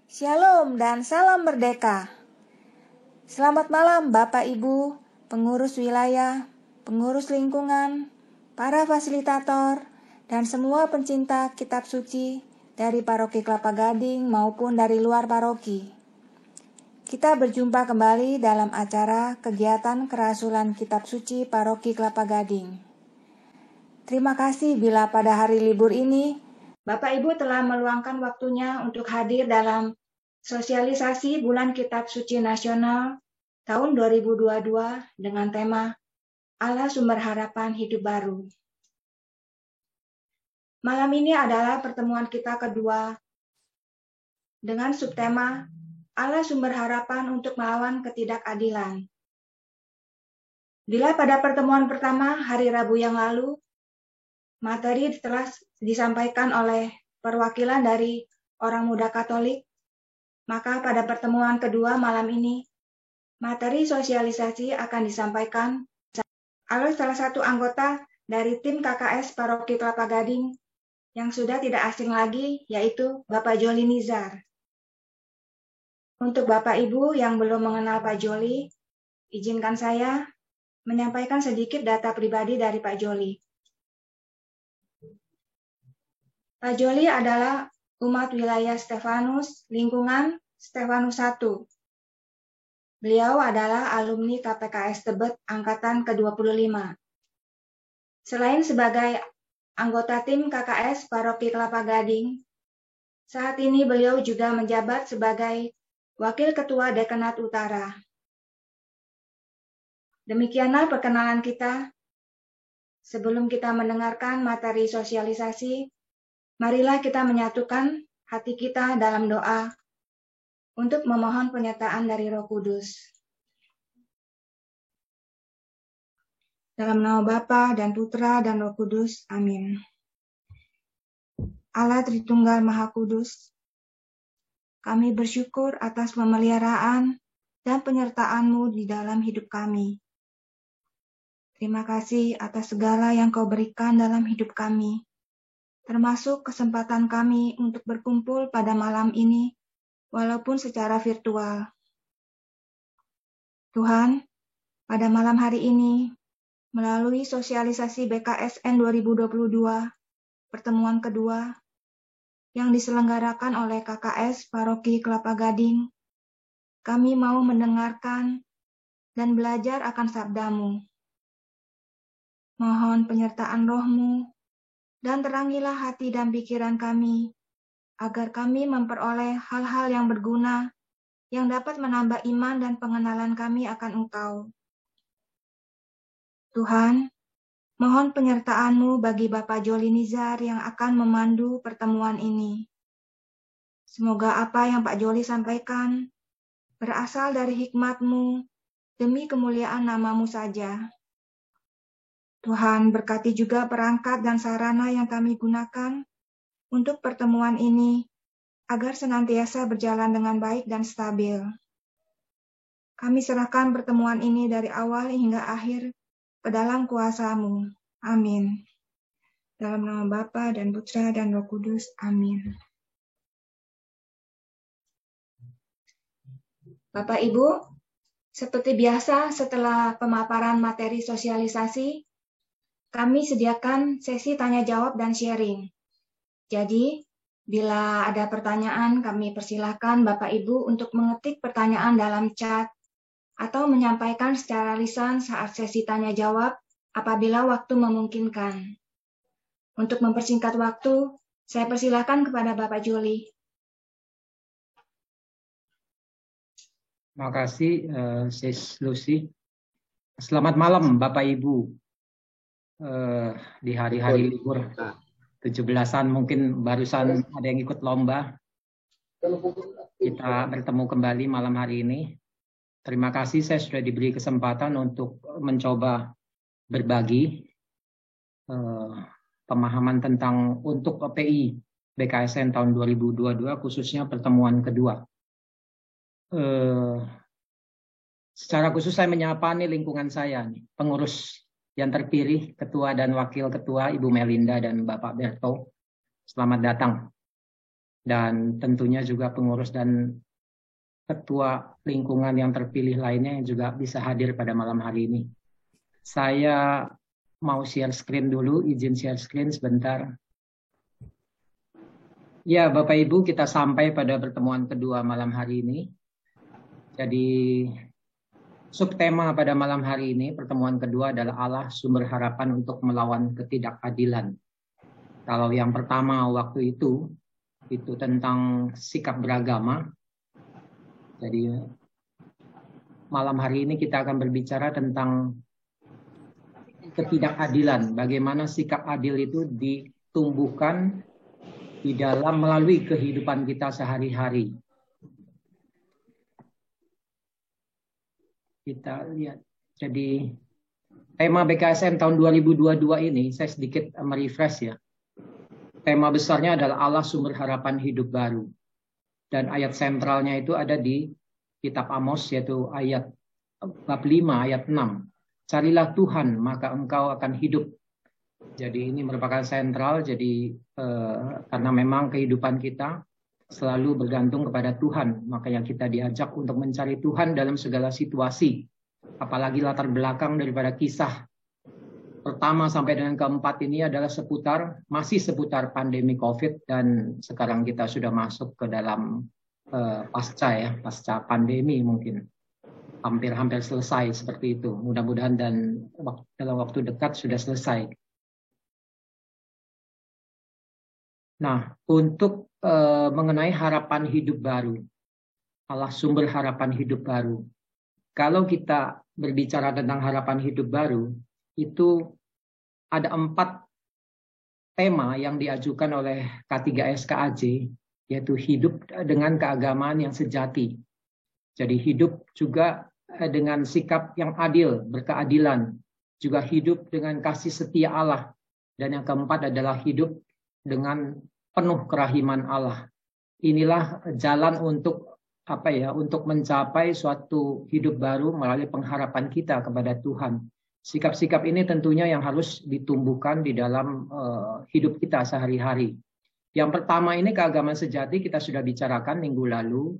Shalom dan salam merdeka. Selamat malam Bapak Ibu, pengurus wilayah, pengurus lingkungan, para fasilitator, dan semua pencinta kitab suci dari Paroki Kelapa Gading maupun dari luar paroki. Kita berjumpa kembali dalam acara kegiatan kerasulan kitab suci Paroki Kelapa Gading. Terima kasih bila pada hari libur ini Bapak Ibu telah meluangkan waktunya untuk hadir dalam sosialisasi Bulan Kitab Suci Nasional tahun 2022 dengan tema Allah Sumber Harapan Hidup Baru. Malam ini adalah pertemuan kita kedua dengan subtema Allah Sumber Harapan untuk Melawan Ketidakadilan. Bila pada pertemuan pertama hari Rabu yang lalu, materi telah disampaikan oleh perwakilan dari orang muda Katolik, maka pada pertemuan kedua malam ini, materi sosialisasi akan disampaikan oleh salah satu anggota dari tim KKS Paroki Kelapa Gading yang sudah tidak asing lagi, yaitu Bapak Joli Nizar. Untuk Bapak Ibu yang belum mengenal Pak Joli, izinkan saya menyampaikan sedikit data pribadi dari Pak Joli. Pak Joli adalah umat wilayah Stefanus, lingkungan Stefanus 1. Beliau adalah alumni KPKS Tebet Angkatan ke-25. Selain sebagai anggota tim KKS Paroki Kelapa Gading, saat ini beliau juga menjabat sebagai Wakil Ketua Dekanat Utara. Demikianlah perkenalan kita. Sebelum kita mendengarkan materi sosialisasi, marilah kita menyatukan hati kita dalam doa untuk memohon penyertaan dari Roh Kudus. Dalam nama Bapa dan Putra dan Roh Kudus, amin. Allah Tritunggal Maha Kudus, kami bersyukur atas pemeliharaan dan penyertaan-Mu di dalam hidup kami. Terima kasih atas segala yang Kau berikan dalam hidup kami, termasuk kesempatan kami untuk berkumpul pada malam ini, walaupun secara virtual. Tuhan, pada malam hari ini, melalui sosialisasi BKSN 2022, pertemuan kedua, yang diselenggarakan oleh KKS Paroki Kelapa Gading, kami mau mendengarkan dan belajar akan sabda-Mu. Mohon penyertaan Roh-Mu, dan terangilah hati dan pikiran kami, agar kami memperoleh hal-hal yang berguna, yang dapat menambah iman dan pengenalan kami akan Engkau. Tuhan, mohon penyertaan-Mu bagi Bapak Joli Nizar yang akan memandu pertemuan ini. Semoga apa yang Pak Joli sampaikan berasal dari hikmat-Mu demi kemuliaan nama-Mu saja. Tuhan, berkati juga perangkat dan sarana yang kami gunakan untuk pertemuan ini, agar senantiasa berjalan dengan baik dan stabil. Kami serahkan pertemuan ini dari awal hingga akhir ke dalam kuasa-Mu. Amin. Dalam nama Bapa dan Putra dan Roh Kudus. Amin. Bapak Ibu, seperti biasa setelah pemaparan materi sosialisasi, kami sediakan sesi tanya jawab dan sharing. Jadi, bila ada pertanyaan, kami persilahkan Bapak Ibu untuk mengetik pertanyaan dalam chat atau menyampaikan secara lisan saat sesi tanya jawab apabila waktu memungkinkan. Untuk mempersingkat waktu, saya persilahkan kepada Bapak Joli. Terima kasih, Sis Lucy. Selamat malam, Bapak Ibu. Di hari-hari libur 17-an mungkin barusan ada yang ikut lomba. Kita bertemu kembali malam hari ini. Terima kasih saya sudah diberi kesempatan untuk mencoba berbagi pemahaman tentang untuk PI BKSN tahun 2022 khususnya pertemuan kedua. Secara khusus saya menyapa nih lingkungan saya nih, pengurus yang terpilih, ketua dan wakil ketua Ibu Melinda dan Bapak Berto. Selamat datang. dan tentunya juga pengurus dan ketua lingkungan yang terpilih lainnya yang juga bisa hadir pada malam hari ini. Saya mau share screen dulu, izin share screen sebentar. Ya, Bapak Ibu, kita sampai pada pertemuan kedua malam hari ini. Jadi subtema pada malam hari ini, pertemuan kedua adalah Allah sumber harapan untuk melawan ketidakadilan. Kalau yang pertama waktu itu tentang sikap beragama. Jadi malam hari ini kita akan berbicara tentang ketidakadilan. Bagaimana sikap adil itu ditumbuhkan di dalam melalui kehidupan kita sehari-hari. Kita lihat. Jadi tema BKSN tahun 2022 ini saya sedikit merefresh ya. Tema besarnya adalah Allah sumber harapan hidup baru. Dan ayat sentralnya itu ada di kitab Amos, yaitu ayat bab 5 ayat 6. Carilah Tuhan maka engkau akan hidup. Jadi ini merupakan sentral. Jadi karena memang kehidupan kita selalu bergantung kepada Tuhan, makanya kita diajak untuk mencari Tuhan dalam segala situasi. Apalagi latar belakang daripada kisah pertama sampai dengan keempat ini adalah masih seputar pandemi COVID, dan sekarang kita sudah masuk ke dalam pasca pandemi, mungkin hampir selesai seperti itu. Mudah-mudahan dan dalam waktu dekat sudah selesai. Nah, untuk mengenai harapan hidup baru, Allah sumber harapan hidup baru. Kalau kita berbicara tentang harapan hidup baru, itu ada 4 tema yang diajukan oleh K3SKAJ, yaitu hidup dengan keagamaan yang sejati. Jadi hidup juga dengan sikap yang adil, berkeadilan. Juga hidup dengan kasih setia Allah. Dan yang keempat adalah hidup dengan penuh kerahiman Allah. Inilah jalan untuk untuk mencapai suatu hidup baru melalui pengharapan kita kepada Tuhan. Sikap-sikap ini tentunya yang harus ditumbuhkan di dalam hidup kita sehari-hari. Yang pertama ini keagamaan sejati kita sudah bicarakan minggu lalu,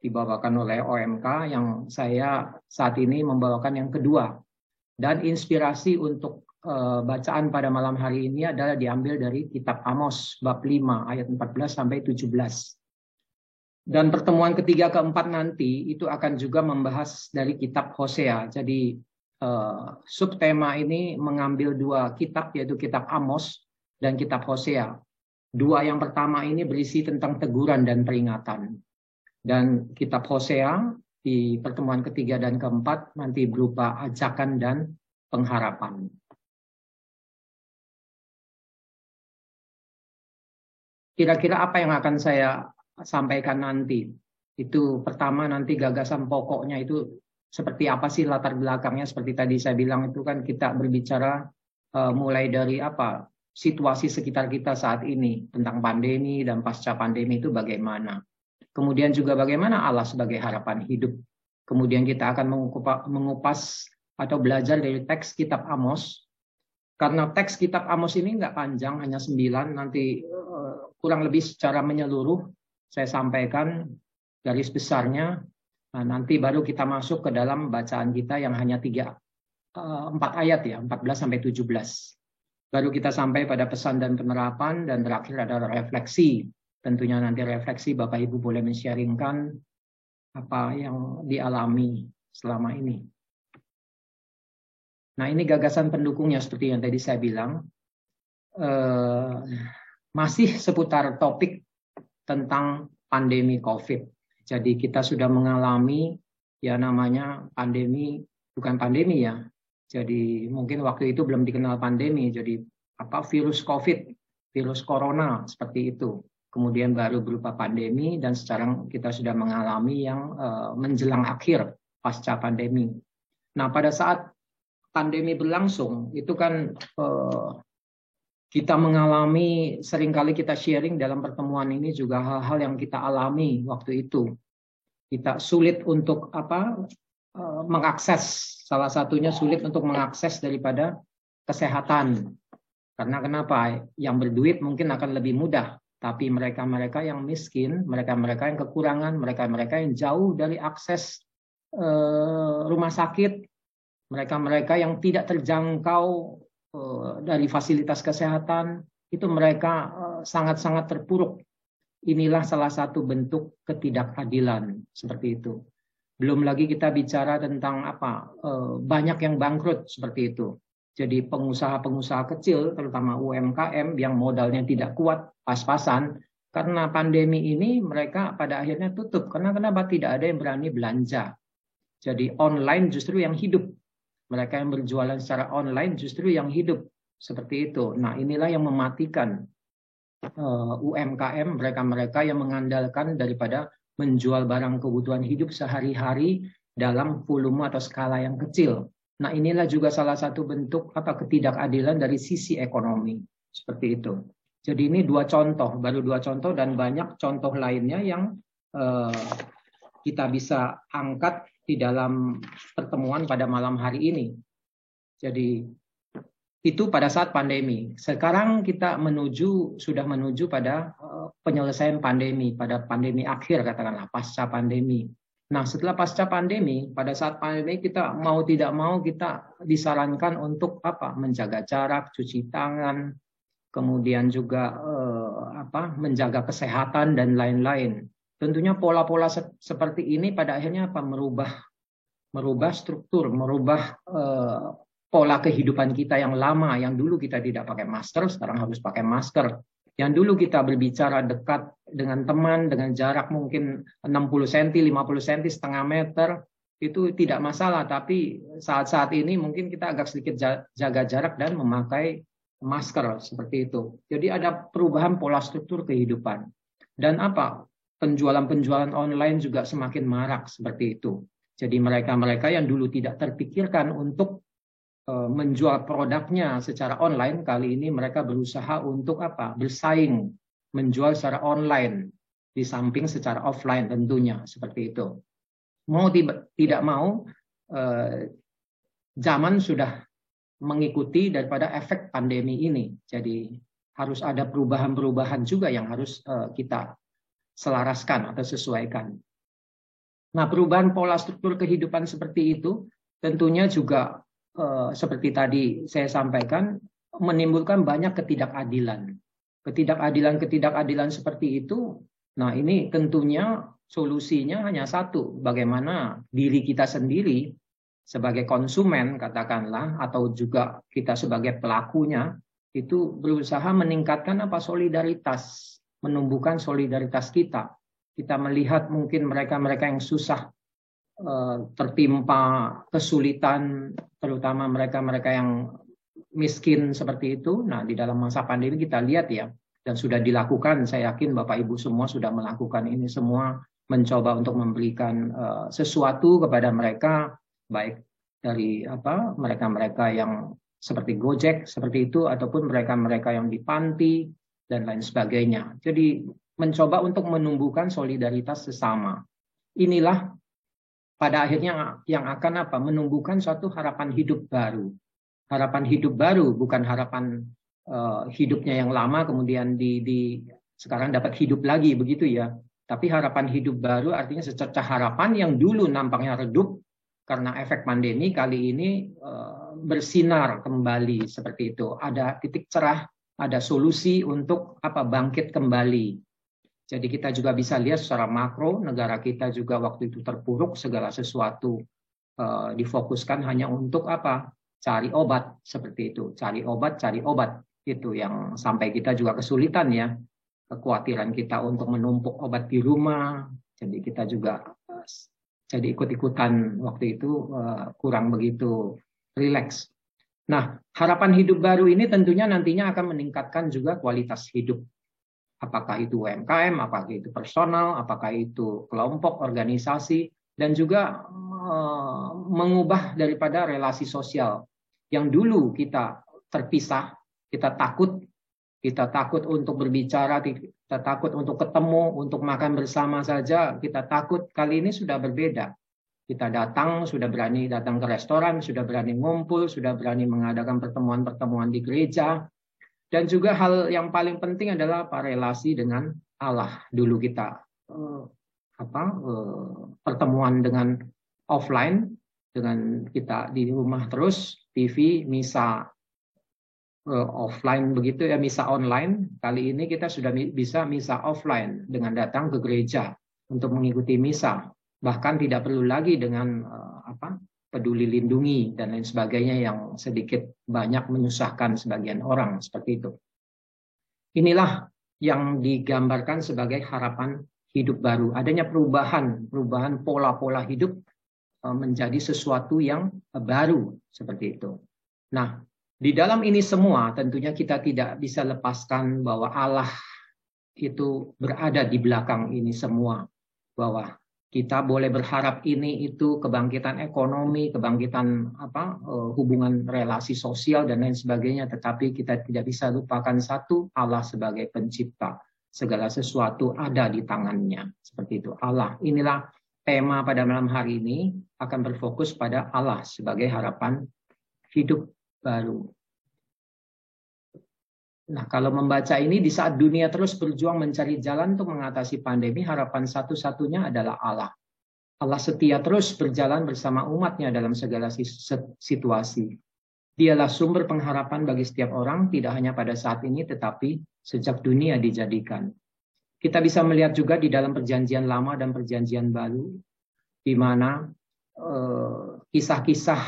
dibawakan oleh OMK, yang saya saat ini membawakan yang kedua. Dan inspirasi untuk bacaan pada malam hari ini adalah diambil dari kitab Amos bab 5 ayat 14 sampai 17. Dan pertemuan ketiga keempat nanti itu akan juga membahas dari kitab Hosea. Jadi subtema ini mengambil 2 kitab, yaitu kitab Amos dan kitab Hosea. 2 yang pertama ini berisi tentang teguran dan peringatan. Dan kitab Hosea di pertemuan ketiga dan keempat nanti berupa ajakan dan pengharapan. Kira-kira apa yang akan saya sampaikan nanti? Itu pertama nanti gagasan pokoknya itu seperti apa sih latar belakangnya, seperti tadi saya bilang itu kan kita berbicara mulai dari situasi sekitar kita saat ini tentang pandemi dan pasca pandemi itu bagaimana. Kemudian juga bagaimana Allah sebagai harapan hidup. Kemudian kita akan mengupas atau belajar dari teks kitab Amos. Karena teks kitab Amos ini nggak panjang, hanya 9, nanti kurang lebih secara menyeluruh saya sampaikan garis besarnya. Nah, nanti baru kita masuk ke dalam bacaan kita yang hanya 4 ayat ya, 14 sampai 17. Baru kita sampai pada pesan dan penerapan, dan terakhir adalah refleksi. Tentunya nanti refleksi Bapak Ibu boleh men-sharingkan apa yang dialami selama ini. Nah, ini gagasan pendukungnya seperti yang tadi saya bilang. Masih seputar topik tentang pandemi COVID. Jadi kita sudah mengalami ya namanya pandemi, bukan pandemi ya. Jadi mungkin waktu itu belum dikenal pandemi. Jadi virus COVID, virus corona seperti itu. Kemudian baru berupa pandemi, dan sekarang kita sudah mengalami yang menjelang akhir pasca pandemi. Nah, pada saat pandemi berlangsung itu kan kita mengalami, seringkali kita sharing dalam pertemuan ini juga hal-hal yang kita alami waktu itu. Kita sulit untuk mengakses, salah satunya sulit untuk mengakses daripada kesehatan. Karena kenapa? Yang berduit mungkin akan lebih mudah Tapi mereka-mereka yang miskin, mereka-mereka yang kekurangan, mereka-mereka yang jauh dari akses rumah sakit, mereka-mereka yang tidak terjangkau dari fasilitas kesehatan, itu mereka sangat-sangat terpuruk. Inilah salah satu bentuk ketidakadilan seperti itu. Belum lagi kita bicara tentang banyak yang bangkrut seperti itu. Jadi pengusaha-pengusaha kecil, terutama UMKM yang modalnya tidak kuat, pas-pasan, karena pandemi ini mereka pada akhirnya tutup. Karena kenapa? Tidak ada yang berani belanja. Jadi online justru yang hidup. Mereka yang berjualan secara online justru yang hidup. Seperti itu. Nah, inilah yang mematikan UMKM, mereka-mereka yang mengandalkan daripada menjual barang kebutuhan hidup sehari-hari dalam volume atau skala yang kecil. Nah, inilah juga salah satu bentuk ketidakadilan dari sisi ekonomi. Seperti itu. Jadi ini baru dua contoh dan banyak contoh lainnya yang kita bisa angkat di dalam pertemuan pada malam hari ini. Jadi itu pada saat pandemi. Sekarang kita sudah menuju pada penyelesaian pandemi, pada pandemi akhir katakanlah, pasca pandemi. Nah, setelah pasca pandemi, pada saat pandemi kita mau tidak mau kita disarankan untuk menjaga jarak, cuci tangan, kemudian juga menjaga kesehatan dan lain-lain. Tentunya pola-pola seperti ini pada akhirnya merubah struktur, merubah pola kehidupan kita yang lama, yang dulu kita tidak pakai masker, sekarang harus pakai masker. Yang dulu kita berbicara dekat dengan teman, dengan jarak mungkin 60 cm, 50 cm, setengah meter, itu tidak masalah. Tapi saat-saat ini mungkin kita agak sedikit jaga jarak dan memakai masker, seperti itu. Jadi ada perubahan pola struktur kehidupan. Dan penjualan-penjualan online juga semakin marak, seperti itu. Jadi mereka-mereka yang dulu tidak terpikirkan untuk menjual produknya secara online, kali ini mereka berusaha untuk bersaing menjual secara online di samping secara offline tentunya, seperti itu. Mau tidak mau zaman sudah mengikuti daripada efek pandemi ini. Jadi harus ada perubahan-perubahan juga yang harus kita selaraskan atau sesuaikan. Nah, perubahan pola struktur kehidupan seperti itu tentunya juga seperti tadi saya sampaikan, menimbulkan banyak ketidakadilan. Ketidakadilan seperti itu, nah ini tentunya solusinya hanya satu, bagaimana diri kita sendiri sebagai konsumen katakanlah, atau juga kita sebagai pelakunya, itu berusaha meningkatkan solidaritas, menumbuhkan solidaritas kita. Kita melihat mungkin mereka-mereka yang susah, tertimpa kesulitan, terutama mereka-mereka yang miskin seperti itu. Nah, di dalam masa pandemi kita lihat ya, dan sudah dilakukan, saya yakin Bapak Ibu semua sudah melakukan ini semua, mencoba untuk memberikan sesuatu kepada mereka, baik dari mereka-mereka yang seperti Gojek seperti itu, ataupun mereka-mereka yang di panti dan lain sebagainya. Jadi mencoba untuk menumbuhkan solidaritas sesama. Inilah pada akhirnya yang akan menumbuhkan suatu harapan hidup baru. Harapan hidup baru bukan harapan hidupnya yang lama kemudian sekarang dapat hidup lagi begitu ya. Tapi harapan hidup baru artinya secercah harapan yang dulu nampaknya redup karena efek pandemi, kali ini bersinar kembali seperti itu. Ada titik cerah, ada solusi untuk bangkit kembali. Jadi kita juga bisa lihat secara makro, negara kita juga waktu itu terpuruk, segala sesuatu difokuskan hanya untuk cari obat, seperti itu. Cari obat, itu yang sampai kita juga kesulitan ya. Kekhawatiran kita untuk menumpuk obat di rumah, jadi kita juga jadi ikut-ikutan waktu itu kurang begitu rileks. Nah, harapan hidup baru ini tentunya nantinya akan meningkatkan juga kualitas hidup. Apakah itu UMKM, apakah itu personal, apakah itu kelompok, organisasi, dan juga mengubah daripada relasi sosial. Yang dulu kita terpisah, kita takut untuk berbicara, kita takut untuk ketemu, untuk makan bersama saja, kita takut. Kali ini sudah berbeda. Kita sudah berani datang ke restoran, sudah berani ngumpul, sudah berani mengadakan pertemuan-pertemuan di gereja. Dan juga hal yang paling penting adalah relasi dengan Allah. Dulu kita pertemuan dengan offline, dengan kita di rumah terus, TV, misa offline begitu ya, misa online. Kali ini kita sudah bisa misa offline dengan datang ke gereja untuk mengikuti misa. Bahkan tidak perlu lagi dengan peduli lindungi dan lain sebagainya yang sedikit banyak menyusahkan sebagian orang seperti itu. Inilah yang digambarkan sebagai harapan hidup baru. Adanya perubahan pola-pola hidup menjadi sesuatu yang baru seperti itu. Nah, di dalam ini semua tentunya kita tidak bisa lepaskan bahwa Allah itu berada di belakang ini semua. Bahwa kita boleh berharap ini itu kebangkitan ekonomi, kebangkitan hubungan relasi sosial dan lain sebagainya, tetapi kita tidak bisa lupakan satu, Allah sebagai pencipta. Segala sesuatu ada di tangannya. Seperti itu. Allah. Inilah tema pada malam hari ini akan berfokus pada Allah sebagai harapan hidup baru. Nah, kalau membaca ini di saat dunia terus berjuang mencari jalan untuk mengatasi pandemi, harapan satu-satunya adalah Allah. Allah setia terus berjalan bersama umatnya dalam segala situasi. Dialah sumber pengharapan bagi setiap orang, tidak hanya pada saat ini, tetapi sejak dunia dijadikan. Kita bisa melihat juga di dalam perjanjian lama dan perjanjian baru, di mana kisah-kisah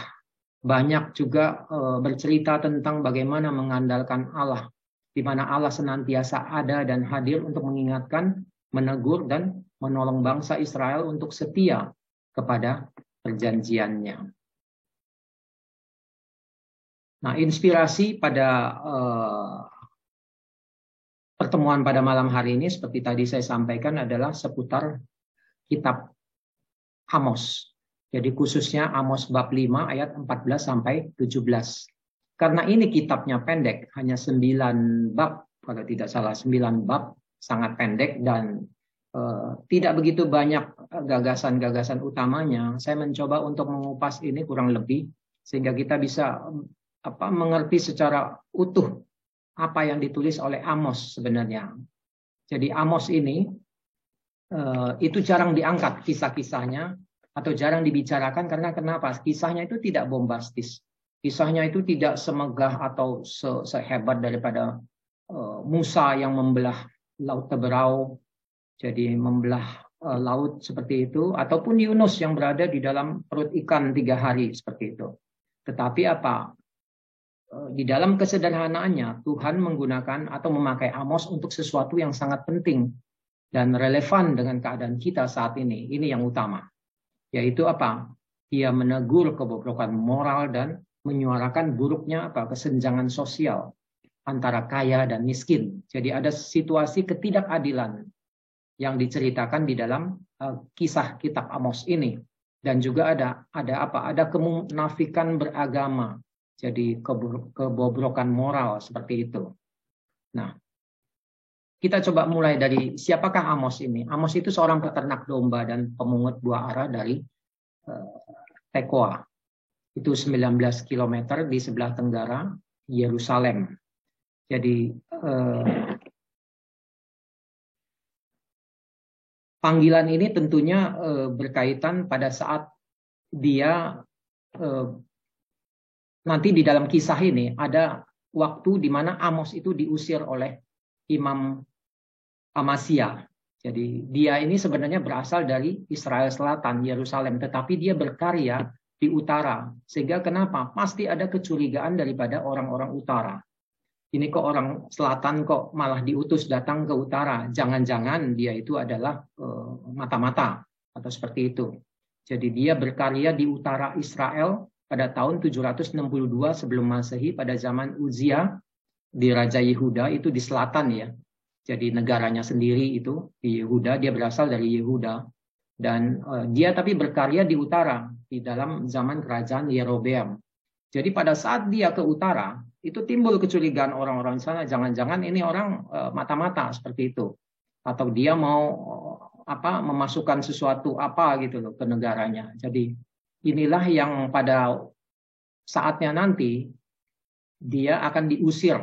banyak juga bercerita tentang bagaimana mengandalkan Allah, di mana Allah senantiasa ada dan hadir untuk mengingatkan, menegur, dan menolong bangsa Israel untuk setia kepada perjanjiannya. Nah, inspirasi pada pertemuan pada malam hari ini, seperti tadi saya sampaikan, adalah seputar kitab Amos. Jadi khususnya Amos bab 5 ayat 14 sampai 17. Karena ini kitabnya pendek, hanya 9 bab, kalau tidak salah 9 bab, sangat pendek dan tidak begitu banyak gagasan-gagasan utamanya. Saya mencoba untuk mengupas ini kurang lebih, sehingga kita bisa mengerti secara utuh apa yang ditulis oleh Amos sebenarnya. Jadi Amos ini itu jarang diangkat kisah-kisahnya, atau jarang dibicarakan karena kenapa? Kisahnya itu tidak bombastis. Kisahnya itu tidak semegah atau sehebat daripada Musa yang membelah laut Teberau, jadi membelah laut seperti itu, ataupun Yunus yang berada di dalam perut ikan 3 hari seperti itu. Tetapi di dalam kesederhanaannya Tuhan menggunakan atau memakai Amos untuk sesuatu yang sangat penting dan relevan dengan keadaan kita saat ini. Ini yang utama, yaitu Dia menegur kebobrokan moral dan menyuarakan buruknya kesenjangan sosial antara kaya dan miskin. Jadi ada situasi ketidakadilan yang diceritakan di dalam kisah kitab Amos ini, dan juga ada kemunafikan beragama. Jadi kebobrokan moral seperti itu. Nah, kita coba mulai dari siapakah Amos ini? Amos itu seorang peternak domba dan pemungut buah ara dari Tekoa. Itu 19 km di sebelah tenggara Yerusalem. Jadi panggilan ini tentunya berkaitan pada saat dia nanti di dalam kisah ini ada waktu di mana Amos itu diusir oleh Imam Amasya. Jadi dia ini sebenarnya berasal dari Israel Selatan, Yerusalem, tetapi dia berkarya di utara. Sehingga kenapa? Pasti ada kecurigaan daripada orang-orang utara. Ini kok orang selatan kok malah diutus datang ke utara. Jangan-jangan dia itu adalah mata-mata atau seperti itu. Jadi dia berkarya di utara Israel pada tahun 762 sebelum Masehi, pada zaman Uzia di Raja Yehuda, itu di selatan ya. Jadi negaranya sendiri itu di Yehuda, dia berasal dari Yehuda. Dan dia tapi berkarya di utara, di dalam zaman kerajaan Yerobeam. Jadi pada saat dia ke utara, itu timbul kecurigaan orang-orang sana, jangan-jangan ini orang mata-mata seperti itu. Atau dia mau memasukkan sesuatu gitu loh ke negaranya. Jadi inilah yang pada saatnya nanti dia akan diusir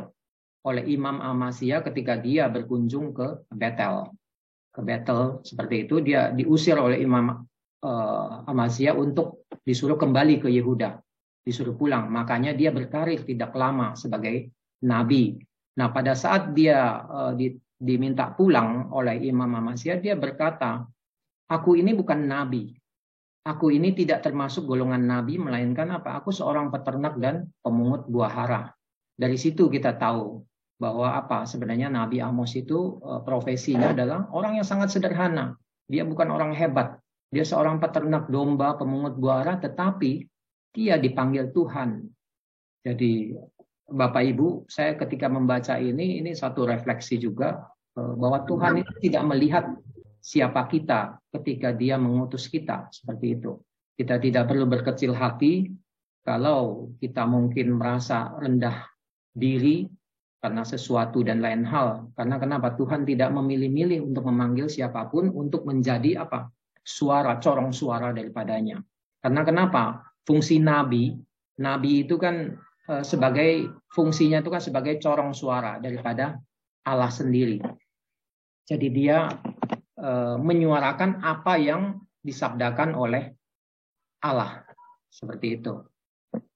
oleh Imam Amasya ketika dia berkunjung ke Betel. Ke Betel seperti itu, dia diusir oleh Imam Amasya untuk disuruh kembali ke Yehuda, disuruh pulang. Makanya dia berkarir tidak lama sebagai nabi. Nah, pada saat dia diminta pulang oleh Imam Amasya, dia berkata, aku ini bukan nabi. Aku ini tidak termasuk golongan nabi, melainkan apa? Aku seorang peternak dan pemungut buah hara. Dari situ kita tahu bahwa apa? Sebenarnya Nabi Amos itu profesinya adalah orang yang sangat sederhana. Dia bukan orang hebat. Dia seorang peternak domba, pemungut buah hara, tetapi dia dipanggil Tuhan. Jadi Bapak Ibu, saya ketika membaca ini satu refleksi juga bahwa Tuhan itu tidak melihat siapa kita ketika dia mengutus kita, seperti itu. Kita tidak perlu berkecil hati kalau kita mungkin merasa rendah diri karena sesuatu dan lain hal. Karena kenapa? Tuhan tidak memilih-milih untuk memanggil siapapun untuk menjadi apa? Suara, corong suara daripadanya. Karena kenapa? Fungsi nabi itu kan sebagai fungsinya itu kan sebagai corong suara daripada Allah sendiri. Jadi dia menyuarakan apa yang disabdakan oleh Allah, seperti itu.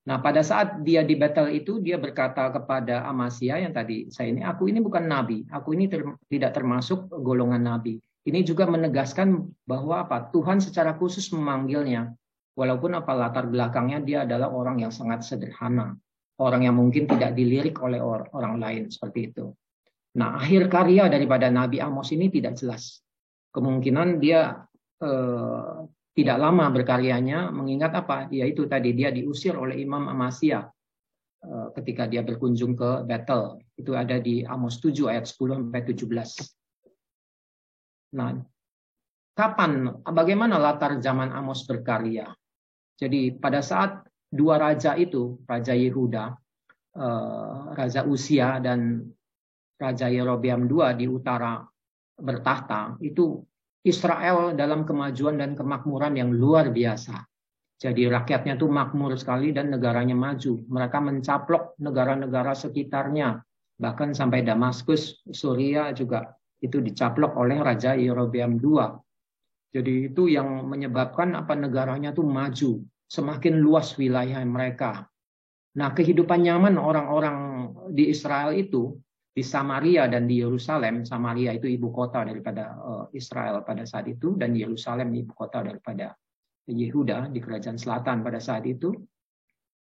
Nah, pada saat dia di Betel itu, dia berkata kepada Amasya yang tadi saya aku ini bukan nabi, aku ini tidak termasuk golongan nabi. Ini juga menegaskan bahwa apa? Tuhan secara khusus memanggilnya, walaupun apa latar belakangnya dia adalah orang yang sangat sederhana, orang yang mungkin tidak dilirik oleh orang lain, seperti itu. Nah, akhir karya daripada Nabi Amos ini tidak jelas. Kemungkinan dia tidak lama berkaryanya, mengingat apa? Yaitu tadi dia diusir oleh Imam Amasya ketika dia berkunjung ke Betel. Itu ada di Amos 7 ayat 10 sampai 17. Nah, bagaimana latar zaman Amos berkarya? Jadi pada saat dua raja itu, Raja Yehuda, Raja Uzia dan Raja Yerobeam II di utara bertahta, itu Israel dalam kemajuan dan kemakmuran yang luar biasa. Jadi rakyatnya itu makmur sekali dan negaranya maju. Mereka mencaplok negara-negara sekitarnya. Bahkan sampai Damaskus, Suria juga itu dicaplok oleh Raja Yerobeam II. Jadi itu yang menyebabkan apa negaranya itu maju. Semakin luas wilayah mereka. Nah, kehidupan nyaman orang-orang di Israel itu, di Samaria dan di Yerusalem. Samaria itu ibu kota daripada Israel pada saat itu, dan Yerusalem ibu kota daripada Yehuda di kerajaan selatan pada saat itu.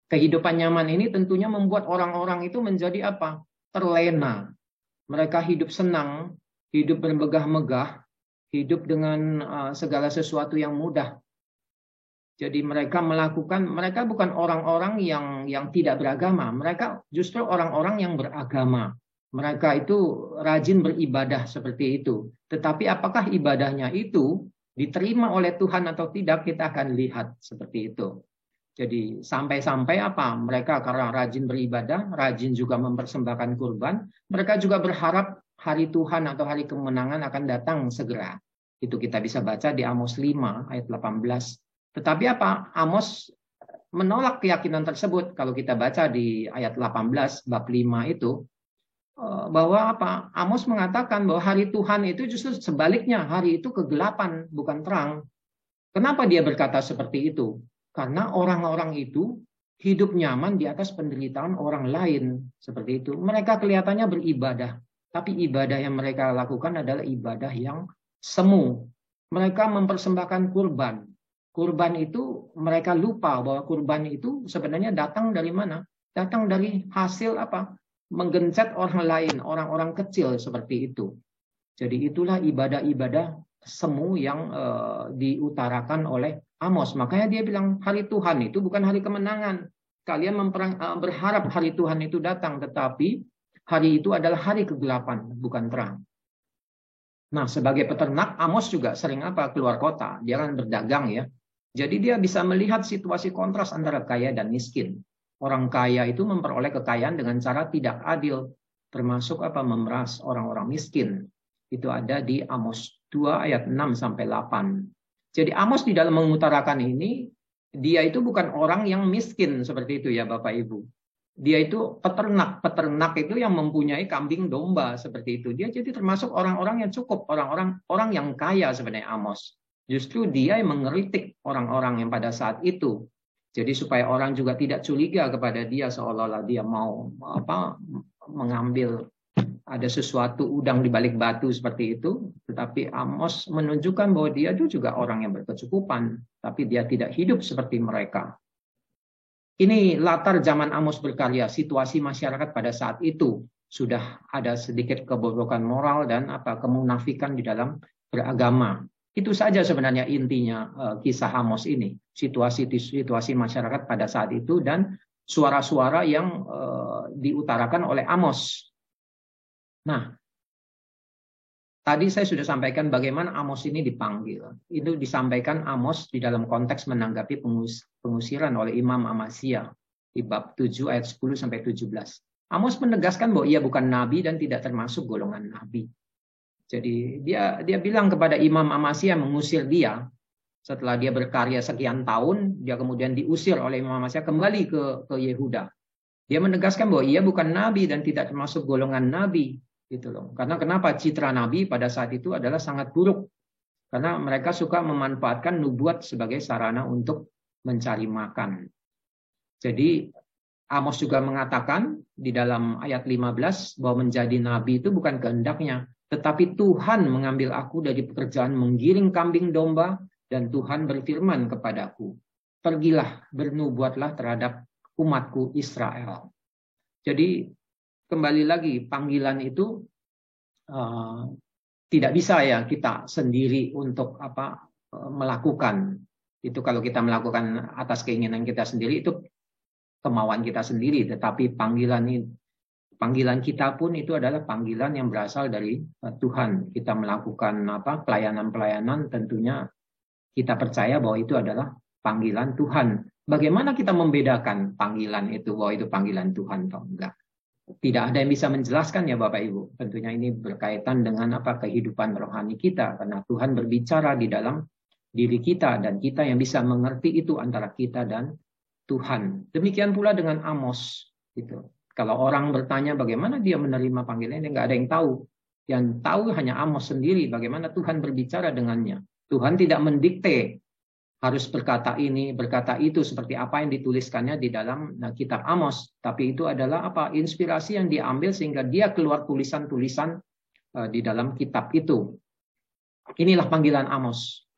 Kehidupan nyaman ini tentunya membuat orang-orang itu menjadi apa? Terlena. Mereka hidup senang, hidup bermegah-megah, hidup dengan segala sesuatu yang mudah. Jadi mereka bukan orang-orang yang tidak beragama, mereka justru orang-orang yang beragama. Mereka itu rajin beribadah seperti itu. Tetapi apakah ibadahnya itu diterima oleh Tuhan atau tidak, kita akan lihat seperti itu. Jadi sampai-sampai apa? Mereka karena rajin beribadah, rajin juga mempersembahkan kurban, mereka juga berharap hari Tuhan atau hari kemenangan akan datang segera. Itu kita bisa baca di Amos 5 ayat 18. Tetapi apa? Amos menolak keyakinan tersebut. Kalau kita baca di ayat 18 bab 5 itu, bahwa apa? Amos mengatakan bahwa hari Tuhan itu justru sebaliknya, hari itu kegelapan, bukan terang. Kenapa dia berkata seperti itu? Karena orang-orang itu hidup nyaman di atas penderitaan orang lain, seperti itu. Mereka kelihatannya beribadah, tapi ibadah yang mereka lakukan adalah ibadah yang semu. Mereka mempersembahkan kurban. Kurban itu mereka lupa bahwa kurban itu sebenarnya datang dari mana? Datang dari hasil apa? Menggencet orang lain, orang-orang kecil seperti itu. Jadi itulah ibadah-ibadah semu yang diutarakan oleh Amos. Makanya dia bilang hari Tuhan itu bukan hari kemenangan. Kalian berharap hari Tuhan itu datang, tetapi hari itu adalah hari kegelapan, bukan terang. Nah, sebagai peternak, Amos juga sering keluar kota. Dia kan berdagang ya. Jadi dia bisa melihat situasi kontras antara kaya dan miskin. Orang kaya itu memperoleh kekayaan dengan cara tidak adil, termasuk memeras orang-orang miskin. Itu ada di Amos 2 ayat 6 sampai 8. Jadi Amos di dalam mengutarakan ini, dia itu bukan orang yang miskin seperti itu ya Bapak Ibu. Dia itu peternak itu yang mempunyai kambing domba seperti itu. Dia jadi termasuk orang-orang yang cukup, orang yang kaya sebenarnya Amos. Justru dia yang mengkritik orang-orang yang pada saat itu. Jadi supaya orang juga tidak curiga kepada dia seolah-olah dia mau mengambil ada sesuatu udang di balik batu seperti itu. Tetapi Amos menunjukkan bahwa dia itu juga orang yang berkecukupan, tapi dia tidak hidup seperti mereka. Ini latar zaman Amos berkarya, situasi masyarakat pada saat itu sudah ada sedikit kebobrokan moral dan kemunafikan di dalam beragama. Itu saja sebenarnya intinya kisah Amos ini, situasi masyarakat pada saat itu dan suara-suara yang diutarakan oleh Amos. Nah, tadi saya sudah sampaikan bagaimana Amos ini dipanggil. Itu disampaikan Amos di dalam konteks menanggapi pengusiran oleh Imam Amasya di bab 7 ayat 10 sampai 17. Amos menegaskan bahwa ia bukan nabi dan tidak termasuk golongan nabi. Jadi dia bilang kepada Imam Amasya mengusir dia setelah dia berkarya sekian tahun, dia kemudian diusir oleh Imam Amasya kembali ke Yehuda. Dia menegaskan bahwa ia bukan nabi dan tidak termasuk golongan nabi. Gitu loh. Karena kenapa citra nabi pada saat itu adalah sangat buruk. Karena mereka suka memanfaatkan nubuat sebagai sarana untuk mencari makan. Jadi Amos juga mengatakan di dalam ayat 15 bahwa menjadi nabi itu bukan kehendaknya, tetapi Tuhan mengambil aku dari pekerjaan menggiring kambing domba dan Tuhan berfirman kepadaku, pergilah bernubuatlah terhadap umatku Israel. Jadi kembali lagi panggilan itu tidak bisa ya kita sendiri untuk melakukan itu. Kalau kita melakukan atas keinginan kita sendiri itu kemauan kita sendiri, tetapi panggilan kita pun itu adalah panggilan yang berasal dari Tuhan. Kita melakukan pelayanan-pelayanan, tentunya kita percaya bahwa itu adalah panggilan Tuhan. Bagaimana kita membedakan panggilan itu bahwa itu panggilan Tuhan atau enggak? Tidak ada yang bisa menjelaskan ya Bapak Ibu. Tentunya ini berkaitan dengan kehidupan rohani kita, karena Tuhan berbicara di dalam diri kita dan kita yang bisa mengerti itu antara kita dan Tuhan. Demikian pula dengan Amos. Gitu. Kalau orang bertanya bagaimana dia menerima panggilan ini, nggak ada yang tahu. Yang tahu hanya Amos sendiri bagaimana Tuhan berbicara dengannya. Tuhan tidak mendikte harus berkata ini, berkata itu, seperti apa yang dituliskannya di dalam kitab Amos. Tapi itu adalah inspirasi yang diambil sehingga dia keluar tulisan-tulisan di dalam kitab itu. Inilah panggilan Amos.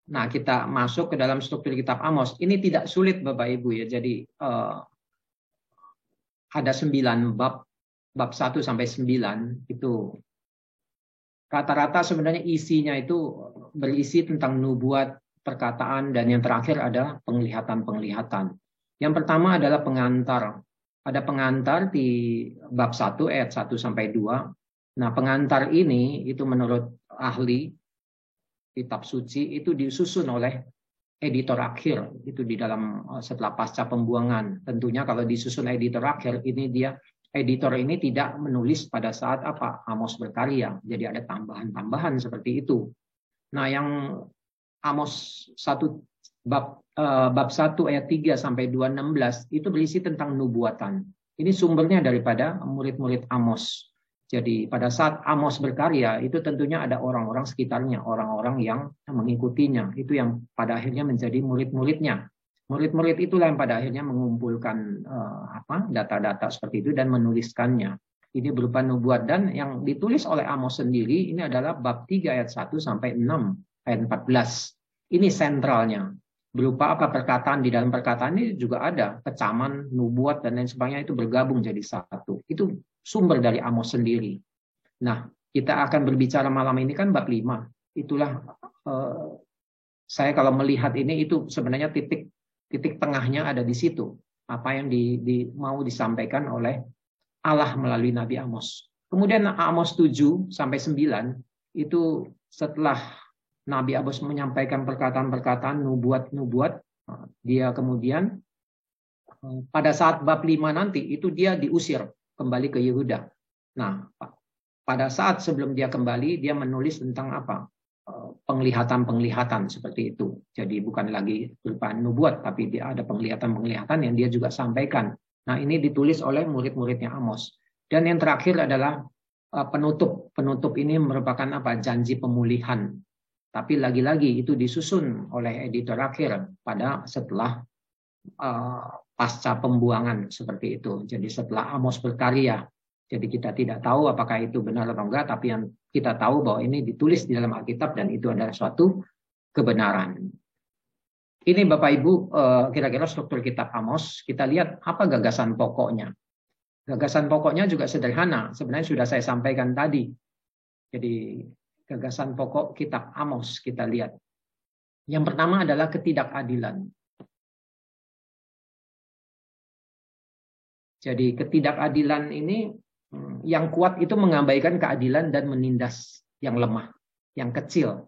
Nah, kita masuk ke dalam struktur kitab Amos. Ini tidak sulit Bapak Ibu ya. Jadi ada 9 bab 1 sampai 9 itu rata-rata sebenarnya isinya itu berisi tentang nubuat, perkataan, dan yang terakhir ada penglihatan-penglihatan. Yang pertama adalah pengantar. Ada pengantar di bab 1 ayat 1 sampai 2. Nah, pengantar ini itu menurut ahli kitab suci itu disusun oleh editor akhir. Itu di dalam setelah pasca pembuangan. Tentunya kalau disusun editor akhir ini editor ini tidak menulis pada saat Amos berkarya. Jadi ada tambahan-tambahan seperti itu. Nah, yang Amos 1 bab 1 ayat 3 sampai 2:16 itu berisi tentang nubuatan. Ini sumbernya daripada murid-murid Amos. Jadi pada saat Amos berkarya itu tentunya ada orang-orang sekitarnya, orang-orang yang mengikutinya. Itu yang pada akhirnya menjadi murid-muridnya. Murid-murid itulah yang pada akhirnya mengumpulkan data-data seperti itu dan menuliskannya. Ini berupa nubuat, dan yang ditulis oleh Amos sendiri ini adalah bab 3 ayat 1 sampai 6 ayat 14. Ini sentralnya. Berupa perkataan, di dalam perkataan ini juga ada kecaman, nubuat, dan lain sebagainya itu bergabung jadi satu. Itu sumber dari Amos sendiri. Nah, kita akan berbicara malam ini kan bab 5. Itulah saya kalau melihat ini itu sebenarnya titik tengahnya ada di situ. Apa yang mau disampaikan oleh Allah melalui Nabi Amos. Kemudian Amos 7 sampai 9 itu setelah Nabi Amos menyampaikan perkataan-perkataan nubuat, dia kemudian pada saat bab 5 nanti itu dia diusir kembali ke Yehuda. Nah, pada saat sebelum dia kembali dia menulis tentang penglihatan-penglihatan seperti itu. Jadi bukan lagi berupa nubuat, tapi dia ada penglihatan-penglihatan yang dia juga sampaikan. Nah, ini ditulis oleh murid-muridnya Amos. Dan yang terakhir adalah penutup. Penutup ini merupakan apa? Janji pemulihan. Tapi lagi-lagi itu disusun oleh editor akhir pada setelah pasca pembuangan seperti itu. Jadi setelah Amos berkarya. Jadi kita tidak tahu apakah itu benar atau enggak, tapi yang kita tahu bahwa ini ditulis di dalam Alkitab dan itu adalah suatu kebenaran. Ini Bapak Ibu kira-kira struktur kitab Amos. Kita lihat apa gagasan pokoknya. Gagasan pokoknya juga sederhana. Sebenarnya sudah saya sampaikan tadi. Jadi gagasan pokok kitab Amos kita lihat. Yang pertama adalah ketidakadilan. Jadi ketidakadilan ini yang kuat itu mengabaikan keadilan dan menindas yang lemah, yang kecil.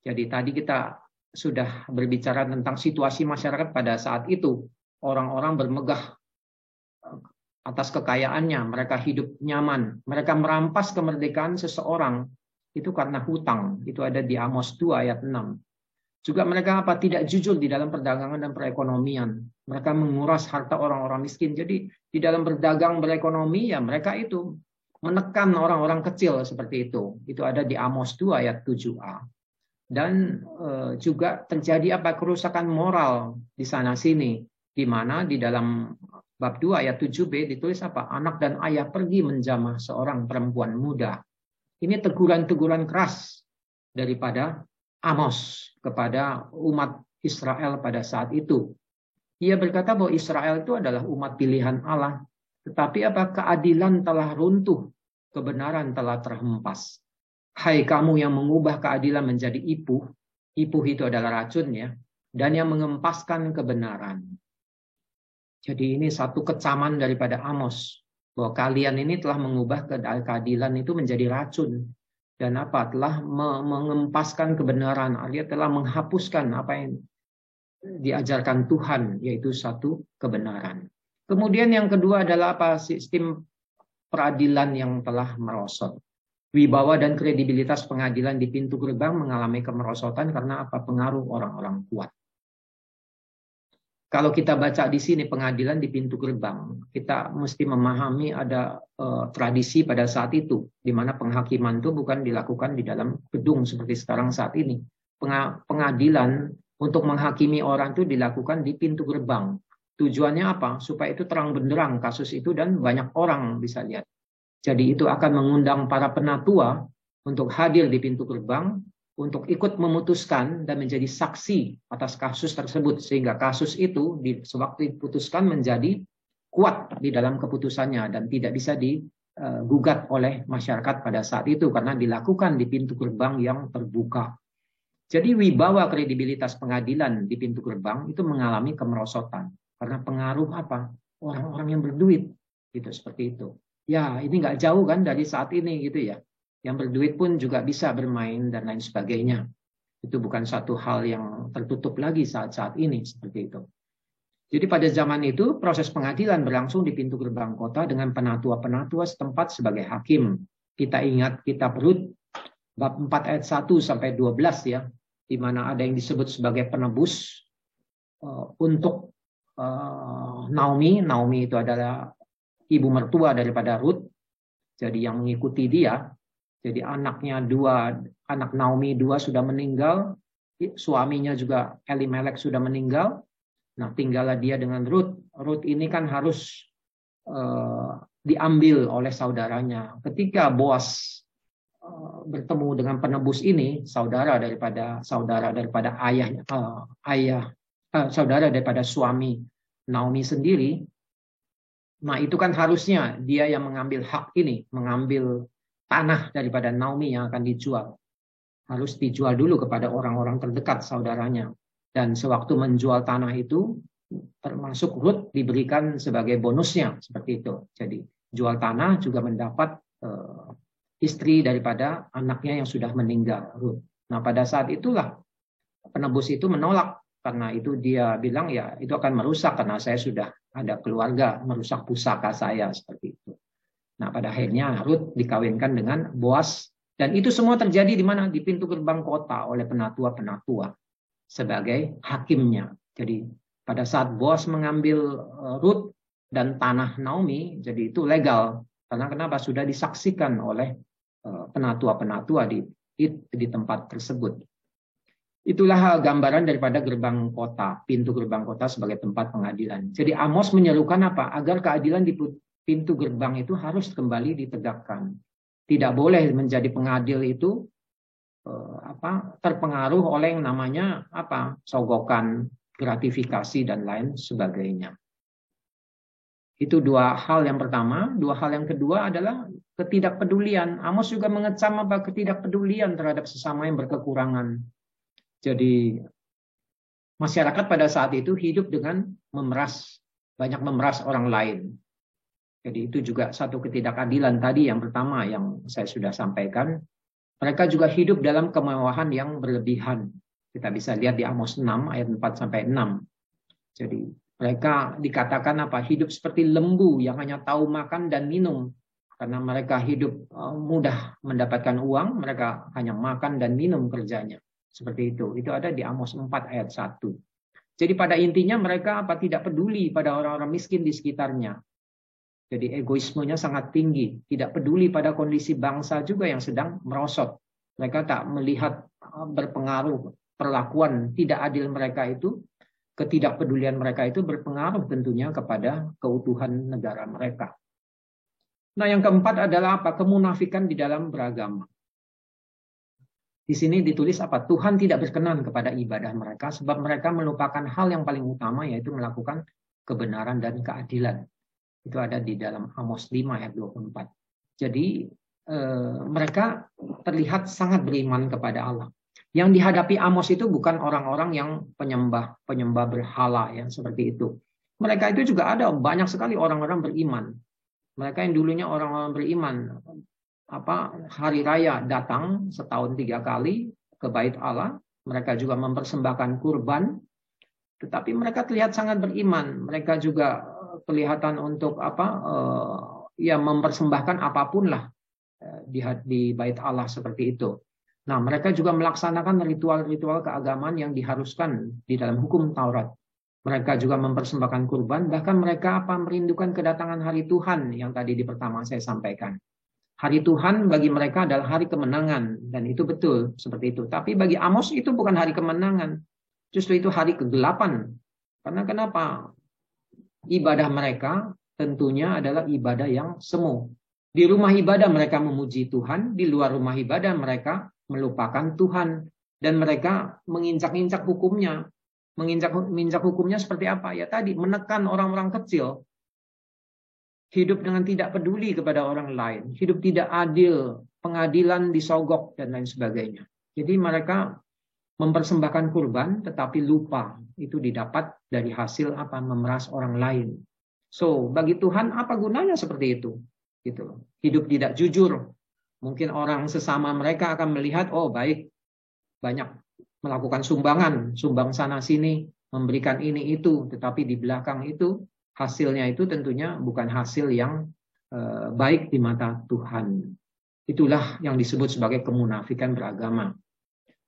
Jadi tadi kita sudah berbicara tentang situasi masyarakat pada saat itu. Orang-orang bermegah atas kekayaannya, mereka hidup nyaman. Mereka merampas kemerdekaan seseorang itu karena hutang. Itu ada di Amos 2 ayat 6. Juga mereka tidak jujur di dalam perdagangan dan perekonomian. Mereka menguras harta orang-orang miskin. Jadi di dalam berdagang berekonomi ya mereka itu menekan orang-orang kecil seperti itu. Itu ada di Amos 2 ayat 7a. Dan juga terjadi kerusakan moral di sana sini, di mana di dalam bab 2 ayat 7b ditulis anak dan ayah pergi menjamah seorang perempuan muda. Ini teguran-teguran keras daripada Amos kepada umat Israel pada saat itu. Ia berkata bahwa Israel itu adalah umat pilihan Allah, tetapi keadilan telah runtuh, kebenaran telah terhempas. Hai kamu yang mengubah keadilan menjadi ipuh itu adalah racun ya, dan yang mengempaskan kebenaran. Jadi ini satu kecaman daripada Amos, bahwa kalian ini telah mengubah keadilan itu menjadi racun. Dan telah mengempaskan kebenaran, dia telah menghapuskan apa yang diajarkan Tuhan, yaitu satu kebenaran. Kemudian yang kedua adalah sistem peradilan yang telah merosot. Wibawa dan kredibilitas pengadilan di pintu gerbang mengalami kemerosotan karena pengaruh orang-orang kuat. Kalau kita baca di sini pengadilan di pintu gerbang, kita mesti memahami ada tradisi pada saat itu, di mana penghakiman itu bukan dilakukan di dalam gedung seperti sekarang saat ini. Pengadilan untuk menghakimi orang itu dilakukan di pintu gerbang. Tujuannya apa? Supaya itu terang benderang kasus itu dan banyak orang bisa lihat. Jadi itu akan mengundang para penatua untuk hadir di pintu gerbang, untuk ikut memutuskan dan menjadi saksi atas kasus tersebut. Sehingga kasus itu sewaktu diputuskan menjadi kuat di dalam keputusannya dan tidak bisa digugat oleh masyarakat pada saat itu karena dilakukan di pintu gerbang yang terbuka. Jadi wibawa kredibilitas pengadilan di pintu gerbang itu mengalami kemerosotan karena pengaruh orang-orang yang berduit gitu, seperti itu. Ya ini nggak jauh kan dari saat ini gitu ya. Yang berduit pun juga bisa bermain dan lain sebagainya. Itu bukan satu hal yang tertutup lagi saat-saat ini seperti itu. Jadi pada zaman itu proses pengadilan berlangsung di pintu gerbang kota dengan penatua-penatua setempat sebagai hakim. Kita ingat kitab Rut bab 4 ayat 1 sampai 12 ya, di mana ada yang disebut sebagai penebus untuk Naomi. Naomi itu adalah ibu mertua daripada Rut. Jadi yang mengikuti dia. Jadi anak Naomi 2 sudah meninggal, suaminya juga Elimelek sudah meninggal. Nah, tinggallah dia dengan Rut. Rut ini kan harus diambil oleh saudaranya. Ketika Boas bertemu dengan penebus ini, saudara daripada suami Naomi sendiri. Nah, itu kan harusnya dia yang mengambil hak ini, mengambil tanah daripada Naomi yang akan dijual. Harus dijual dulu kepada orang-orang terdekat saudaranya. Dan sewaktu menjual tanah itu, termasuk Rut diberikan sebagai bonusnya. Seperti itu. Jadi jual tanah juga mendapat istri daripada anaknya yang sudah meninggal, Rut. Nah pada saat itulah penebus itu menolak. Karena itu dia bilang ya itu akan merusak karena saya sudah ada keluarga, merusak pusaka saya. Seperti itu. Nah, pada akhirnya Rut dikawinkan dengan Boas. Dan itu semua terjadi di mana? Di pintu gerbang kota oleh penatua-penatua sebagai hakimnya. Jadi pada saat Boas mengambil Rut dan tanah Naomi, jadi itu legal. Karena kenapa? Sudah disaksikan oleh penatua-penatua di tempat tersebut. Itulah gambaran daripada gerbang kota, pintu gerbang kota sebagai tempat pengadilan. Jadi Amos menyerukan apa? Agar keadilan di pintu gerbang itu harus kembali ditegakkan. Tidak boleh menjadi pengadil itu terpengaruh oleh yang namanya sogokan, gratifikasi dan lain sebagainya. Itu dua hal yang pertama. Dua hal yang kedua adalah ketidakpedulian. Amos juga mengecam ketidakpedulian terhadap sesama yang berkekurangan. Jadi masyarakat pada saat itu hidup dengan banyak memeras orang lain. Jadi itu juga satu ketidakadilan tadi yang pertama yang saya sudah sampaikan. Mereka juga hidup dalam kemewahan yang berlebihan. Kita bisa lihat di Amos 6 ayat 4-6. Jadi mereka dikatakan hidup seperti lembu yang hanya tahu makan dan minum. Karena mereka hidup mudah mendapatkan uang, mereka hanya makan dan minum kerjanya. Seperti itu. Itu ada di Amos 4 ayat 1. Jadi pada intinya mereka tidak peduli pada orang-orang miskin di sekitarnya. Jadi egoismenya sangat tinggi. Tidak peduli pada kondisi bangsa juga yang sedang merosot. Mereka tak melihat berpengaruh perlakuan tidak adil mereka itu, ketidakpedulian mereka itu berpengaruh tentunya kepada keutuhan negara mereka. Nah, yang keempat adalah kemunafikan di dalam beragama. Di sini ditulis Tuhan tidak berkenan kepada ibadah mereka sebab mereka melupakan hal yang paling utama, yaitu melakukan kebenaran dan keadilan. Itu ada di dalam Amos 5 ayat 24. Jadi mereka terlihat sangat beriman kepada Allah. Yang dihadapi Amos itu bukan orang-orang yang penyembah berhala yang seperti itu. Mereka itu juga ada banyak sekali orang-orang beriman. Mereka yang dulunya orang-orang beriman, hari raya datang setahun 3 kali ke bait Allah, mereka juga mempersembahkan kurban, tetapi mereka terlihat sangat beriman. Mereka juga kelihatan untuk mempersembahkan apapun lah di bait Allah seperti itu. Nah, mereka juga melaksanakan ritual-ritual keagamaan yang diharuskan di dalam hukum Taurat. Mereka juga mempersembahkan kurban, bahkan mereka merindukan kedatangan hari Tuhan yang tadi di pertama saya sampaikan. Hari Tuhan bagi mereka adalah hari kemenangan, dan itu betul seperti itu. Tapi bagi Amos itu bukan hari kemenangan, justru itu hari kegelapan. Karena kenapa? Ibadah mereka tentunya adalah ibadah yang semu. Di rumah ibadah mereka memuji Tuhan, di luar rumah ibadah mereka melupakan Tuhan, dan mereka menginjak-injak hukumnya. Menginjak hukumnya seperti apa? Ya tadi, menekan orang-orang kecil. Hidup dengan tidak peduli kepada orang lain, hidup tidak adil, pengadilan disogok dan lain sebagainya. Jadi mereka mempersembahkan kurban tetapi lupa itu didapat dari hasil memeras orang lain. So, bagi Tuhan apa gunanya seperti itu? Gitu. Hidup tidak jujur. Mungkin orang sesama mereka akan melihat, oh baik, banyak melakukan sumbangan, sumbang sana sini, memberikan ini itu, tetapi di belakang itu hasilnya itu tentunya bukan hasil yang baik di mata Tuhan. Itulah yang disebut sebagai kemunafikan beragama.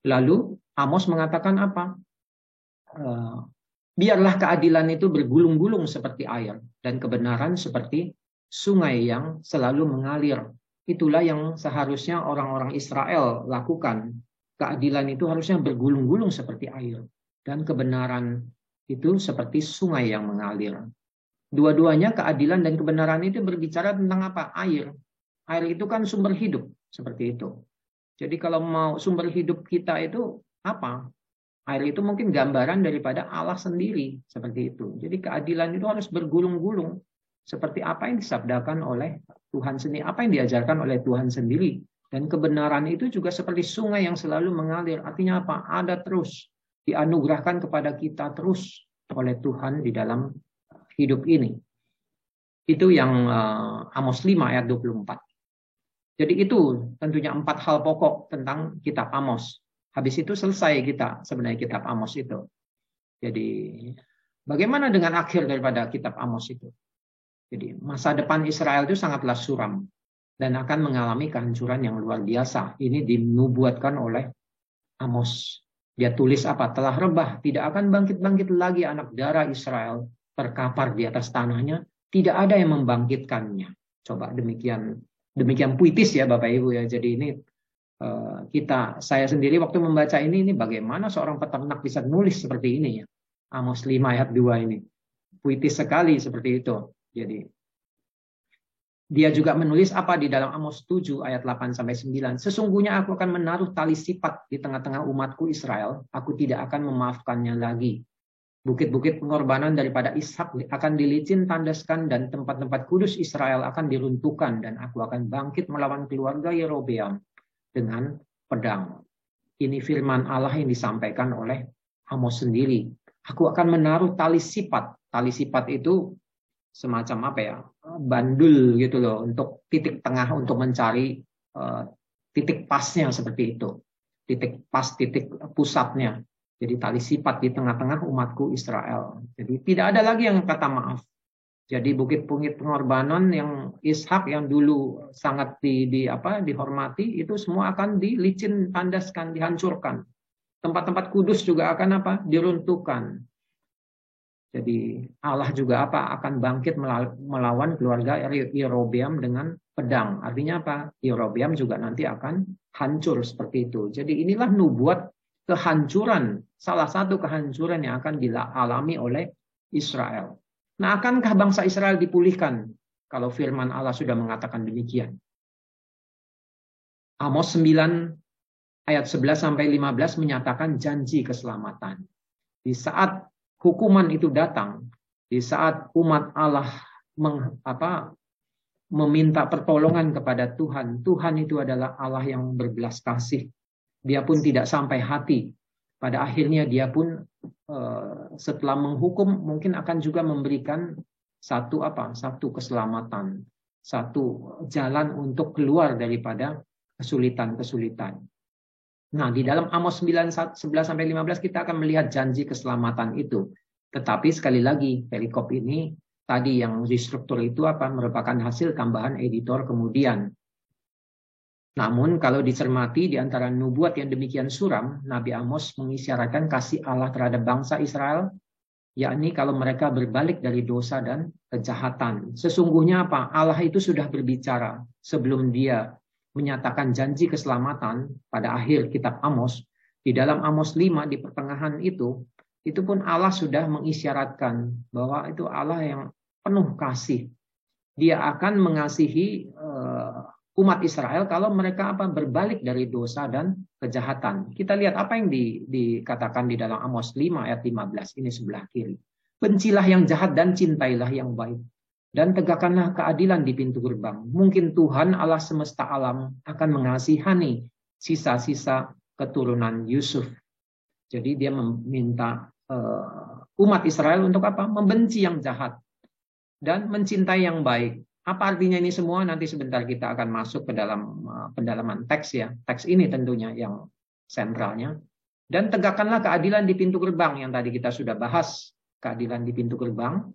Lalu Amos mengatakan apa? Biarlah keadilan itu bergulung-gulung seperti air dan kebenaran seperti sungai yang selalu mengalir. Itulah yang seharusnya orang-orang Israel lakukan. Keadilan itu harusnya bergulung-gulung seperti air dan kebenaran itu seperti sungai yang mengalir. Dua-duanya keadilan dan kebenaran itu berbicara tentang apa? Air. Air itu kan sumber hidup, seperti itu. Jadi kalau mau sumber hidup kita itu apa? Air itu mungkin gambaran daripada Allah sendiri, seperti itu. Jadi keadilan itu harus bergulung-gulung, seperti apa yang disabdakan oleh Tuhan sendiri, apa yang diajarkan oleh Tuhan sendiri. Dan kebenaran itu juga seperti sungai yang selalu mengalir. Artinya apa? Ada terus, dianugerahkan kepada kita terus oleh Tuhan di dalam hidup ini. Itu yang Amos 5 ayat 24. Jadi itu tentunya 4 hal pokok tentang kitab Amos. Habis itu selesai kita sebenarnya kitab Amos itu. Jadi bagaimana dengan akhir daripada kitab Amos itu? Jadi masa depan Israel itu sangatlah suram dan akan mengalami kehancuran yang luar biasa. Ini dinubuatkan oleh Amos. Dia tulis apa? Telah rebah, tidak akan bangkit-bangkit lagi anak darah Israel terkapar di atas tanahnya, Tidak ada yang membangkitkannya. Coba demikian puitis ya Bapak Ibu ya. Jadi ini saya sendiri waktu membaca ini bagaimana seorang peternak bisa nulis seperti ini ya. Amos 5 ayat 2 ini. Puitis sekali seperti itu. Jadi dia juga menulis apa di dalam Amos 7 ayat 8 sampai 9. Sesungguhnya aku akan menaruh tali sifat di tengah-tengah umatku Israel. Aku tidak akan memaafkannya lagi. Bukit-bukit pengorbanan daripada Ishak akan dilicin tandaskan dan tempat-tempat kudus Israel akan diruntuhkan dan aku akan bangkit melawan keluarga Yerobeam dengan pedang. Ini firman Allah yang disampaikan oleh Amos sendiri. Aku akan menaruh tali sifat. Tali sifat itu semacam apa ya? Bandul gitu loh untuk titik tengah untuk mencari titik pasnya seperti itu. Titik pas, titik pusatnya. Jadi tali sifat di tengah-tengah umatku Israel. Jadi tidak ada lagi yang kata maaf. Jadi bukit-bukit pengorbanan yang Ishak yang dulu sangat dihormati itu semua akan dilicin tandaskan, dihancurkan. Tempat-tempat kudus juga akan diruntuhkan. Jadi Allah juga akan bangkit melawan keluarga Yerobeam dengan pedang. Artinya apa? Yerobeam juga nanti akan hancur seperti itu. Jadi inilah nubuat kehancuran, salah satu kehancuran yang akan dialami oleh Israel. Nah, akankah bangsa Israel dipulihkan kalau firman Allah sudah mengatakan demikian? Amos 9 ayat 11 sampai 15 menyatakan janji keselamatan. Di saat hukuman itu datang, di saat umat Allah meminta pertolongan kepada Tuhan, Tuhan itu adalah Allah yang berbelas kasih. Dia pun tidak sampai hati. Pada akhirnya dia pun setelah menghukum mungkin akan juga memberikan satu keselamatan, satu jalan untuk keluar daripada kesulitan-kesulitan. Nah, di dalam Amos 9 11 sampai 15 kita akan melihat janji keselamatan itu. Tetapi sekali lagi perikop ini tadi yang restruktur itu merupakan hasil tambahan editor kemudian. Namun kalau dicermati di antara nubuat yang demikian suram, Nabi Amos mengisyaratkan kasih Allah terhadap bangsa Israel, yakni kalau mereka berbalik dari dosa dan kejahatan. Sesungguhnya Allah itu sudah berbicara sebelum dia menyatakan janji keselamatan pada akhir kitab Amos. Di dalam Amos 5 di pertengahan itu pun Allah sudah mengisyaratkan bahwa itu Allah yang penuh kasih. Dia akan mengasihi umat Israel kalau mereka berbalik dari dosa dan kejahatan. Kita lihat apa yang dikatakan di dalam Amos 5 ayat 15 ini sebelah kiri. Bencilah yang jahat dan cintailah yang baik. Dan tegakkanlah keadilan di pintu gerbang. Mungkin Tuhan Allah semesta alam akan mengasihani sisa-sisa keturunan Yusuf. Jadi dia meminta umat Israel untuk membenci yang jahat dan mencintai yang baik. Apa artinya ini semua? Nanti sebentar kita akan masuk ke dalam pendalaman teks ya. Teks ini tentunya yang sentralnya. Dan tegakkanlah keadilan di pintu gerbang yang tadi kita sudah bahas. Keadilan di pintu gerbang.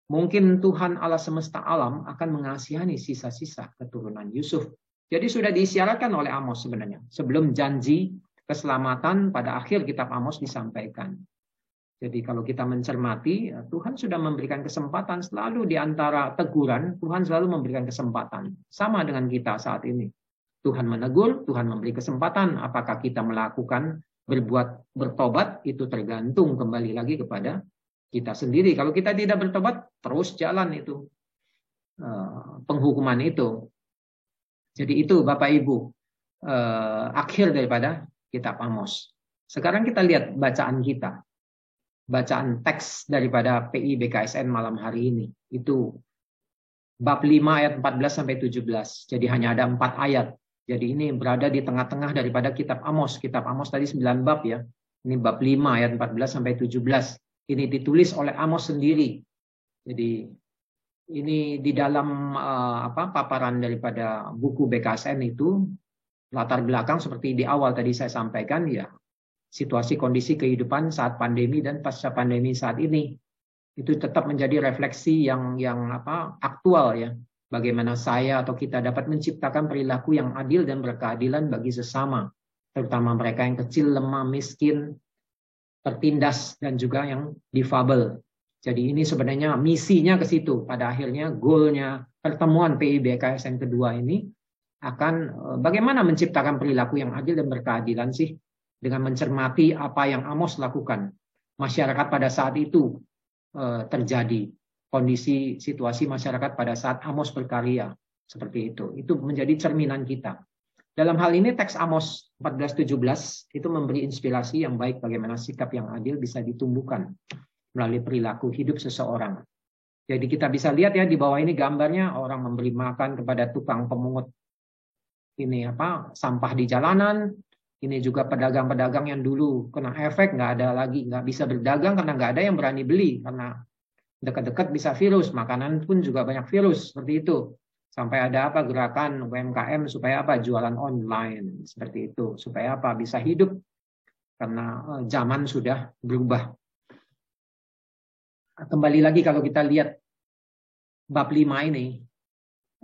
Mungkin Tuhan Allah semesta alam akan mengasihani sisa-sisa keturunan Yusuf. Jadi sudah diisyaratkan oleh Amos sebenarnya. Sebelum janji keselamatan pada akhir kitab Amos disampaikan. Jadi kalau kita mencermati, Tuhan sudah memberikan kesempatan selalu di antara teguran, Tuhan selalu memberikan kesempatan. Sama dengan kita saat ini. Tuhan menegur, Tuhan memberi kesempatan. Apakah kita melakukan, bertobat, itu tergantung kembali lagi kepada kita sendiri. Kalau kita tidak bertobat, terus jalan itu. Penghukuman itu. Jadi itu Bapak Ibu, akhir daripada kitab Amos. Sekarang kita lihat bacaan kita. Bacaan teks daripada PI BKSN malam hari ini. Itu bab 5 ayat 14 sampai 17. Jadi hanya ada 4 ayat. Jadi ini berada di tengah-tengah daripada kitab Amos. Kitab Amos tadi 9 bab ya. Ini bab 5 ayat 14 sampai 17. Ini ditulis oleh Amos sendiri. Jadi ini di dalam paparan daripada buku BKSN itu latar belakang seperti di awal tadi saya sampaikan ya. Situasi kondisi kehidupan saat pandemi dan pasca pandemi saat ini itu tetap menjadi refleksi yang aktual ya. Bagaimana saya atau kita dapat menciptakan perilaku yang adil dan berkeadilan bagi sesama, terutama mereka yang kecil, lemah, miskin, tertindas dan juga yang difabel. Jadi ini sebenarnya misinya ke situ. Pada akhirnya goalnya pertemuan PIBKSN kedua ini akan bagaimana menciptakan perilaku yang adil dan berkeadilan sih, dengan mencermati apa yang Amos lakukan. Masyarakat pada saat itu terjadi, kondisi situasi masyarakat pada saat Amos berkarya seperti itu. Itu menjadi cerminan kita. Dalam hal ini teks Amos 14:17 itu memberi inspirasi yang baik bagaimana sikap yang adil bisa ditumbuhkan melalui perilaku hidup seseorang. Jadi kita bisa lihat ya di bawah ini gambarnya orang memberi makan kepada tukang pemungut ini sampah di jalanan. Ini juga pedagang-pedagang yang dulu kena efek, nggak bisa berdagang karena nggak ada yang berani beli karena dekat-dekat bisa virus, makanan pun juga banyak virus seperti itu. Sampai ada gerakan UMKM supaya jualan online seperti itu, supaya bisa hidup karena zaman sudah berubah. Kembali lagi kalau kita lihat bab 5 ini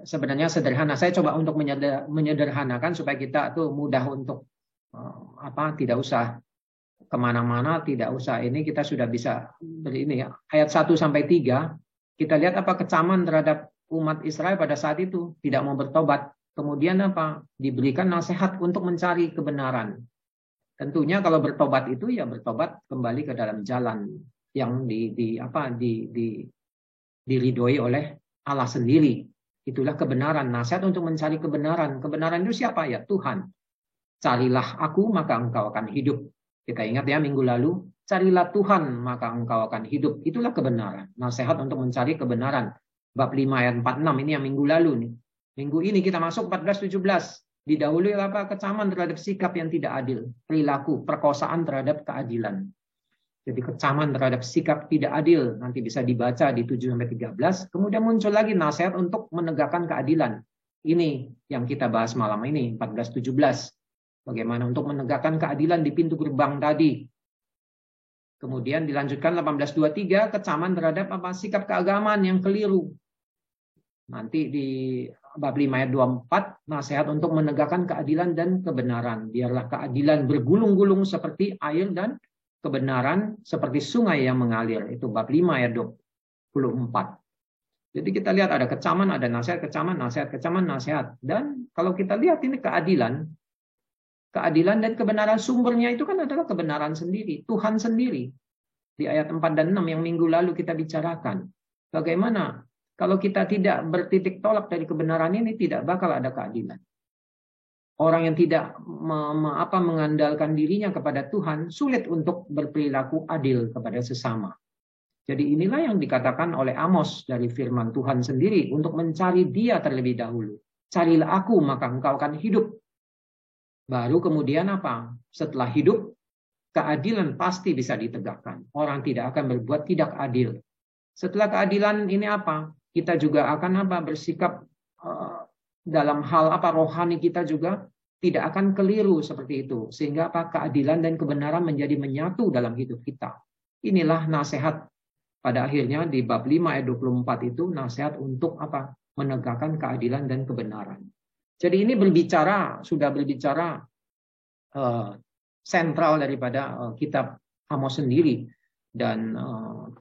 sebenarnya sederhana. Saya coba untuk menyederhanakan supaya kita tuh mudah untuk tidak usah kemana-mana, tidak usah ini, kita sudah bisa ini ya. Ayat 1-3 kita lihat kecaman terhadap umat Israel pada saat itu tidak mau bertobat. Kemudian diberikan nasihat untuk mencari kebenaran. Tentunya kalau bertobat itu ya bertobat kembali ke dalam jalan yang diridhoi oleh Allah sendiri. Itulah kebenaran, nasihat untuk mencari kebenaran. Kebenaran itu siapa ya? Tuhan. Carilah aku maka engkau akan hidup. Kita ingat ya minggu lalu, carilah Tuhan maka engkau akan hidup. Itulah kebenaran. Nasihat untuk mencari kebenaran. Bab 5 ayat 46 ini yang minggu lalu nih. Minggu ini kita masuk 14:17. Didahului kecaman terhadap sikap yang tidak adil, perilaku, perkosaan terhadap keadilan. Jadi kecaman terhadap sikap tidak adil nanti bisa dibaca di 7-13. Kemudian muncul lagi nasihat untuk menegakkan keadilan. Ini yang kita bahas malam ini 14:17. Bagaimana untuk menegakkan keadilan di pintu gerbang tadi. Kemudian dilanjutkan 18:23 kecaman terhadap sikap keagamaan yang keliru. Nanti di bab 5 ayat 24 nasihat untuk menegakkan keadilan dan kebenaran. Biarlah keadilan bergulung-gulung seperti air dan kebenaran seperti sungai yang mengalir. Itu bab 5 ayat 24. Jadi kita lihat ada kecaman, ada nasihat, kecaman, nasihat, kecaman, nasihat. Dan kalau kita lihat ini keadilan dan kebenaran sumbernya itu kan adalah kebenaran sendiri, Tuhan sendiri. Di ayat 4 dan 6 yang minggu lalu kita bicarakan. Bagaimana kalau kita tidak bertitik tolak dari kebenaran ini, tidak bakal ada keadilan. Orang yang tidak mengandalkan dirinya kepada Tuhan, sulit untuk berperilaku adil kepada sesama. Jadi inilah yang dikatakan oleh Amos dari firman Tuhan sendiri, untuk mencari Dia terlebih dahulu. Carilah aku, maka engkau akan hidup. Baru kemudian setelah hidup, keadilan pasti bisa ditegakkan. Orang tidak akan berbuat tidak adil. Setelah keadilan ini kita juga akan bersikap dalam hal rohani kita juga tidak akan keliru seperti itu. Sehingga keadilan dan kebenaran menjadi menyatu dalam hidup kita. Inilah nasihat pada akhirnya di bab 5 ayat 24 itu nasihat untuk menegakkan keadilan dan kebenaran. Jadi ini sudah berbicara sentral daripada kitab Amos sendiri dan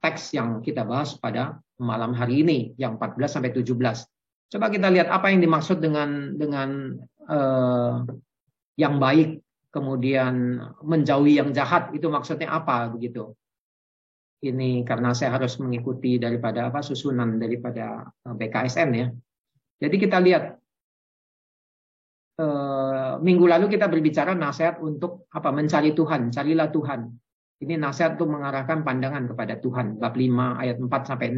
teks yang kita bahas pada malam hari ini yang 14-17. Coba kita lihat apa yang dimaksud dengan yang baik kemudian menjauhi yang jahat, itu maksudnya apa begitu. Ini karena saya harus mengikuti daripada susunan daripada BKSN ya. Jadi kita lihat minggu lalu kita berbicara nasihat untuk mencari Tuhan, carilah Tuhan. Ini nasihat untuk mengarahkan pandangan kepada Tuhan, bab 5 ayat 4-6.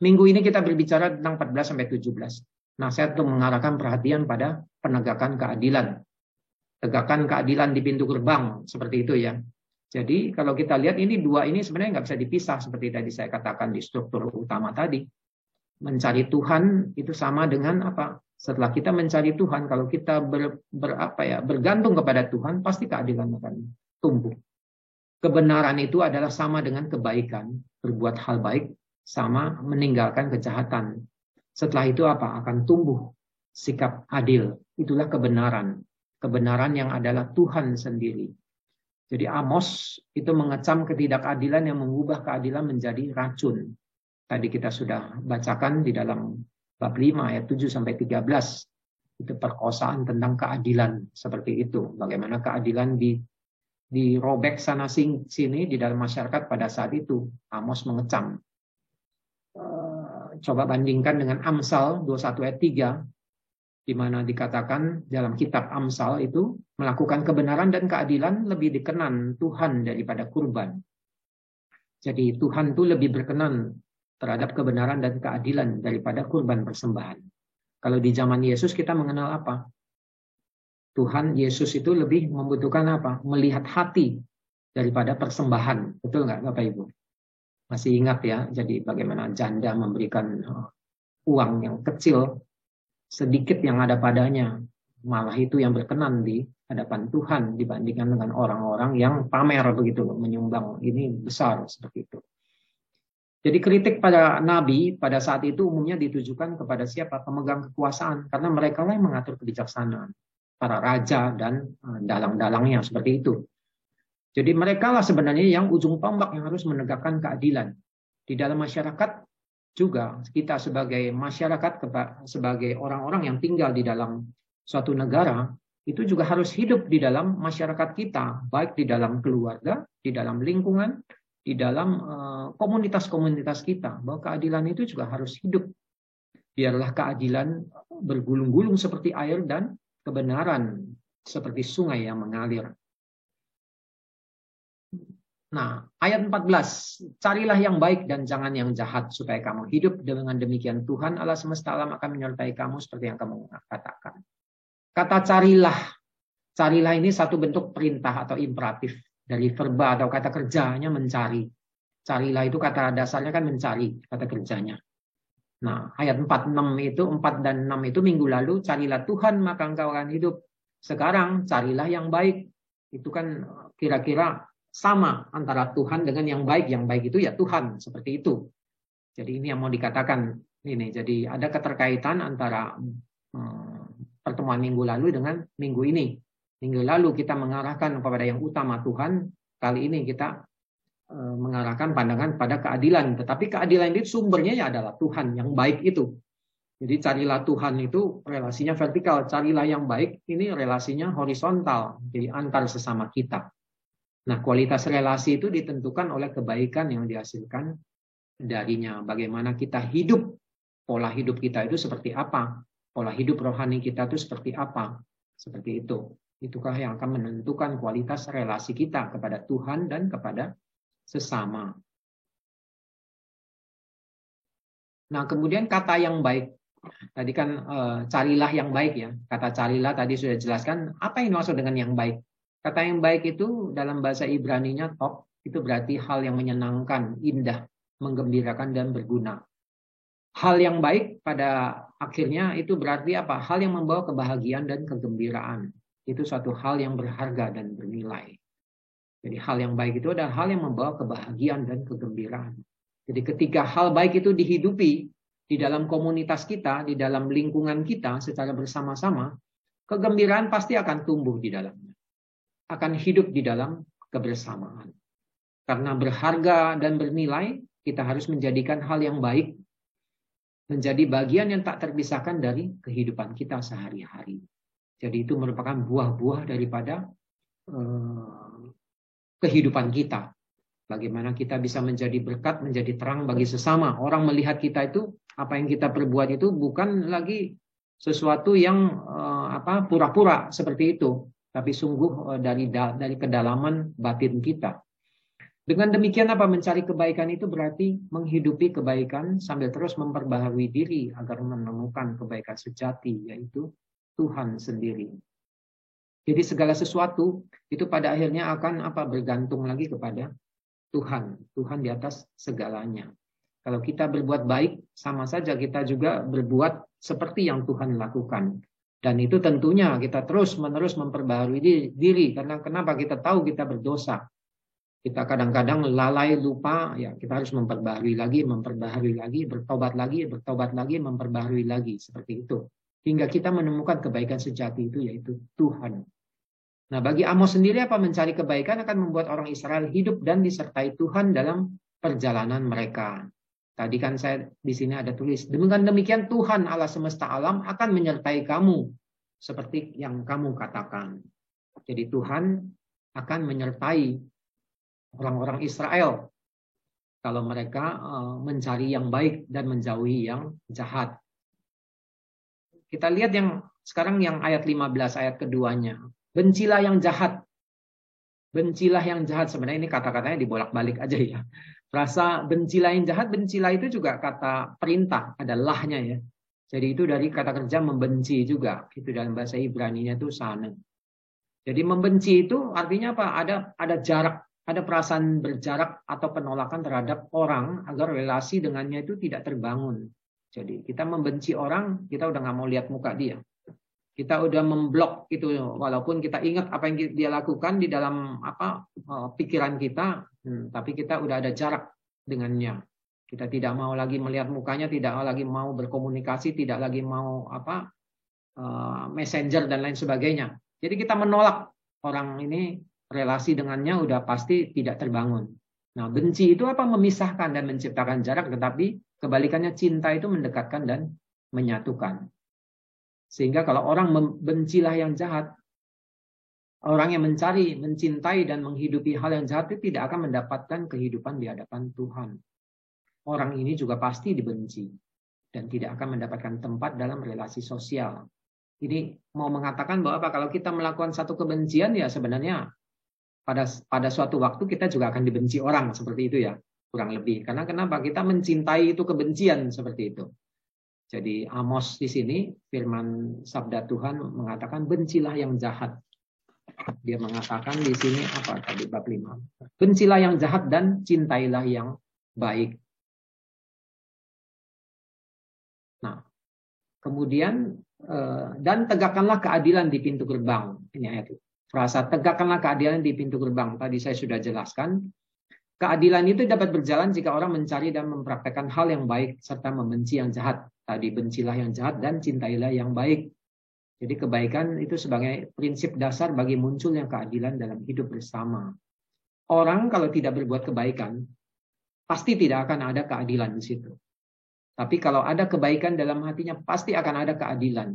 Minggu ini kita berbicara tentang 14-17. Nasihat untuk mengarahkan perhatian pada penegakan keadilan. Tegakkan keadilan di pintu gerbang, seperti itu ya. Jadi kalau kita lihat ini dua ini sebenarnya nggak bisa dipisah seperti tadi saya katakan di struktur utama tadi. Mencari Tuhan itu sama dengan setelah kita mencari Tuhan, kalau kita bergantung kepada Tuhan, pasti keadilan akan tumbuh. Kebenaran itu adalah sama dengan kebaikan, berbuat hal baik sama meninggalkan kejahatan. Setelah itu akan tumbuh sikap adil. Itulah kebenaran. Kebenaran yang adalah Tuhan sendiri. Jadi Amos itu mengecam ketidakadilan yang mengubah keadilan menjadi racun. Tadi kita sudah bacakan di dalam bab 5 ayat 7 sampai 13. Itu perkosaan tentang keadilan seperti itu. Bagaimana keadilan dirobek sana sini di dalam masyarakat pada saat itu. Amos mengecam. Coba bandingkan dengan Amsal 21 ayat 3, di mana dikatakan dalam kitab Amsal itu melakukan kebenaran dan keadilan lebih dikenan Tuhan daripada kurban. Jadi Tuhan itu lebih berkenan terhadap kebenaran dan keadilan daripada kurban persembahan. Kalau di zaman Yesus kita mengenal apa? Tuhan Yesus itu lebih membutuhkan apa? Melihat hati daripada persembahan. Betul nggak Bapak Ibu? Masih ingat ya, jadi bagaimana janda memberikan uang yang kecil, sedikit yang ada padanya, malah itu yang berkenan di hadapan Tuhan dibandingkan dengan orang-orang yang pamer begitu, menyumbang ini besar seperti itu. Jadi kritik pada Nabi pada saat itu umumnya ditujukan kepada siapa? Pemegang kekuasaan, karena mereka lah yang mengatur kebijaksanaan, para raja dan dalang-dalangnya seperti itu. Jadi mereka lah sebenarnya yang ujung tombak yang harus menegakkan keadilan. Di dalam masyarakat juga kita sebagai masyarakat, sebagai orang-orang yang tinggal di dalam suatu negara, itu juga harus hidup di dalam masyarakat kita, baik di dalam keluarga, di dalam lingkungan, di dalam komunitas-komunitas kita, bahwa keadilan itu juga harus hidup. Biarlah keadilan bergulung-gulung seperti air dan kebenaran seperti sungai yang mengalir. Nah, ayat 14, carilah yang baik dan jangan yang jahat supaya kamu hidup. Dengan demikian Tuhan Allah semesta alam akan menyertai kamu seperti yang kamu katakan. Kata carilah ini satu bentuk perintah atau imperatif dari verba atau kata kerjanya mencari. Carilah itu kata dasarnya kan mencari, kata kerjanya. Nah, ayat 46 itu 4 dan 6 itu minggu lalu, carilah Tuhan maka engkau akan hidup. Sekarang carilah yang baik. Itu kan kira-kira sama antara Tuhan dengan yang baik. Yang baik itu ya Tuhan, seperti itu. Jadi ini yang mau dikatakan ini. Jadi ada keterkaitan antara pertemuan minggu lalu dengan minggu ini. Minggu lalu kita mengarahkan kepada yang utama Tuhan. Kali ini kita mengarahkan pandangan pada keadilan. Tetapi keadilan itu sumbernya ya adalah Tuhan yang baik itu. Jadi carilah Tuhan itu relasinya vertikal. Carilah yang baik ini relasinya horizontal. Jadi antar sesama kita. Nah, kualitas relasi itu ditentukan oleh kebaikan yang dihasilkan darinya. Bagaimana kita hidup, pola hidup kita itu seperti apa, pola hidup rohani kita itu seperti apa, seperti itu. Itukah yang akan menentukan kualitas relasi kita kepada Tuhan dan kepada sesama. Nah, kemudian kata yang baik. Tadi kan carilah yang baik ya. Kata carilah tadi sudah jelaskan apa yang dimaksud dengan yang baik. Kata yang baik itu dalam bahasa Ibrani-nya top, itu berarti hal yang menyenangkan, indah, menggembirakan dan berguna. Hal yang baik pada akhirnya itu berarti apa? Hal yang membawa kebahagiaan dan kegembiraan. Itu suatu hal yang berharga dan bernilai. Jadi hal yang baik itu adalah hal yang membawa kebahagiaan dan kegembiraan. Jadi ketika hal baik itu dihidupi di dalam komunitas kita, di dalam lingkungan kita secara bersama-sama, kegembiraan pasti akan tumbuh di dalamnya. Akan hidup di dalam kebersamaan. Karena berharga dan bernilai, kita harus menjadikan hal yang baik menjadi bagian yang tak terpisahkan dari kehidupan kita sehari-hari. Jadi itu merupakan buah-buah daripada kehidupan kita. Bagaimana kita bisa menjadi berkat, menjadi terang bagi sesama. Orang melihat kita itu, apa yang kita perbuat itu bukan lagi sesuatu yang pura-pura seperti itu. Tapi sungguh dari kedalaman batin kita. Dengan demikian mencari kebaikan itu berarti menghidupi kebaikan sambil terus memperbaharui diri agar menemukan kebaikan sejati, yaitu Tuhan sendiri. Jadi segala sesuatu itu pada akhirnya akan bergantung lagi kepada Tuhan. Tuhan di atas segalanya. Kalau kita berbuat baik, sama saja kita juga berbuat seperti yang Tuhan lakukan. Dan itu tentunya kita terus-menerus memperbaharui diri. Karena kenapa? Kita tahu kita berdosa. Kita kadang-kadang lalai, lupa. Ya, kita harus memperbaharui lagi, bertobat lagi, memperbaharui lagi. Seperti itu. Hingga kita menemukan kebaikan sejati itu, yaitu Tuhan. Nah, bagi Amos sendiri apa? Mencari kebaikan akan membuat orang Israel hidup dan disertai Tuhan dalam perjalanan mereka. Tadi kan saya di sini ada tulis, demikian Tuhan Allah semesta alam akan menyertai kamu seperti yang kamu katakan. Jadi Tuhan akan menyertai orang-orang Israel kalau mereka mencari yang baik dan menjauhi yang jahat. Kita lihat yang sekarang yang ayat 15, ayat keduanya. Bencilah yang jahat. Bencilah yang jahat. Sebenarnya ini kata-katanya dibolak-balik aja ya. Rasa bencilah yang jahat, bencilah itu juga kata perintah, ada lahnya ya. Jadi itu dari kata kerja membenci juga. Itu dalam bahasa Ibrani-nya itu sana. Jadi membenci itu artinya apa? Ada jarak, ada perasaan berjarak atau penolakan terhadap orang agar relasi dengannya itu tidak terbangun. Jadi kita membenci orang, kita udah nggak mau lihat muka dia. Kita udah memblok itu, walaupun kita ingat apa yang dia lakukan di dalam pikiran kita, tapi kita udah ada jarak dengannya. Kita tidak mau lagi melihat mukanya, tidak lagi mau berkomunikasi, tidak lagi mau messenger dan lain sebagainya. Jadi kita menolak orang ini, relasi dengannya udah pasti tidak terbangun. Nah, benci itu apa? Memisahkan dan menciptakan jarak, tetapi kebalikannya cinta itu mendekatkan dan menyatukan. Sehingga kalau orang membencilah yang jahat, orang yang mencari, mencintai dan menghidupi hal yang jahat itu tidak akan mendapatkan kehidupan di hadapan Tuhan. Orang ini juga pasti dibenci dan tidak akan mendapatkan tempat dalam relasi sosial. Ini mau mengatakan bahwa apa? Kalau kita melakukan satu kebencian ya sebenarnya pada suatu waktu kita juga akan dibenci orang seperti itu ya, kurang lebih. Karena kenapa? Kita mencintai itu kebencian seperti itu. Jadi Amos di sini firman sabda Tuhan mengatakan bencilah yang jahat. Dia mengatakan di sini apa tadi bab 5. Bencilah yang jahat dan cintailah yang baik. Nah, kemudian dan tegakkanlah keadilan di pintu gerbang. Ini ayat itu. Frasa tegakkanlah keadilan di pintu gerbang. Tadi saya sudah jelaskan. Keadilan itu dapat berjalan jika orang mencari dan mempraktekkan hal yang baik serta membenci yang jahat. Tadi bencilah yang jahat dan cintailah yang baik. Jadi kebaikan itu sebagai prinsip dasar bagi munculnya keadilan dalam hidup bersama. Orang kalau tidak berbuat kebaikan, pasti tidak akan ada keadilan di situ. Tapi kalau ada kebaikan dalam hatinya, pasti akan ada keadilan.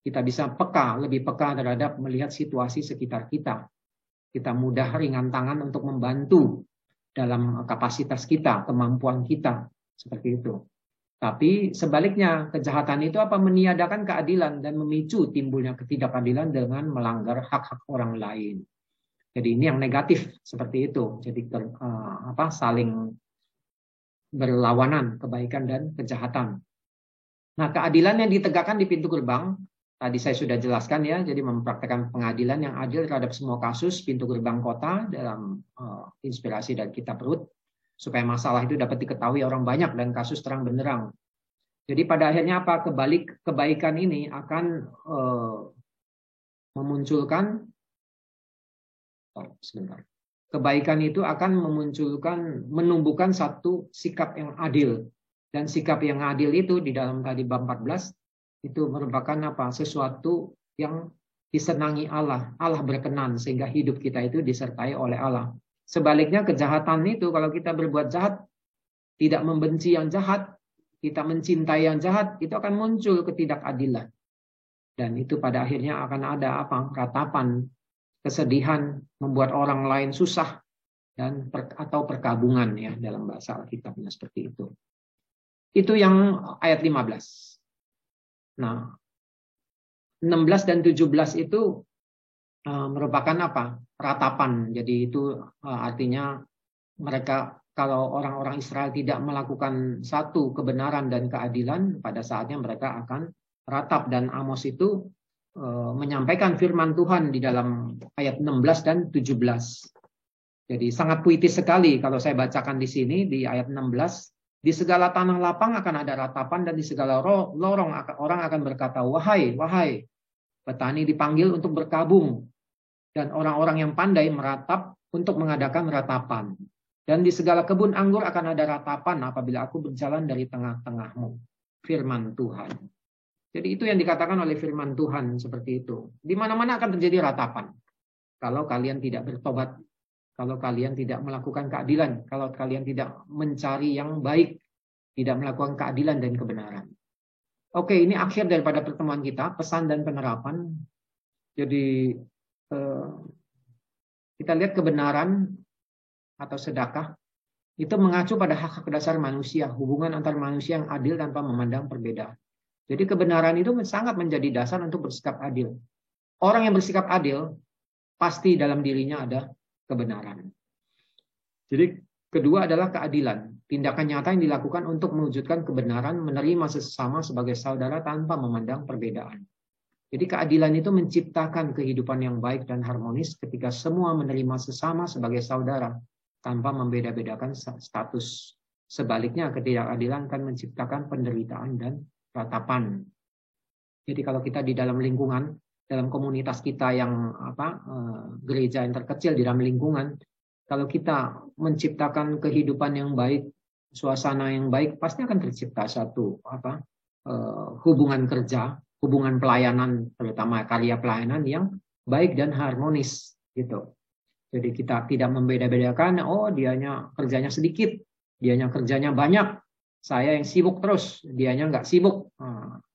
Kita bisa peka, lebih peka terhadap melihat situasi sekitar kita. Kita mudah ringan tangan untuk membantu dalam kapasitas kita, kemampuan kita, seperti itu. Tapi sebaliknya, kejahatan itu apa? Meniadakan keadilan dan memicu timbulnya ketidakadilan dengan melanggar hak-hak orang lain. Jadi ini yang negatif seperti itu. Jadi saling berlawanan kebaikan dan kejahatan. Nah, keadilan yang ditegakkan di pintu gerbang tadi saya sudah jelaskan ya. Jadi mempraktekkan pengadilan yang adil terhadap semua kasus pintu gerbang kota dalam inspirasi dari kitab Rut, supaya masalah itu dapat diketahui orang banyak dan kasus terang benderang. Jadi pada akhirnya apa? Kebaikan ini akan memunculkan Kebaikan itu akan menumbuhkan satu sikap yang adil. Dan sikap yang adil itu di dalam tadi bab 14 itu merupakan apa? Sesuatu yang disenangi Allah. Allah berkenan sehingga hidup kita itu disertai oleh Allah. Sebaliknya kejahatan itu kalau kita berbuat jahat, tidak membenci yang jahat, kita mencintai yang jahat, itu akan muncul ketidakadilan. Dan itu pada akhirnya akan ada apa? Ratapan, kesedihan, membuat orang lain susah, dan atau perkabungan ya dalam bahasa Alkitabnya seperti itu. Itu yang ayat 15. Nah, 16 dan 17 itu merupakan apa? Ratapan. Jadi itu artinya mereka kalau orang-orang Israel tidak melakukan satu kebenaran dan keadilan, pada saatnya mereka akan ratap. Dan Amos itu menyampaikan firman Tuhan di dalam ayat 16 dan 17. Jadi sangat puitis sekali kalau saya bacakan di sini di ayat 16. Di segala tanah lapang akan ada ratapan dan di segala lorong orang akan berkata, wahai, wahai. Petani dipanggil untuk berkabung dan orang-orang yang pandai meratap untuk mengadakan ratapan. Dan di segala kebun anggur akan ada ratapan apabila aku berjalan dari tengah-tengahmu. Firman Tuhan. Jadi itu yang dikatakan oleh firman Tuhan seperti itu. Di mana-mana akan terjadi ratapan. kalau kalian tidak bertobat, kalau kalian tidak melakukan keadilan, kalau kalian tidak mencari yang baik, tidak melakukan keadilan dan kebenaran. Oke, ini akhir daripada pertemuan kita, pesan dan penerapan. Jadi kita lihat kebenaran atau sedekah itu mengacu pada hak-hak dasar manusia, hubungan antar manusia yang adil tanpa memandang perbedaan. Jadi kebenaran itu sangat menjadi dasar untuk bersikap adil. Orang yang bersikap adil pasti dalam dirinya ada kebenaran. Jadi kedua adalah keadilan, tindakan nyata yang dilakukan untuk mewujudkan kebenaran, menerima sesama sebagai saudara tanpa memandang perbedaan. Jadi keadilan itu menciptakan kehidupan yang baik dan harmonis ketika semua menerima sesama sebagai saudara tanpa membeda-bedakan status. Sebaliknya, ketidakadilan akan menciptakan penderitaan dan ratapan. Jadi kalau kita di dalam lingkungan, dalam komunitas kita yang gereja yang terkecil di dalam lingkungan, kalau kita menciptakan kehidupan yang baik, suasana yang baik, pasti akan tercipta satu hubungan kerja, hubungan pelayanan, terutama karya pelayanan yang baik dan harmonis gitu. Jadi kita tidak membeda-bedakan, oh dianya kerjanya sedikit, dianya kerjanya banyak, saya yang sibuk terus, dianya nggak sibuk.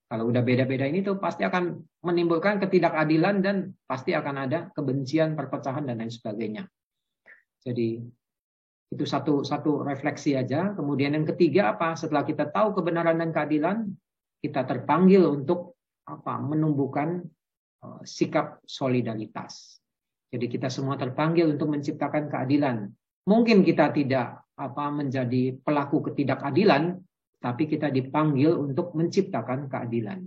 Kalau udah beda-beda ini tuh pasti akan menimbulkan ketidakadilan dan pasti akan ada kebencian, perpecahan dan lain sebagainya. Jadi itu satu refleksi aja. Kemudian yang ketiga apa? Setelah kita tahu kebenaran dan keadilan, kita terpanggil untuk menumbuhkan sikap solidaritas. Jadi kita semua terpanggil untuk menciptakan keadilan. Mungkin kita tidak menjadi pelaku ketidakadilan, tapi kita dipanggil untuk menciptakan keadilan.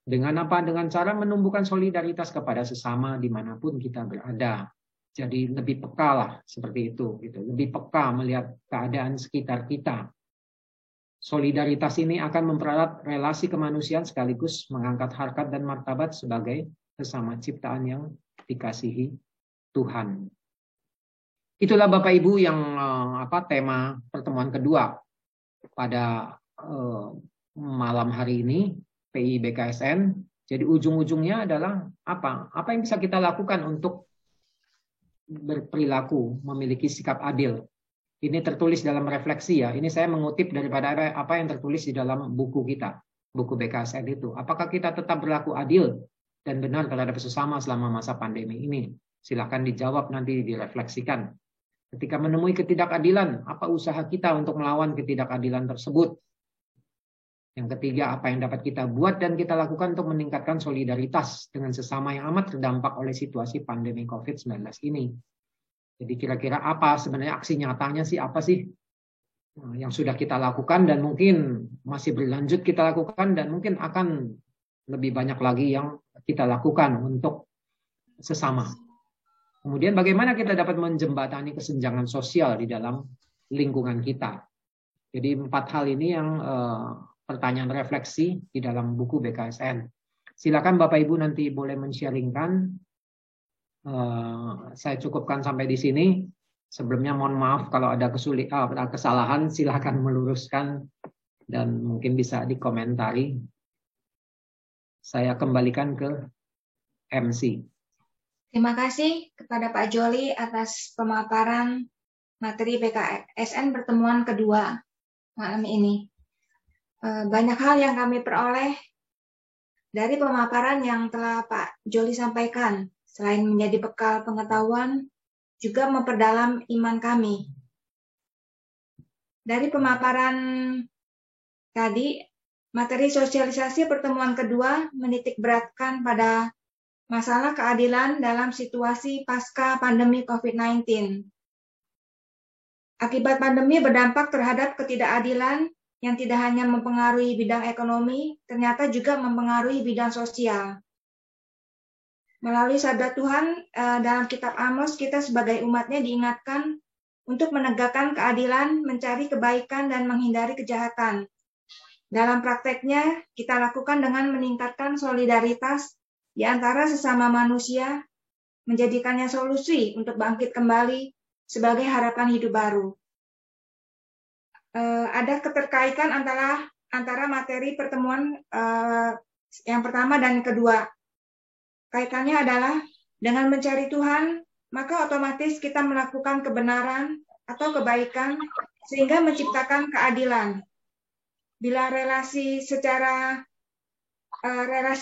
Dengan apa? Dengan cara menumbuhkan solidaritas kepada sesama dimanapun kita berada. Jadi lebih peka lah seperti itu. Gitu. Lebih peka melihat keadaan sekitar kita. Solidaritas ini akan mempererat relasi kemanusiaan sekaligus mengangkat harkat dan martabat sebagai sesama ciptaan yang dikasihi Tuhan. Itulah Bapak Ibu yang tema pertemuan kedua pada malam hari ini PI BKSN. Jadi ujung-ujungnya adalah apa yang bisa kita lakukan untuk berperilaku memiliki sikap adil. Ini tertulis dalam refleksi ya. Ini saya mengutip daripada apa yang tertulis di dalam buku kita, buku BKSN itu. Apakah kita tetap berlaku adil dan benar terhadap sesama selama masa pandemi ini? Silakan dijawab nanti direfleksikan. Ketika menemui ketidakadilan, apa usaha kita untuk melawan ketidakadilan tersebut? Yang ketiga, apa yang dapat kita buat dan kita lakukan untuk meningkatkan solidaritas dengan sesama yang amat terdampak oleh situasi pandemi COVID-19 ini? Jadi kira-kira apa sebenarnya aksi nyatanya sih, apa sih yang sudah kita lakukan dan mungkin masih berlanjut kita lakukan dan mungkin akan lebih banyak lagi yang kita lakukan untuk sesama. Kemudian bagaimana kita dapat menjembatani kesenjangan sosial di dalam lingkungan kita. Jadi 4 hal ini yang pertanyaan refleksi di dalam buku BKSN. Silakan Bapak Ibu nanti boleh men-sharingkan. Saya cukupkan sampai di sini. Sebelumnya mohon maaf kalau ada kesalahan, silakan meluruskan dan mungkin bisa dikomentari. Saya kembalikan ke MC. Terima kasih kepada Pak Joli atas pemaparan materi BKSN pertemuan kedua malam ini. Banyak hal yang kami peroleh dari pemaparan yang telah Pak Joli sampaikan. Selain menjadi bekal pengetahuan, juga memperdalam iman kami. Dari pemaparan tadi, materi sosialisasi pertemuan kedua menitik beratkan pada masalah keadilan dalam situasi pasca pandemi COVID-19. Akibat pandemi berdampak terhadap ketidakadilan yang tidak hanya mempengaruhi bidang ekonomi, ternyata juga mempengaruhi bidang sosial. Melalui sabda Tuhan dalam kitab Amos, kita sebagai umatnya diingatkan untuk menegakkan keadilan, mencari kebaikan, dan menghindari kejahatan. Dalam prakteknya, kita lakukan dengan meningkatkan solidaritas di antara sesama manusia, menjadikannya solusi untuk bangkit kembali sebagai harapan hidup baru. Ada keterkaitan antara materi pertemuan yang pertama dan kedua. Kaitannya adalah Dengan mencari Tuhan, maka otomatis kita melakukan kebenaran atau kebaikan sehingga menciptakan keadilan. Bila relasi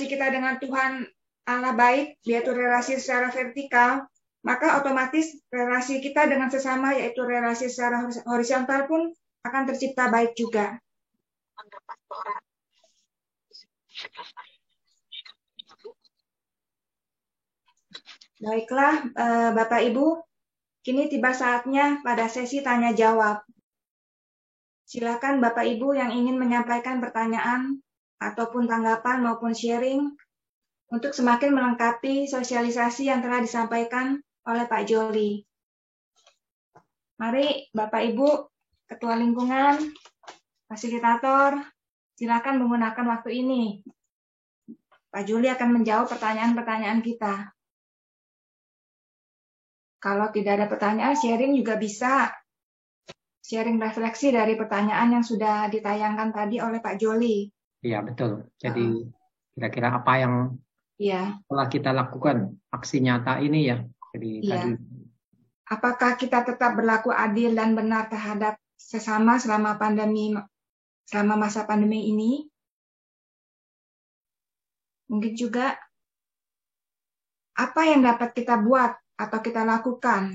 kita dengan Tuhan Allah baik, yaitu relasi secara vertikal, maka otomatis relasi kita dengan sesama, yaitu relasi secara horizontal pun akan tercipta baik juga. Baiklah, Bapak Ibu, kini tiba saatnya pada sesi tanya jawab. Silakan Bapak Ibu yang ingin menyampaikan pertanyaan ataupun tanggapan maupun sharing untuk semakin melengkapi sosialisasi yang telah disampaikan oleh Pak Joli. Mari Bapak Ibu, Ketua Lingkungan, Fasilitator, silakan menggunakan waktu ini. Pak Joli akan menjawab pertanyaan-pertanyaan kita. Kalau tidak ada pertanyaan, sharing juga bisa. Sharing refleksi dari pertanyaan yang sudah ditayangkan tadi oleh Pak Joli. Iya, betul. Jadi kira-kira apa yang telah kita lakukan, aksi nyata ini ya. Jadi tadi. Apakah kita tetap berlaku adil dan benar terhadap sesama selama masa pandemi ini? Mungkin juga apa yang dapat kita buat atau kita lakukan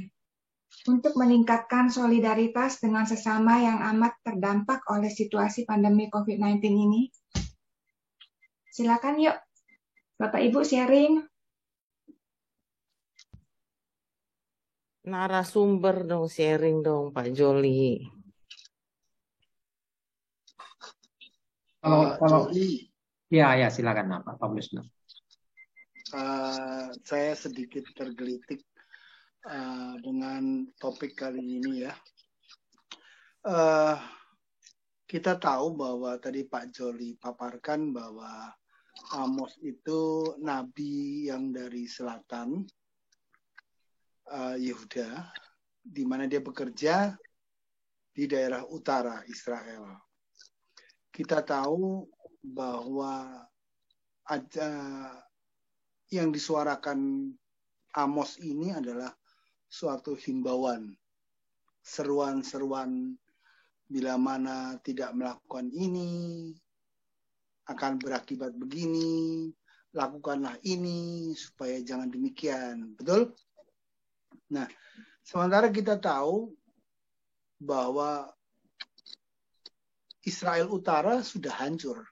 untuk meningkatkan solidaritas dengan sesama yang amat terdampak oleh situasi pandemi COVID-19 ini? Silakan yuk, Bapak Ibu sharing. Narasumber dong, sharing dong Pak Joli. Kalau ya silakan Pak Paulus. Saya sedikit tergelitik dengan topik kali ini ya. Kita tahu bahwa tadi Pak Joli paparkan bahwa Amos itu nabi yang dari selatan Yehuda, di mana dia bekerja di daerah utara Israel. Kita tahu bahwa yang disuarakan Amos ini adalah suatu himbauan, seruan-seruan bila mana tidak melakukan ini akan berakibat begini, lakukanlah ini supaya jangan demikian. Betul? Nah, sementara kita tahu bahwa Israel Utara sudah hancur,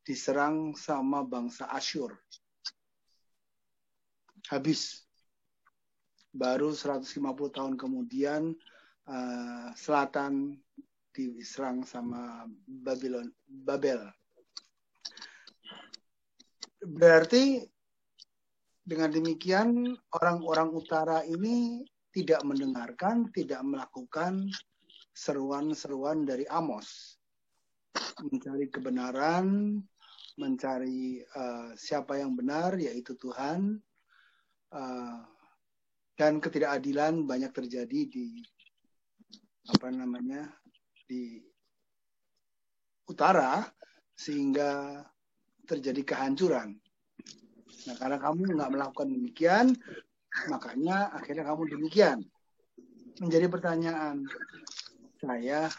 diserang sama bangsa Asyur. Habis. Baru 150 tahun kemudian selatan diserang sama Babel. Berarti dengan demikian orang-orang utara ini tidak mendengarkan, tidak melakukan seruan-seruan dari Amos. Mencari kebenaran, mencari siapa yang benar, yaitu Tuhan. Dan ketidakadilan banyak terjadi di utara, sehingga terjadi kehancuran. Nah, karena kamu nggak melakukan demikian, makanya akhirnya kamu demikian. Menjadi pertanyaan saya,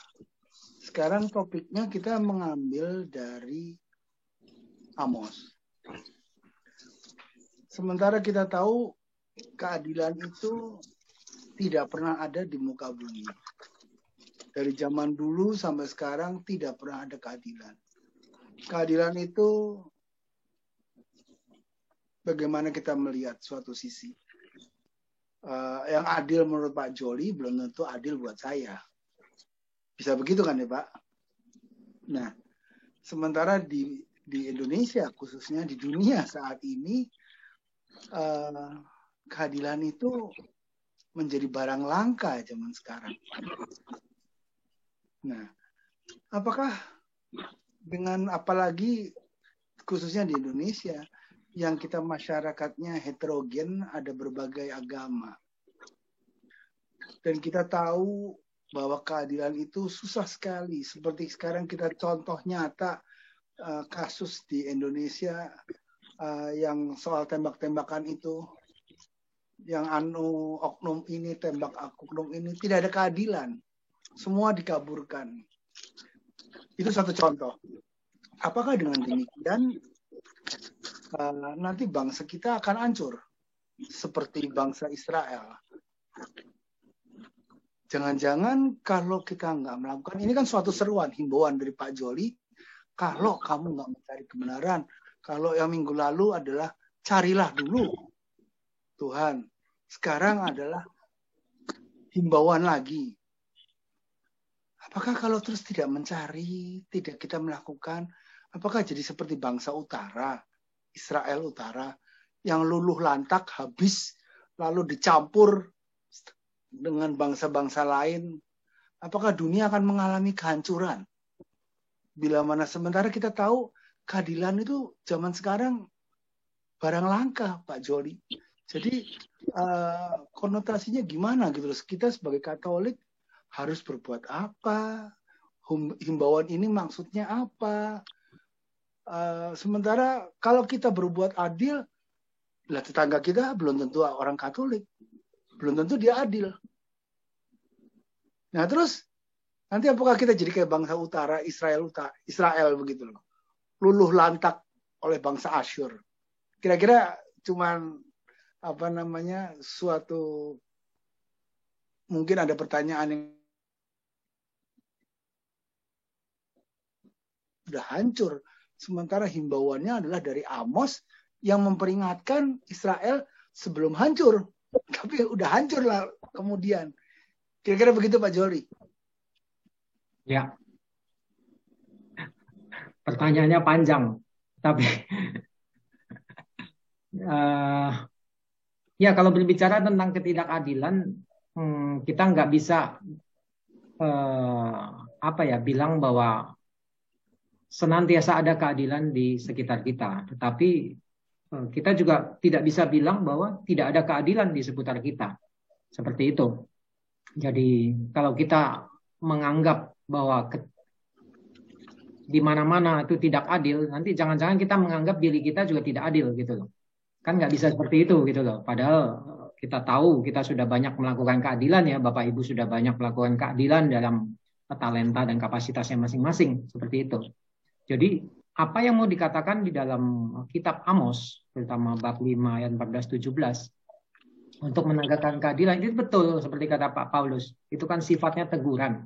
sekarang topiknya kita mengambil dari Amos. Sementara kita tahu keadilan itu tidak pernah ada di muka bumi. Dari zaman dulu sampai sekarang tidak pernah ada keadilan. Keadilan itu bagaimana kita melihat suatu sisi. Yang adil menurut Pak Joli belum tentu adil buat saya. Bisa begitu kan ya Pak? Nah, sementara di Indonesia, khususnya di dunia saat ini, keadilan itu menjadi barang langka zaman sekarang. Nah, apakah dengan apalagi khususnya di Indonesia yang kita masyarakatnya heterogen, ada berbagai agama. Dan kita tahu bahwa keadilan itu susah sekali. Seperti sekarang kita contoh nyata kasus di Indonesia yang soal tembak-tembakan itu. yang oknum ini tembak oknum ini, tidak ada keadilan. Semua dikaburkan. Itu satu contoh. Apakah dengan demikian nanti bangsa kita akan hancur seperti bangsa Israel? Jangan-jangan kalau kita nggak melakukan, ini kan suatu seruan, himbauan dari Pak Joli, kalau kamu nggak mencari kebenaran, kalau yang minggu lalu adalah carilah dulu Tuhan, sekarang adalah himbauan lagi. Apakah kalau terus tidak mencari, tidak kita melakukan, apakah jadi seperti bangsa utara, Israel utara, yang luluh lantak, habis, lalu dicampur dengan bangsa-bangsa lain? Apakah dunia akan mengalami kehancuran? Bila mana sementara kita tahu keadilan itu zaman sekarang barang langka, Pak Joli. Jadi konotasinya gimana gitu? Kita sebagai Katolik harus berbuat apa? Himbauan ini maksudnya apa? Sementara kalau kita berbuat adil, lah tetangga kita belum tentu orang Katolik, belum tentu dia adil. Nah terus nanti apakah kita jadi kayak bangsa utara Israel begitu loh, luluh lantak oleh bangsa Asyur? Kira-kira cuman suatu, mungkin ada pertanyaan yang sudah hancur, sementara himbauannya adalah dari Amos yang memperingatkan Israel sebelum hancur, tapi udah hancur lah kemudian. Kira-kira begitu Pak Joli. Ya, pertanyaannya panjang, tapi ya kalau berbicara tentang ketidakadilan, kita nggak bisa bilang bahwa senantiasa ada keadilan di sekitar kita, tetapi kita juga tidak bisa bilang bahwa tidak ada keadilan di seputar kita, seperti itu. Jadi kalau kita menganggap bahwa di mana-mana itu tidak adil, nanti jangan-jangan kita menganggap diri kita juga tidak adil gitu loh. Kan nggak bisa seperti itu gitu loh. Padahal kita tahu kita sudah banyak melakukan keadilan ya, Bapak Ibu sudah banyak melakukan keadilan dalam talenta dan kapasitasnya masing-masing, seperti itu. Jadi apa yang mau dikatakan di dalam kitab Amos, terutama bab 5 ayat 14-17, untuk menegakkan keadilan, itu betul seperti kata Pak Paulus, itu kan sifatnya teguran.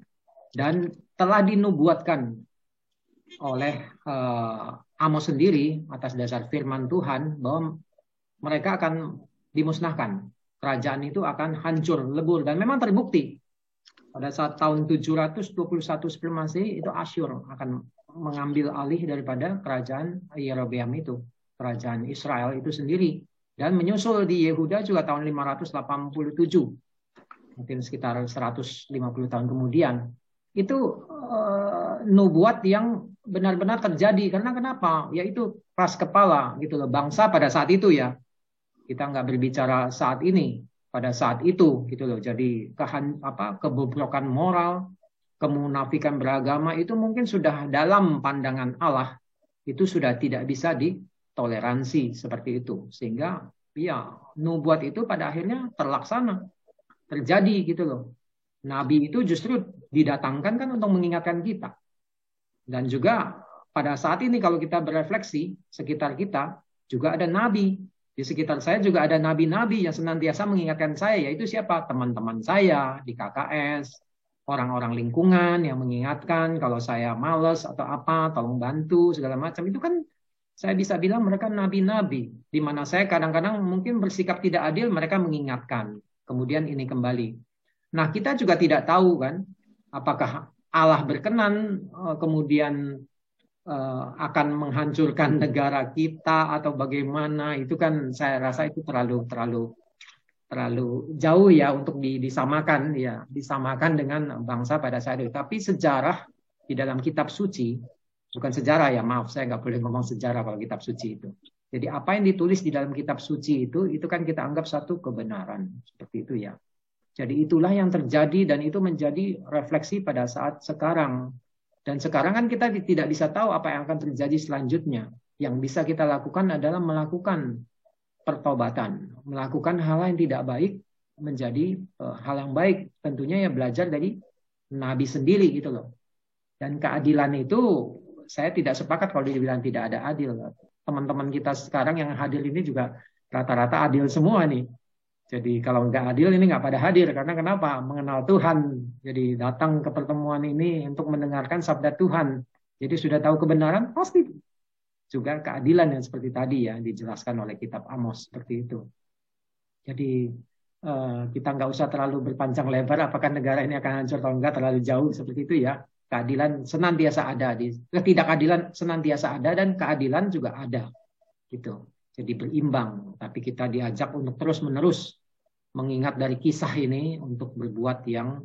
Dan telah dinubuatkan oleh Amos sendiri atas dasar firman Tuhan bahwa mereka akan dimusnahkan. Kerajaan itu akan hancur, lebur. Dan memang terbukti. Pada saat tahun 721 sebelum Masehi, itu Asyur akan mengambil alih daripada kerajaan Yerobeam itu. Kerajaan Israel itu sendiri. Dan menyusul di Yehuda juga tahun 587. Mungkin sekitar 150 tahun kemudian. Itu nubuat yang benar-benar terjadi. Karena kenapa? Yaitu ras kepala gitu loh. Bangsa pada saat itu ya. Kita nggak berbicara saat ini. Pada saat itu gitu loh. Jadi kebobrokan moral, kemunafikan beragama itu mungkin sudah dalam pandangan Allah. Itu sudah tidak bisa toleransi seperti itu, sehingga ya nubuat itu pada akhirnya terlaksana, terjadi gitu loh. Nabi itu justru didatangkan kan untuk mengingatkan kita. Dan juga pada saat ini kalau kita berefleksi sekitar kita juga ada nabi. Di sekitar saya juga ada nabi-nabi yang senantiasa mengingatkan saya, yaitu siapa? Teman-teman saya di KKS, orang-orang lingkungan yang mengingatkan kalau saya malas atau apa, tolong bantu segala macam. Itu kan saya bisa bilang mereka nabi-nabi, di mana saya kadang-kadang mungkin bersikap tidak adil, mereka mengingatkan. Kemudian ini kembali. Nah, kita juga tidak tahu kan, apakah Allah berkenan kemudian akan menghancurkan negara kita atau bagaimana. Itu kan saya rasa itu terlalu jauh ya untuk disamakan ya, disamakan dengan bangsa pada saat itu. Tapi sejarah di dalam kitab suci, bukan sejarah ya, maaf saya nggak boleh ngomong sejarah kalau kitab suci itu. Jadi apa yang ditulis di dalam kitab suci itu kan kita anggap satu kebenaran, seperti itu ya. Jadi itulah yang terjadi dan itu menjadi refleksi pada saat sekarang. Dan sekarang kan kita tidak bisa tahu apa yang akan terjadi selanjutnya. Yang bisa kita lakukan adalah melakukan pertobatan, melakukan hal yang tidak baik menjadi hal yang baik. Tentunya ya belajar dari Nabi sendiri gitu loh. Dan keadilan itu saya tidak sepakat kalau dibilang tidak ada adil. Teman-teman kita sekarang yang hadir ini juga rata-rata adil semua nih. Jadi kalau nggak adil ini nggak pada hadir. Karena kenapa? Mengenal Tuhan. Jadi datang ke pertemuan ini untuk mendengarkan sabda Tuhan. Jadi sudah tahu kebenaran, pasti juga keadilan yang seperti tadi ya dijelaskan oleh kitab Amos seperti itu. Jadi kita nggak usah terlalu berpanjang lebar apakah negara ini akan hancur atau enggak, terlalu jauh seperti itu ya. Keadilan senantiasa ada, ketidakadilan senantiasa ada, dan keadilan juga ada gitu. Jadi berimbang, tapi kita diajak untuk terus-menerus mengingat dari kisah ini untuk berbuat yang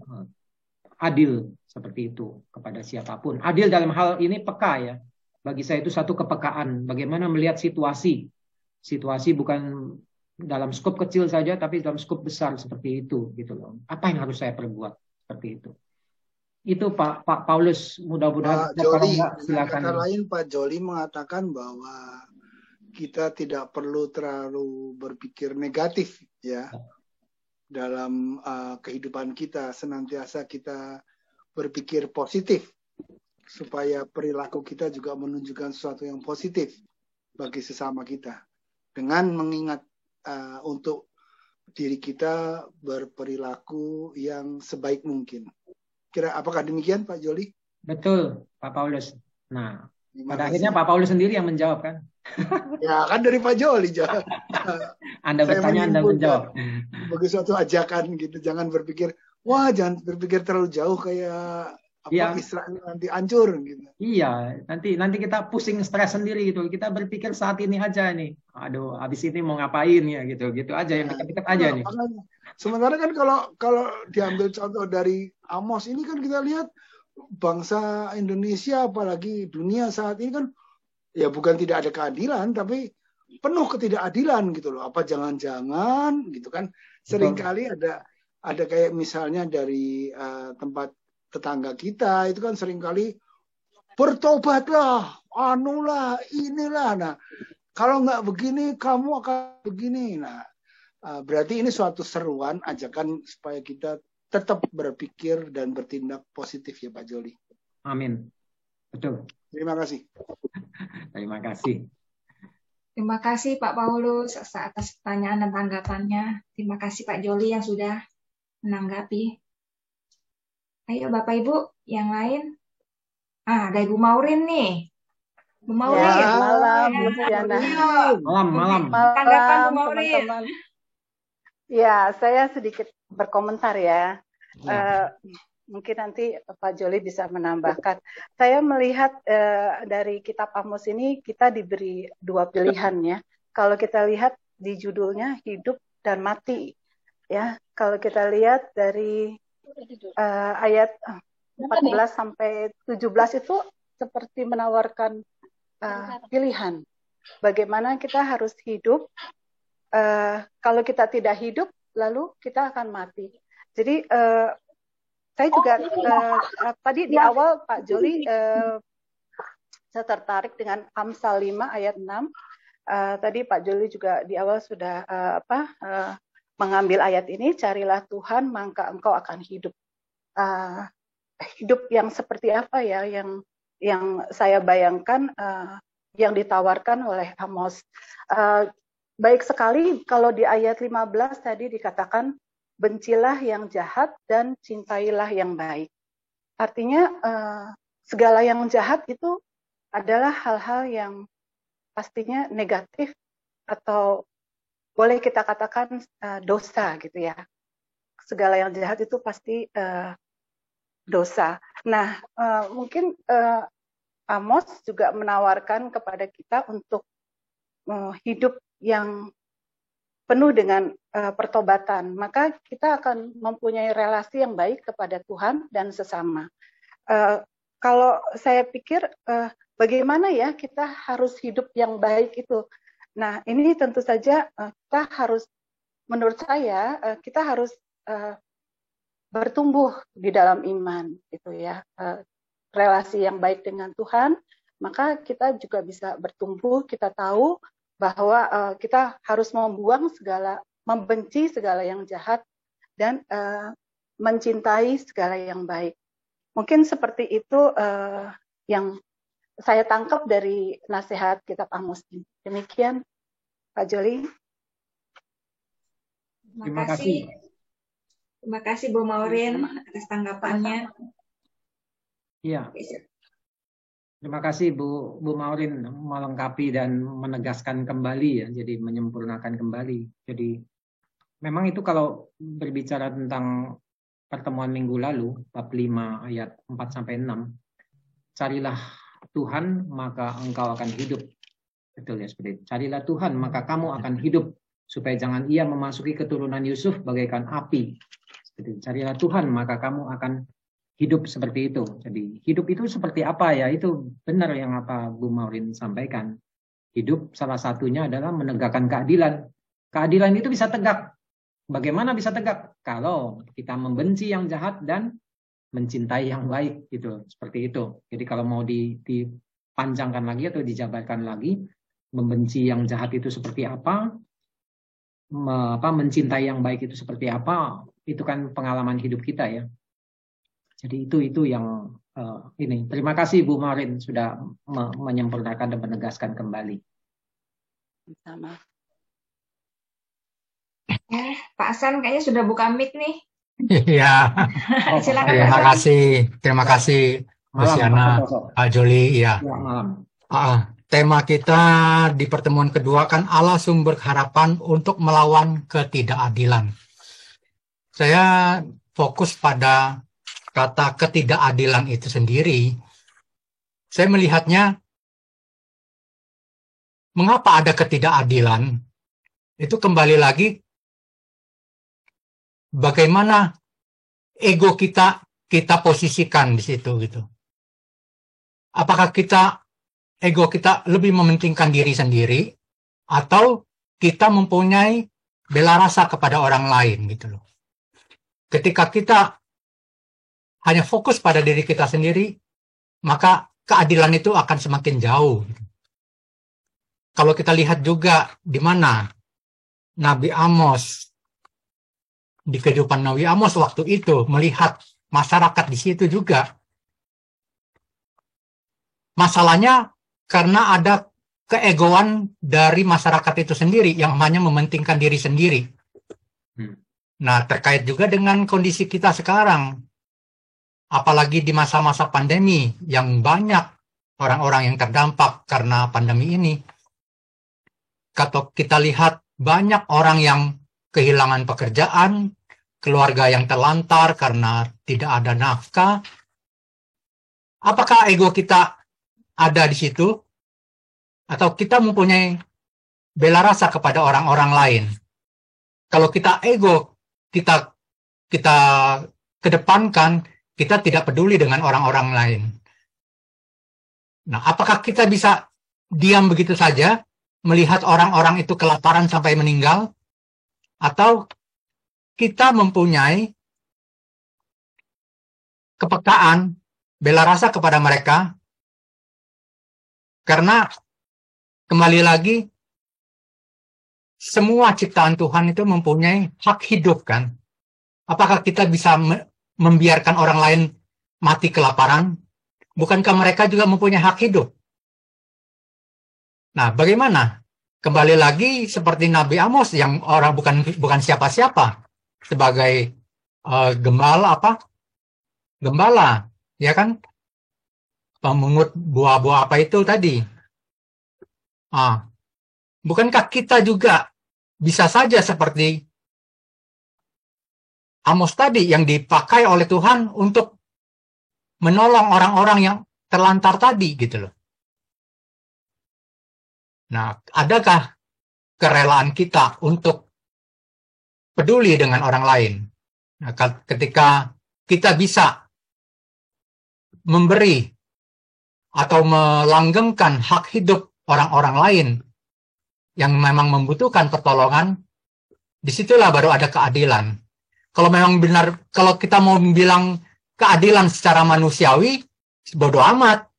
adil seperti itu kepada siapapun. Adil dalam hal ini peka ya. Bagi saya itu satu kepekaan, bagaimana melihat situasi. Situasi bukan dalam skop kecil saja, tapi dalam skop besar seperti itu gitu loh. Apa yang harus saya perbuat seperti itu? Itu Pak Paulus, mudah-mudahan Pak Joli, silakan. kata lain Pak Joli mengatakan bahwa kita tidak perlu terlalu berpikir negatif ya dalam kehidupan kita, senantiasa kita berpikir positif supaya perilaku kita juga menunjukkan sesuatu yang positif bagi sesama kita dengan mengingat untuk diri kita berperilaku yang sebaik mungkin. Kira apakah demikian Pak Joli? Betul Pak Paulus. Nah, pada akhirnya Pak Paulus sendiri yang menjawab kan? Ya kan dari Pak Joli. Anda bertanya, Anda menjawab. Bagi suatu ajakan gitu, jangan berpikir, wah jangan berpikir terlalu jauh kayak apa Israel nanti hancur gitu. Iya, nanti kita pusing stres sendiri gitu. Kita berpikir saat ini aja nih. Aduh, habis ini mau ngapain ya gitu. Gitu aja yang dekat-dekat aja nih. Sementara kan kalau diambil contoh dari Amos ini kan kita lihat bangsa Indonesia apalagi dunia saat ini kan ya bukan tidak ada keadilan tapi penuh ketidakadilan gitu loh. Apa jangan-jangan gitu kan seringkali ada kayak misalnya dari tempat tetangga kita itu kan seringkali bertobatlah, anulah, inilah. Nah, kalau nggak begini kamu akan begini. Nah, berarti ini suatu seruan, ajakan supaya kita tetap berpikir dan bertindak positif ya Pak Joli. Amin. Betul. Terima kasih. Terima kasih. Terima kasih Pak Paulus atas pertanyaan dan tanggapannya. Terima kasih Pak Joli yang sudah menanggapi. Ayo Bapak Ibu yang lain. Ada Ibu Maurin nih. Bu Maurin. Ya, malam, Bu Diana. Malam. Tanggapan Bu Maurin. Teman-teman. Ya, saya sedikit berkomentar ya. Mungkin nanti Pak Joli bisa menambahkan. Saya melihat dari kitab Amos ini kita diberi dua pilihan ya. Kalau kita lihat di judulnya hidup dan mati. Ya, kalau kita lihat dari ayat 14 sampai 17 itu seperti menawarkan pilihan. Bagaimana kita harus hidup. Kalau kita tidak hidup, lalu kita akan mati. Jadi saya juga tadi di awal Pak Joli saya tertarik dengan Amsal 5 ayat 6. Tadi Pak Joli juga di awal sudah mengambil ayat ini, carilah Tuhan maka engkau akan hidup. Hidup yang seperti apa ya yang saya bayangkan yang ditawarkan oleh Amos. Baik sekali kalau di ayat 15 tadi dikatakan bencilah yang jahat dan cintailah yang baik. Artinya segala yang jahat itu adalah hal-hal yang pastinya negatif atau boleh kita katakan dosa gitu ya. Segala yang jahat itu pasti dosa. Nah, mungkin Amos juga menawarkan kepada kita untuk hidup yang penuh dengan pertobatan, maka kita akan mempunyai relasi yang baik kepada Tuhan dan sesama. Kalau saya pikir bagaimana ya kita harus hidup yang baik itu. Nah, ini tentu saja kita harus, menurut saya kita harus bertumbuh di dalam iman, gitu ya. Relasi yang baik dengan Tuhan, maka kita juga bisa bertumbuh. Kita tahu bahwa kita harus membenci segala yang jahat dan mencintai segala yang baik. Mungkin seperti itu yang saya tangkap dari nasihat Kitab Amos ini. Demikian, Pak Joli. Terima kasih. Terima kasih Bu Maureen atas tanggapannya. Iya. Terima kasih Bu Maureen melengkapi dan menegaskan kembali ya, jadi menyempurnakan kembali. Jadi memang itu kalau berbicara tentang pertemuan minggu lalu, bab 5 ayat 4 sampai 6, carilah Tuhan maka engkau akan hidup. Betul ya, seperti itu. Carilah Tuhan maka kamu akan hidup, supaya jangan ia memasuki keturunan Yusuf bagaikan api. Seperti itu. Carilah Tuhan maka kamu akan hidup seperti itu. Jadi hidup itu seperti apa ya? Itu benar yang apa Bu Maureen sampaikan. Hidup salah satunya adalah menegakkan keadilan. Keadilan itu bisa tegak. Bagaimana bisa tegak? Kalau kita membenci yang jahat dan mencintai yang baik, gitu. Seperti itu. Jadi kalau mau dipanjangkan lagi atau dijabarkan lagi, membenci yang jahat itu seperti apa? Mencintai yang baik itu seperti apa? Itu kan pengalaman hidup kita ya. Jadi itu yang ini. Terima kasih Bu Maureen sudah menyempurnakan dan menegaskan kembali. Sama. Ya, Pak Hasan kayaknya sudah buka mic nih. Iya. Silakan. Terima kasih Luciana, Pak Joli. Iya. Malam. Tema kita di pertemuan kedua kan Allah sumber harapan untuk melawan ketidakadilan. Saya fokus pada kata ketidakadilan itu sendiri. Saya melihatnya, mengapa ada ketidakadilan? Itu kembali lagi bagaimana ego kita posisikan di situ gitu. Apakah ego kita lebih mementingkan diri sendiri atau kita mempunyai bela rasa kepada orang lain gitu loh. Ketika kita hanya fokus pada diri kita sendiri, maka keadilan itu akan semakin jauh. Kalau kita lihat juga di mana Nabi Amos, di kehidupan Nabi Amos waktu itu, melihat masyarakat di situ juga. Masalahnya karena ada keegoan dari masyarakat itu sendiri yang hanya mementingkan diri sendiri. Nah, terkait juga dengan kondisi kita sekarang. Apalagi di masa-masa pandemi yang banyak orang-orang yang terdampak karena pandemi ini. Kalau kita lihat banyak orang yang kehilangan pekerjaan, keluarga yang terlantar karena tidak ada nafkah. Apakah ego kita ada di situ? Atau kita mempunyai bela rasa kepada orang-orang lain? Kalau kita ego, kita kedepankan, kita tidak peduli dengan orang-orang lain. Nah, apakah kita bisa diam begitu saja melihat orang-orang itu kelaparan sampai meninggal? Atau kita mempunyai kepekaan, bela rasa kepada mereka? Karena kembali lagi, semua ciptaan Tuhan itu mempunyai hak hidup kan? Apakah kita bisa membiarkan orang lain mati kelaparan? Bukankah mereka juga mempunyai hak hidup? Nah, bagaimana? Kembali lagi seperti Nabi Amos yang orang bukan siapa-siapa, sebagai gembala, ya kan? Pemungut buah-buah apa itu tadi? Bukankah kita juga bisa saja seperti Amos tadi yang dipakai oleh Tuhan untuk menolong orang-orang yang terlantar tadi gitu loh. Nah, adakah kerelaan kita untuk peduli dengan orang lain? Nah, ketika kita bisa memberi atau melanggengkan hak hidup orang-orang lain yang memang membutuhkan pertolongan, disitulah baru ada keadilan. Kalau memang benar, kalau kita mau bilang keadilan secara manusiawi, bodoh amat.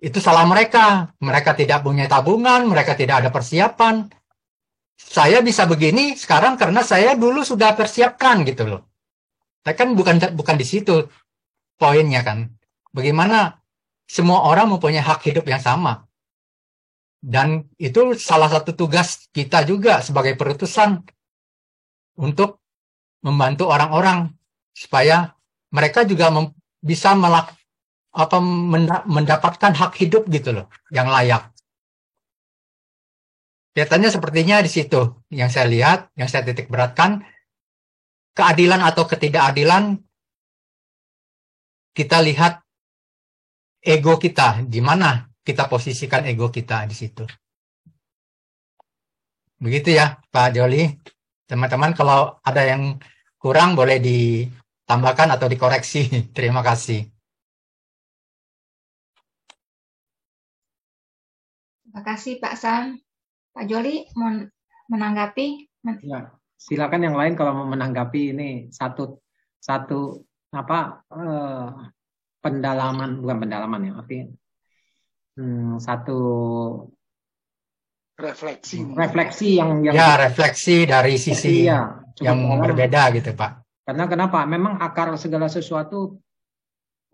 itu salah mereka. Mereka tidak punya tabungan, mereka tidak ada persiapan. Saya bisa begini sekarang karena saya dulu sudah persiapkan gitu loh. Tapi kan bukan di situ poinnya kan. Bagaimana semua orang mempunyai hak hidup yang sama. Dan itu salah satu tugas kita juga sebagai perutusan untuk membantu orang-orang supaya mereka juga bisa mendapatkan hak hidup gitu loh, yang layak. Kelihatannya sepertinya di situ yang saya lihat, yang saya titik beratkan, keadilan atau ketidakadilan, kita lihat ego kita, di mana kita posisikan ego kita di situ. Begitu ya, Pak Joli. Teman-teman, kalau ada yang kurang boleh ditambahkan atau dikoreksi. Terima kasih. Terima kasih Pak Sam. Pak Joli mau menanggapi? Ya, silakan yang lain kalau mau menanggapi ini satu pendalaman, bukan pendalaman ya, artinya satu refleksi yang ya, refleksi dari sisi yang berbeda gitu Pak. Karena kenapa? Memang akar segala sesuatu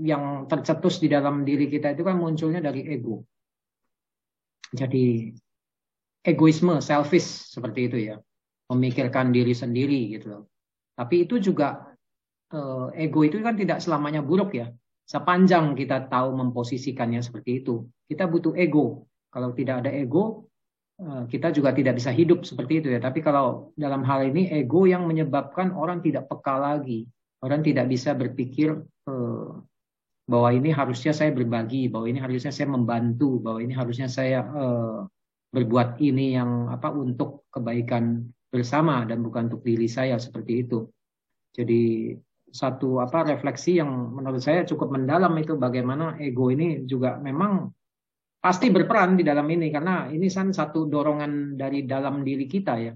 yang tercetus di dalam diri kita itu kan munculnya dari ego. Jadi egoisme, selfish seperti itu ya, memikirkan diri sendiri gitu loh. Tapi itu juga ego itu kan tidak selamanya buruk ya. Sepanjang kita tahu memposisikannya seperti itu, kita butuh ego. Kalau tidak ada ego, kita juga tidak bisa hidup seperti itu ya. Tapi kalau dalam hal ini ego yang menyebabkan orang tidak peka lagi, orang tidak bisa berpikir bahwa ini harusnya saya berbagi, bahwa ini harusnya saya membantu, bahwa ini harusnya saya berbuat ini yang untuk kebaikan bersama dan bukan untuk diri saya, seperti itu. Jadi satu refleksi yang menurut saya cukup mendalam itu, bagaimana ego ini juga memang pasti berperan di dalam ini, karena ini kan satu dorongan dari dalam diri kita ya.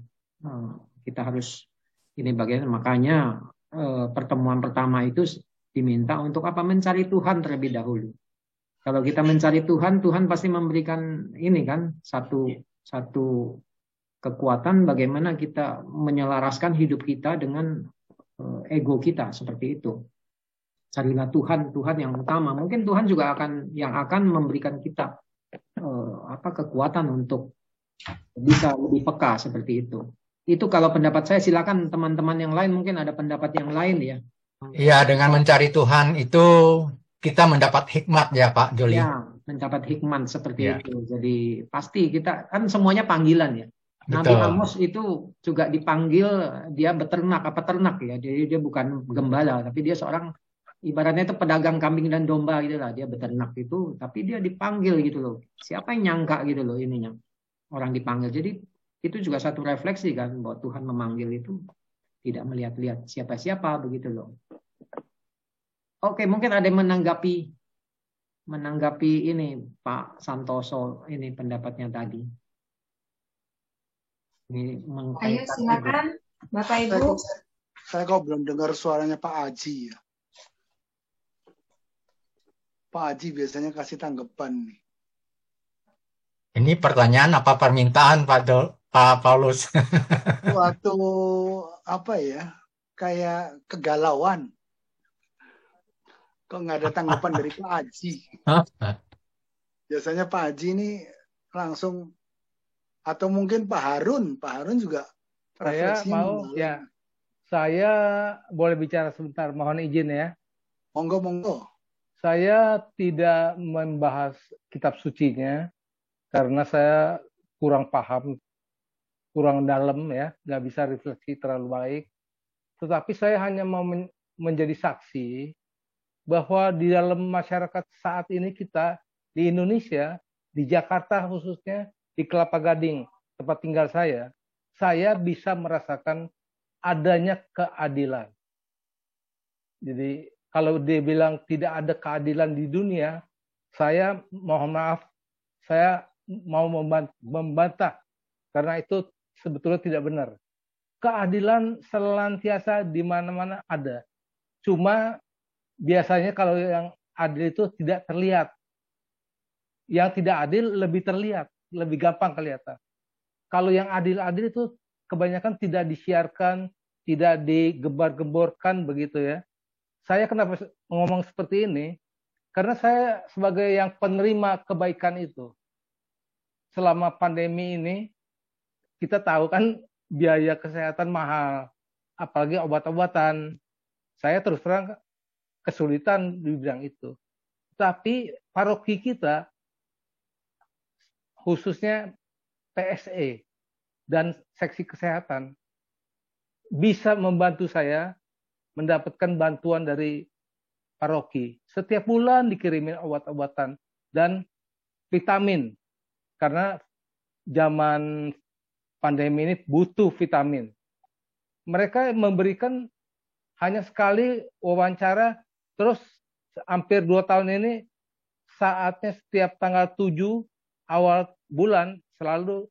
Kita harus ini bagian, makanya pertemuan pertama itu diminta untuk mencari Tuhan terlebih dahulu. Kalau kita mencari Tuhan, Tuhan pasti memberikan ini kan satu kekuatan bagaimana kita menyelaraskan hidup kita dengan ego kita, seperti itu. Carilah Tuhan yang utama. Mungkin Tuhan juga akan memberikan kita kekuatan untuk bisa lebih peka, seperti itu. Itu kalau pendapat saya. Silakan teman-teman yang lain mungkin ada pendapat yang lain ya. Iya, dengan mencari Tuhan itu kita mendapat hikmat ya Pak Joli. Ya, mendapat hikmat seperti itu. Jadi pasti kita kan semuanya panggilan ya. Nabi Amos itu juga dipanggil, dia beternak peternak ya. Jadi dia bukan gembala, tapi dia seorang ibaratnya itu pedagang kambing dan domba gitu lah. Dia beternak itu, tapi dia dipanggil gitu loh. Siapa yang nyangka gitu loh ininya, orang dipanggil. Jadi itu juga satu refleksi kan, bahwa Tuhan memanggil itu tidak melihat-lihat siapa-siapa begitu loh. Oke, mungkin ada yang menanggapi ini Pak Santoso, ini pendapatnya tadi. Ayo silakan Bapak Ibu. Saya kok belum dengar suaranya Pak Aji ya. Pak Aji biasanya kasih tanggapan nih. Ini pertanyaan apa permintaan Pak Paulus? Suatu kayak kegalauan. Kok nggak ada tanggapan dari Pak Aji? Biasanya Pak Aji ini langsung, atau mungkin Pak Harun juga. Saya boleh bicara sebentar, mohon izin ya. Monggo. Saya tidak membahas kitab sucinya karena saya kurang paham, kurang dalam ya, nggak bisa refleksi terlalu baik. Tetapi saya hanya mau menjadi saksi bahwa di dalam masyarakat saat ini kita di Indonesia, di Jakarta khususnya, di Kelapa Gading, tempat tinggal saya bisa merasakan adanya keadilan. Jadi kalau dia bilang tidak ada keadilan di dunia, saya mohon maaf, saya mau membantah karena itu sebetulnya tidak benar. Keadilan senantiasa di mana-mana ada. Cuma biasanya kalau yang adil itu tidak terlihat. yang tidak adil lebih terlihat, lebih gampang kelihatan. Kalau yang adil-adil itu kebanyakan tidak disiarkan, tidak digembar-gemborkan begitu ya. Saya kenapa ngomong seperti ini? Karena saya sebagai yang penerima kebaikan itu, selama pandemi ini, kita tahu kan biaya kesehatan mahal, apalagi obat-obatan. Saya terus terang kesulitan di bidang itu. Tapi paroki kita, khususnya PSE dan seksi kesehatan, bisa membantu saya mendapatkan bantuan dari paroki. Setiap bulan dikirimin obat-obatan dan vitamin. Karena zaman pandemi ini butuh vitamin. Mereka memberikan hanya sekali wawancara, terus hampir 2 tahun ini saatnya setiap tanggal 7 awal bulan selalu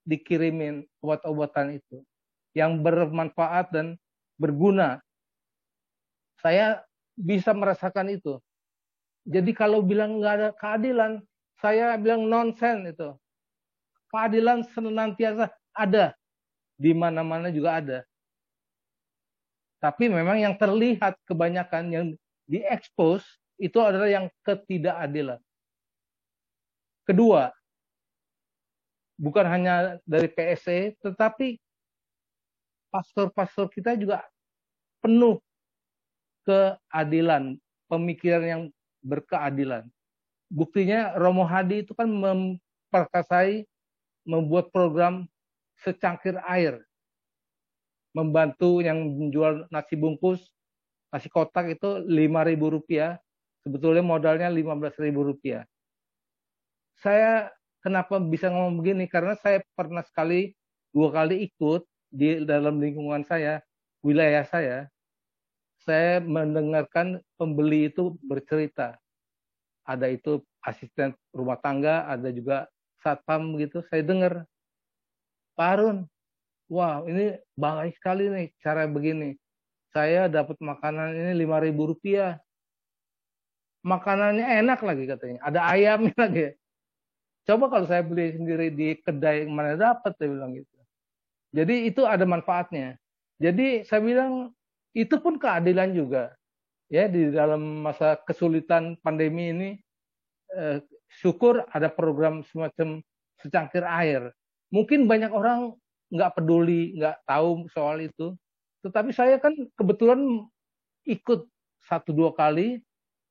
dikirimin obat-obatan itu yang bermanfaat dan berguna. Saya bisa merasakan itu. Jadi kalau bilang nggak ada keadilan, saya bilang nonsen itu. Keadilan senantiasa ada. Di mana-mana juga ada. Tapi memang yang terlihat kebanyakan yang diekspos itu adalah yang ketidakadilan. Kedua, bukan hanya dari PSE, tetapi pastor-pastor kita juga penuh keadilan, pemikiran yang berkeadilan. Buktinya Romo Hadi itu kan memperkasai, membuat program secangkir air, membantu yang menjual nasi bungkus, nasi kotak itu Rp5.000, sebetulnya modalnya Rp15.000. Saya kenapa bisa ngomong begini? Karena saya pernah 2 kali ikut di dalam lingkungan saya, wilayah saya mendengarkan pembeli itu bercerita. Ada itu asisten rumah tangga, ada juga satpam gitu. Saya dengar, Pak Harun, wah ini baik sekali nih cara begini. Saya dapat makanan ini Rp5.000. Makanannya enak lagi katanya. Ada ayamnya lagi. Coba kalau saya beli sendiri di kedai mana dapat, saya bilang gitu. Jadi itu ada manfaatnya. Jadi saya bilang itu pun keadilan juga. Ya, di dalam masa kesulitan pandemi ini, syukur ada program semacam secangkir air. Mungkin banyak orang nggak peduli, nggak tahu soal itu. Tetapi saya kan kebetulan ikut 1-2 kali,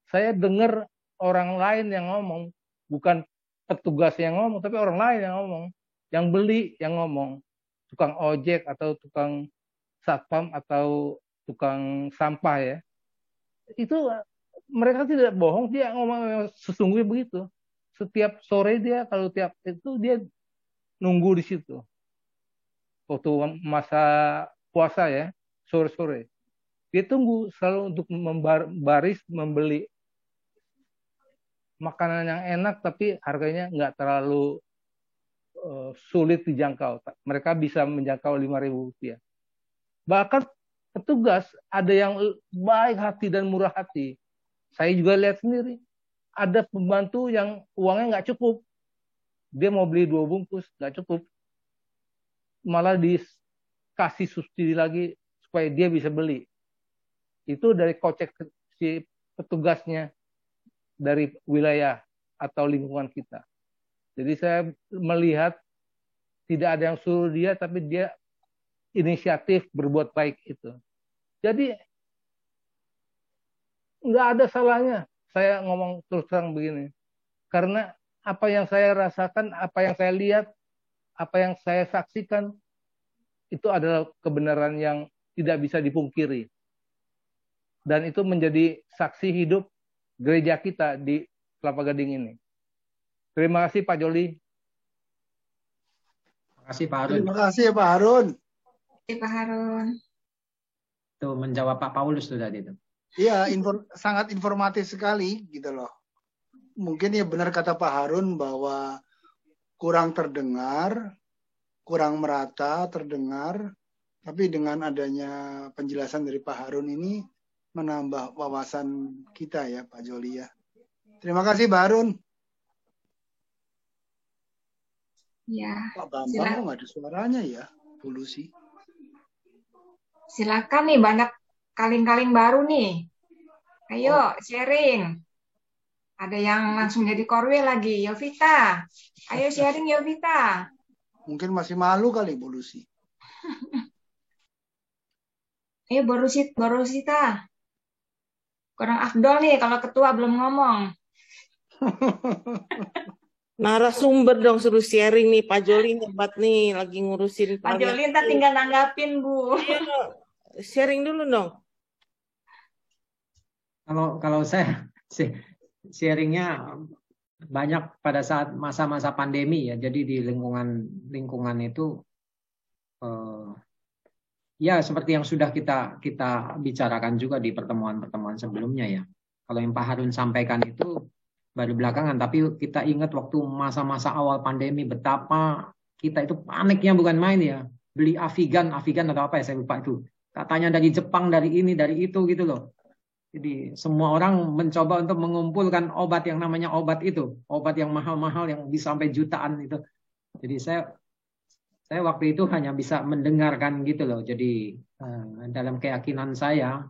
saya dengar orang lain yang ngomong, bukan petugas yang ngomong, tapi orang lain yang ngomong, yang beli yang ngomong, tukang ojek atau tukang satpam atau tukang sampah ya. Itu mereka tidak bohong, dia ngomong sesungguhnya begitu. Setiap sore dia, kalau tiap itu dia nunggu di situ. Waktu masa puasa ya, sore-sore. Dia tunggu selalu untuk membaris membeli makanan yang enak tapi harganya nggak terlalu sulit dijangkau. Mereka bisa menjangkau Rp5.000. Bahkan petugas ada yang baik hati dan murah hati. Saya juga lihat sendiri. Ada pembantu yang uangnya nggak cukup. Dia mau beli 2 bungkus, nggak cukup. Malah dikasih subsidi lagi supaya dia bisa beli. Itu dari kocek si petugasnya dari wilayah atau lingkungan kita. Jadi saya melihat tidak ada yang suruh dia, tapi dia inisiatif berbuat baik itu. Jadi nggak ada salahnya saya ngomong terus terang begini. Karena apa yang saya rasakan, apa yang saya lihat, apa yang saya saksikan, itu adalah kebenaran yang tidak bisa dipungkiri. Dan itu menjadi saksi hidup gereja kita di Kelapa Gading ini. Terima kasih Pak Joli. Terima kasih Pak Harun. Terima kasih Pak Harun. Pak Harun. Tuh menjawab Pak Paulus tuh tadi itu. Iya, sangat informatif sekali gitu loh. Mungkin ya benar kata Pak Harun bahwa kurang terdengar, kurang merata terdengar, tapi dengan adanya penjelasan dari Pak Harun ini menambah wawasan kita ya Pak Joli ya. Terima kasih Pak Harun. Ya, Pak Bambang kok silakan. nggak ada suaranya ya, Bu Lucy? Silakan nih, banyak kaling-kaling baru nih. Oh, Ayo sharing. Ada yang langsung jadi korwil lagi. Yovita. Ayo sharing Yovita. mungkin masih malu kali Bu Lucy. Ayo Borosita. Kurang afdol nih kalau ketua belum ngomong. Narasumber dong suruh sharing nih. Pak Joli hebat nih lagi ngurusin Pak Joli variasi. ntar tinggal nanggapin, Bu. Ayo sharing dulu dong. Kalau saya sharingnya banyak pada saat masa-masa pandemi ya. Jadi di lingkungan itu ya seperti yang sudah kita bicarakan juga di pertemuan-pertemuan sebelumnya ya. Kalau yang Pak Harun sampaikan itu baru belakangan, tapi kita ingat waktu masa-masa awal pandemi betapa kita itu paniknya bukan main ya. Beli Avigan atau apa ya saya lupa itu. Katanya dari Jepang, dari ini, dari itu gitu loh. Jadi semua orang mencoba untuk mengumpulkan obat yang namanya obat itu. Obat yang mahal-mahal yang bisa sampai jutaan itu. Jadi saya waktu itu hanya bisa mendengarkan gitu loh. Jadi dalam keyakinan saya,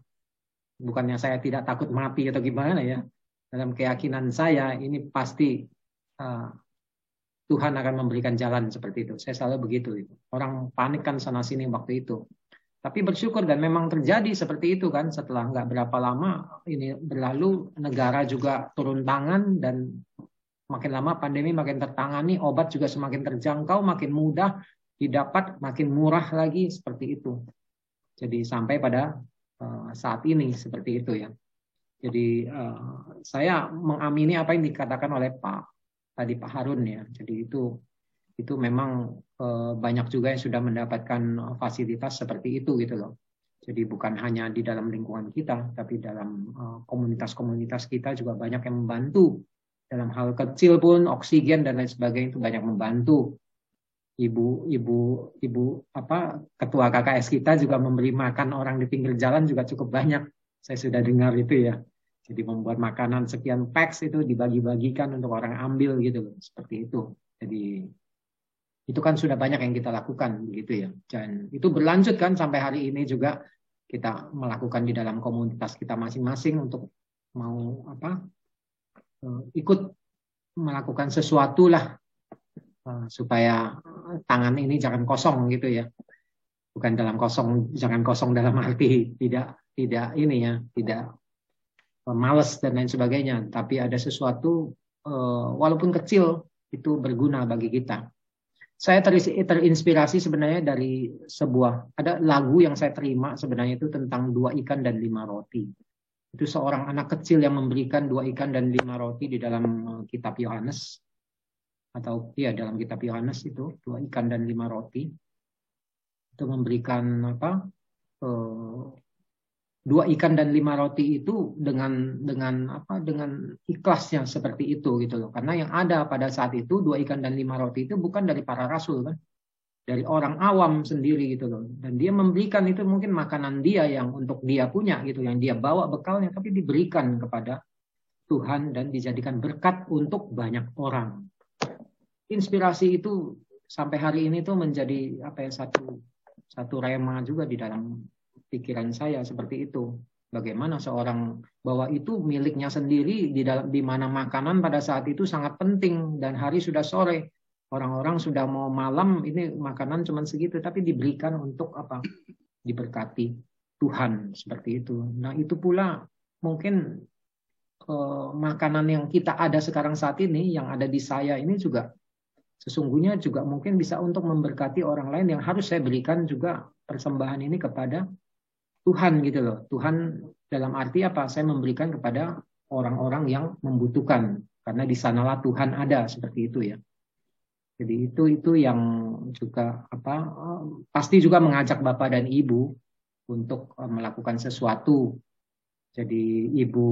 bukannya saya tidak takut mati atau gimana ya. Dalam keyakinan saya ini pasti Tuhan akan memberikan jalan seperti itu. Saya selalu begitu. Orang panik kan sana sini waktu itu. Tapi bersyukur dan memang terjadi seperti itu kan. Setelah nggak berapa lama ini berlalu, negara juga turun tangan dan makin lama pandemi makin tertangani, obat juga semakin terjangkau, makin mudah didapat, makin murah lagi seperti itu. Jadi sampai pada saat ini seperti itu ya. Jadi saya mengamini apa yang dikatakan oleh Pak Harun ya. Jadi itu memang banyak juga yang sudah mendapatkan fasilitas seperti itu gitu loh. Jadi bukan hanya di dalam lingkungan kita, tapi dalam komunitas-komunitas kita juga banyak yang membantu. Dalam hal kecil pun oksigen dan lain sebagainya itu banyak membantu. Ibu ketua KKS kita juga memberi makan orang di pinggir jalan juga cukup banyak. Saya sudah dengar itu ya. Jadi membuat makanan sekian packs itu dibagi-bagikan untuk orang ambil gitu loh, seperti itu. Jadi itu kan sudah banyak yang kita lakukan begitu ya. Dan itu berlanjut kan sampai hari ini juga kita melakukan di dalam komunitas kita masing-masing untuk mau ikut melakukan sesuatu lah supaya tangan ini jangan kosong gitu ya. Bukan jangan kosong dalam arti tidak ini ya, tidak malas dan lain sebagainya, tapi ada sesuatu walaupun kecil itu berguna bagi kita. Saya terinspirasi sebenarnya dari ada lagu yang saya terima sebenarnya itu tentang 2 ikan dan 5 roti. Itu seorang anak kecil yang memberikan 2 ikan dan 5 roti di dalam kitab Yohanes. Atau ya dalam kitab Yohanes itu 2 ikan dan 5 roti. Itu memberikan 2 ikan dan 5 roti itu dengan ikhlasnya seperti itu gitu loh. Karena yang ada pada saat itu 2 ikan dan 5 roti itu bukan dari para rasul kan. Dari orang awam sendiri gitu loh. Dan dia memberikan itu mungkin makanan dia yang untuk dia punya gitu, yang dia bawa bekalnya, tapi diberikan kepada Tuhan dan dijadikan berkat untuk banyak orang. Inspirasi itu sampai hari ini tuh menjadi satu rema juga di dalam pikiran saya seperti itu. Bagaimana seorang bahwa itu miliknya sendiri di mana makanan pada saat itu sangat penting dan hari sudah sore. Orang-orang sudah mau malam, ini makanan cuma segitu tapi diberikan untuk diberkati Tuhan seperti itu. Nah, itu pula mungkin makanan yang kita ada sekarang saat ini yang ada di saya ini juga sesungguhnya juga mungkin bisa untuk memberkati orang lain yang harus saya berikan juga persembahan ini kepada Tuhan gitu loh. Tuhan dalam arti apa? Saya memberikan kepada orang-orang yang membutuhkan karena di sanalah Tuhan ada seperti itu ya. Jadi itu yang juga pasti juga mengajak Bapak dan Ibu untuk melakukan sesuatu. Jadi Ibu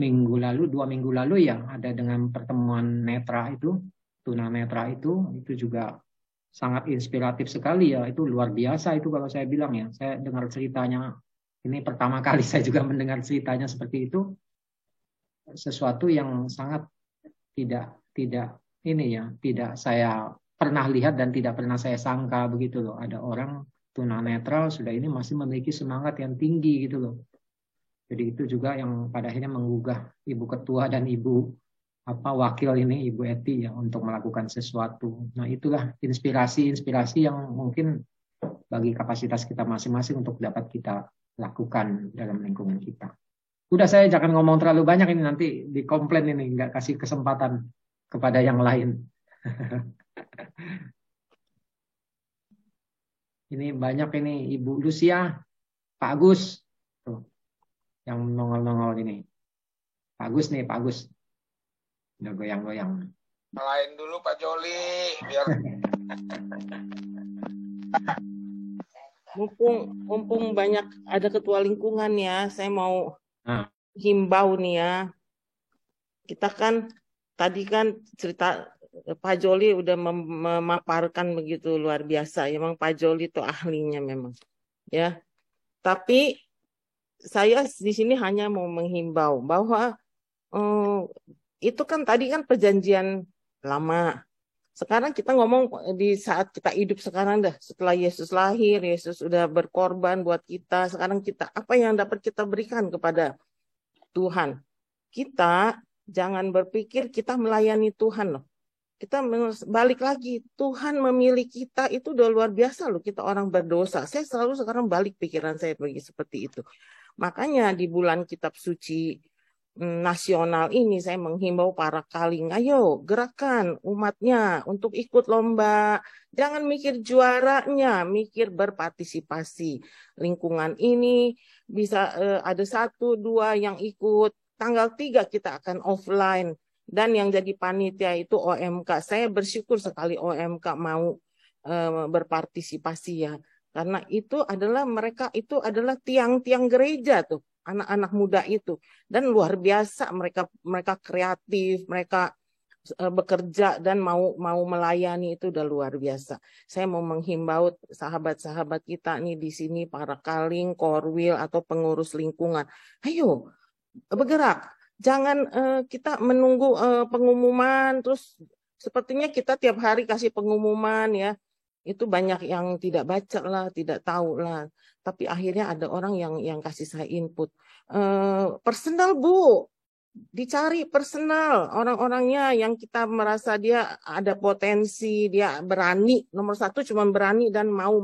2 minggu lalu ya ada dengan pertemuan netra itu, tunanetra itu juga sangat inspiratif sekali ya. Itu luar biasa itu kalau saya bilang ya. Saya dengar ceritanya, ini pertama kali saya juga mendengar ceritanya seperti itu. Sesuatu yang sangat tidak saya pernah lihat dan tidak pernah saya sangka begitu loh. Ada orang tunanetra sudah ini masih memiliki semangat yang tinggi gitu loh. Jadi itu juga yang pada akhirnya menggugah Ibu Ketua dan Ibu wakil ini, Ibu Eti ya, untuk melakukan sesuatu. Nah itulah inspirasi yang mungkin bagi kapasitas kita masing-masing untuk dapat kita lakukan dalam lingkungan kita. Udah, saya jangan ngomong terlalu banyak ini, nanti dikomplain ini, nggak kasih kesempatan kepada yang lain. Ini banyak ini Ibu Lucia, Pak Agus, tuh, yang nongol-nongol ini. Pak Agus nih, Pak Agus. Udah goyang-goyang. Lain dulu Pak Joli, biar mumpung banyak ada ketua lingkungan ya, saya mau himbau nih ya. Kita kan tadi kan cerita Pak Joli udah memaparkan begitu luar biasa. Memang Pak Joli itu ahlinya memang. Ya. Tapi saya di sini hanya mau menghimbau bahwa itu kan tadi kan perjanjian lama. Sekarang kita ngomong di saat kita hidup sekarang dah, setelah Yesus lahir, Yesus sudah berkorban buat kita. Sekarang kita apa yang dapat kita berikan kepada Tuhan? Kita jangan berpikir kita melayani Tuhan loh. Kita balik lagi, Tuhan memilih kita itu udah luar biasa loh. Kita orang berdosa. Saya selalu sekarang balik pikiran saya seperti itu. Makanya di bulan kitab suci nasional ini saya menghimbau para kaling, ayo gerakan umatnya untuk ikut lomba. Jangan mikir juaranya, mikir berpartisipasi. Lingkungan ini bisa ada 1, 2 yang ikut. Tanggal 3 kita akan offline. Dan yang jadi panitia itu OMK. Saya bersyukur sekali OMK mau berpartisipasi ya. Karena itu adalah mereka itu adalah tiang-tiang gereja tuh. Anak-anak muda itu, dan luar biasa mereka kreatif, mereka bekerja dan mau melayani, itu udah luar biasa. Saya mau menghimbau sahabat-sahabat kita nih di sini, para kaling, korwil atau pengurus lingkungan, ayo bergerak, jangan kita menunggu pengumuman terus sepertinya kita tiap hari kasih pengumuman ya. Itu banyak yang tidak baca lah, tidak tahu lah. Tapi akhirnya ada orang yang kasih saya input. Personal Bu, dicari personal. Orang-orangnya yang kita merasa dia ada potensi, dia berani. Nomor 1 cuma berani dan mau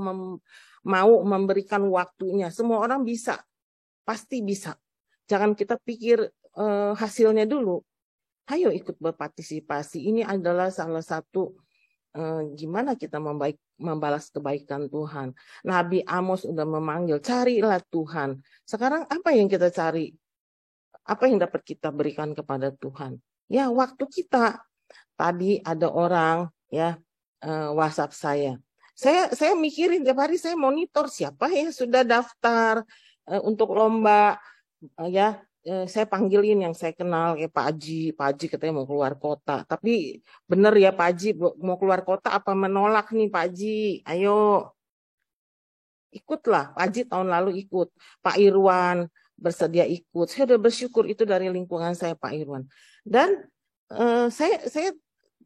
memberikan waktunya. Semua orang bisa, pasti bisa. Jangan kita pikir hasilnya dulu. Ayo ikut berpartisipasi. Ini adalah salah satu gimana kita membalas kebaikan Tuhan. Nabi Amos udah memanggil, carilah Tuhan. Sekarang apa yang kita cari? Apa yang dapat kita berikan kepada Tuhan? Ya, waktu kita. Tadi ada orang ya WhatsApp saya. Saya mikirin tiap hari, saya monitor siapa yang sudah daftar untuk lomba ya. Saya panggilin yang saya kenal, Pak Haji katanya mau keluar kota. Tapi bener ya Pak Haji, mau keluar kota apa menolak nih Pak Haji? Ayo, ikutlah. Pak Haji tahun lalu ikut. Pak Irwan bersedia ikut. Saya udah bersyukur itu dari lingkungan saya Pak Irwan. Dan saya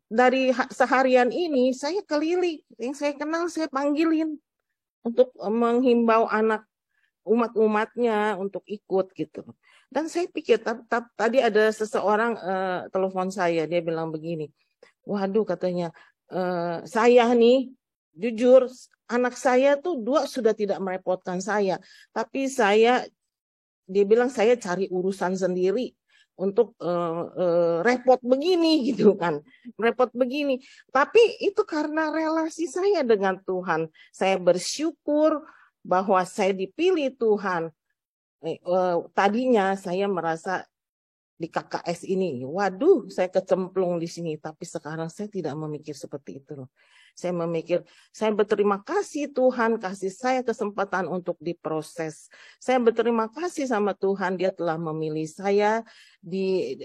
dari seharian ini, saya keliling. Yang saya kenal saya panggilin untuk menghimbau anak umat-umatnya untuk ikut gitu. Dan saya pikir tadi ada seseorang telepon saya, dia bilang begini, waduh katanya, saya nih jujur anak saya tuh 2 sudah tidak merepotkan saya, tapi dia bilang saya cari urusan sendiri untuk repot begini gitu kan, repot begini. Tapi itu karena relasi saya dengan Tuhan, saya bersyukur bahwa saya dipilih Tuhan. Tadinya saya merasa di KKS ini, waduh saya kecemplung di sini, tapi sekarang saya tidak memikir seperti itu loh. Saya memikir, saya berterima kasih Tuhan kasih saya kesempatan untuk diproses. Saya berterima kasih sama Tuhan, Dia telah memilih saya di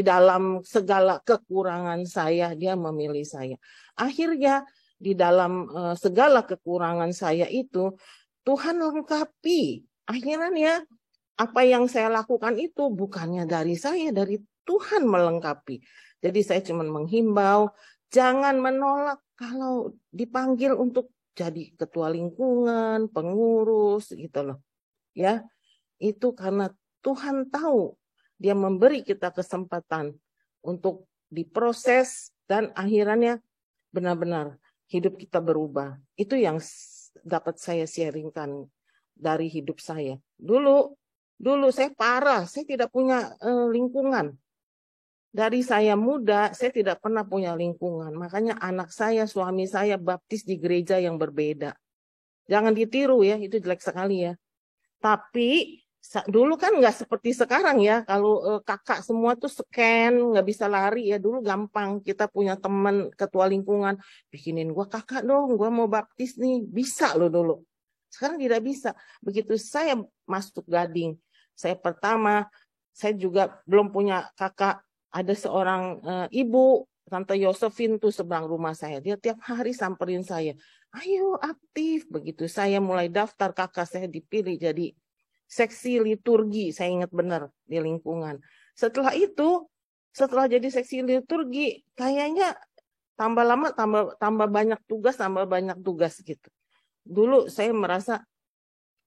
dalam segala kekurangan saya, Dia memilih saya. Akhirnya di dalam segala kekurangan saya itu Tuhan lengkapi. Akhirnya apa yang saya lakukan itu bukannya dari saya, dari Tuhan melengkapi. Jadi saya cuma menghimbau, jangan menolak kalau dipanggil untuk jadi ketua lingkungan, pengurus gitu loh. Ya, itu karena Tuhan tahu dia memberi kita kesempatan untuk diproses dan akhirnya benar-benar hidup kita berubah. Itu yang dapat saya sharingkan dari hidup saya. Dulu saya parah, saya tidak punya lingkungan. Dari saya muda, saya tidak pernah punya lingkungan. Makanya anak saya, suami saya baptis di gereja yang berbeda. Jangan ditiru ya, itu jelek sekali ya. Tapi dulu kan nggak seperti sekarang ya. Kalau kakak semua tuh scan, nggak bisa lari ya. Dulu gampang, kita punya teman ketua lingkungan, bikinin gua kakak dong, gua mau baptis nih. Bisa loh dulu. Sekarang tidak bisa. Begitu saya masuk Gading, saya juga belum punya kakak. Ada seorang ibu, Tante Yosefin tuh seberang rumah saya. Dia tiap hari samperin saya. Ayo aktif. Begitu saya mulai daftar, kakak saya dipilih jadi seksi liturgi. Saya ingat benar di lingkungan. Setelah itu, setelah jadi seksi liturgi, kayaknya tambah lama tambah banyak tugas gitu. Dulu saya merasa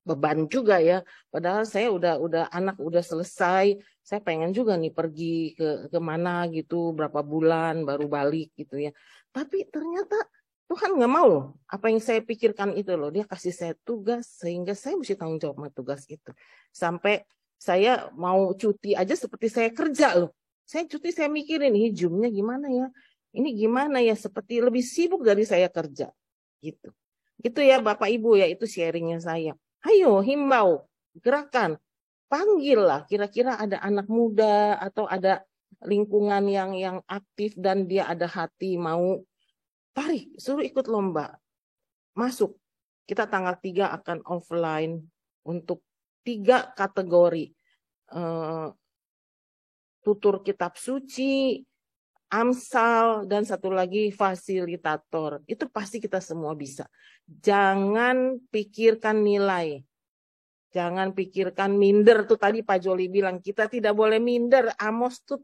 beban juga ya, padahal saya udah anak udah selesai, saya pengen juga nih pergi ke mana gitu berapa bulan baru balik gitu ya. Tapi ternyata Tuhan nggak mau loh apa yang saya pikirkan itu loh, dia kasih saya tugas sehingga saya mesti tanggung jawab sama tugas itu. Sampai saya mau cuti aja seperti saya kerja loh. Saya cuti saya mikirin hijumnya gimana ya, ini gimana ya, seperti lebih sibuk dari saya kerja gitu. Gitu ya Bapak Ibu ya, itu sharingnya saya. Ayo himbau, gerakan, panggillah kira-kira ada anak muda atau ada lingkungan yang aktif dan dia ada hati mau tarik, suruh ikut lomba. Masuk. Kita tanggal 3 akan offline untuk 3 kategori. Tutur kitab suci, Amsal, dan satu lagi fasilitator. Itu pasti kita semua bisa. Jangan pikirkan nilai. Jangan pikirkan minder. Tuh tadi Pak Joli bilang, kita tidak boleh minder. Amos tuh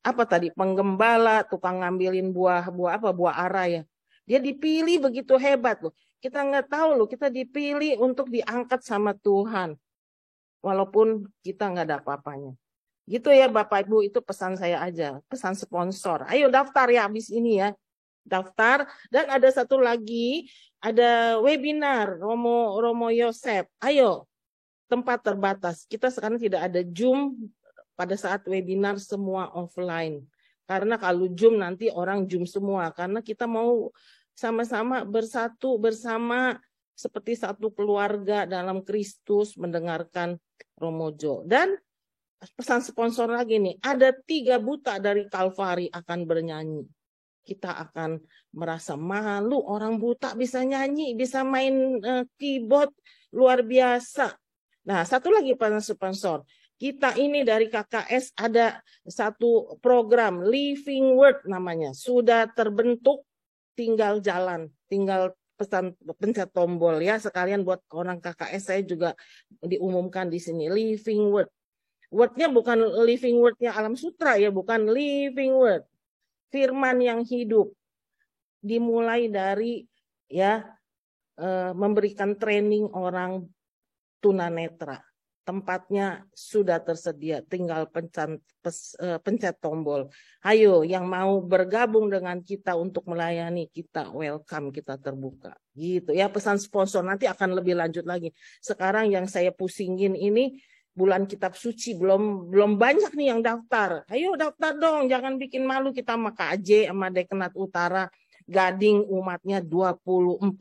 apa tadi? Penggembala, tukang ngambilin buah ara ya. Dia dipilih begitu hebat loh. Kita nggak tahu loh, kita dipilih untuk diangkat sama Tuhan. Walaupun kita nggak ada apa-apanya. Gitu ya Bapak Ibu, itu pesan saya aja, pesan sponsor. Ayo daftar ya habis ini ya. Daftar, dan ada satu lagi, ada webinar Romo Yosef. Ayo, tempat terbatas. Kita sekarang tidak ada Zoom pada saat webinar, semua offline. Karena kalau Zoom nanti orang Zoom semua, karena kita mau sama-sama bersatu bersama seperti satu keluarga dalam Kristus mendengarkan Romo Jo. Dan pesan sponsor lagi nih, ada 3 buta dari Kalvari akan bernyanyi. Kita akan merasa malu, orang buta bisa nyanyi, bisa main keyboard, luar biasa. Nah, satu lagi pesan sponsor. Kita ini dari KKS ada satu program, Living Word namanya. Sudah terbentuk, tinggal jalan, tinggal pencet tombol ya. Sekalian buat orang KKS saya juga diumumkan di sini, Living Word. Word-nya bukan living word-nya Alam Sutra ya, bukan living word. Firman yang hidup. Dimulai dari ya memberikan training orang tunanetra. Tempatnya sudah tersedia, tinggal pencet tombol. Ayo yang mau bergabung dengan kita untuk melayani, kita welcome, kita terbuka. Gitu ya, pesan sponsor nanti akan lebih lanjut lagi. Sekarang yang saya pusingin ini bulan kitab suci, belum banyak nih yang daftar. Ayo daftar dong, jangan bikin malu kita sama KJ sama Dekenat Utara. Gading umatnya 24.000,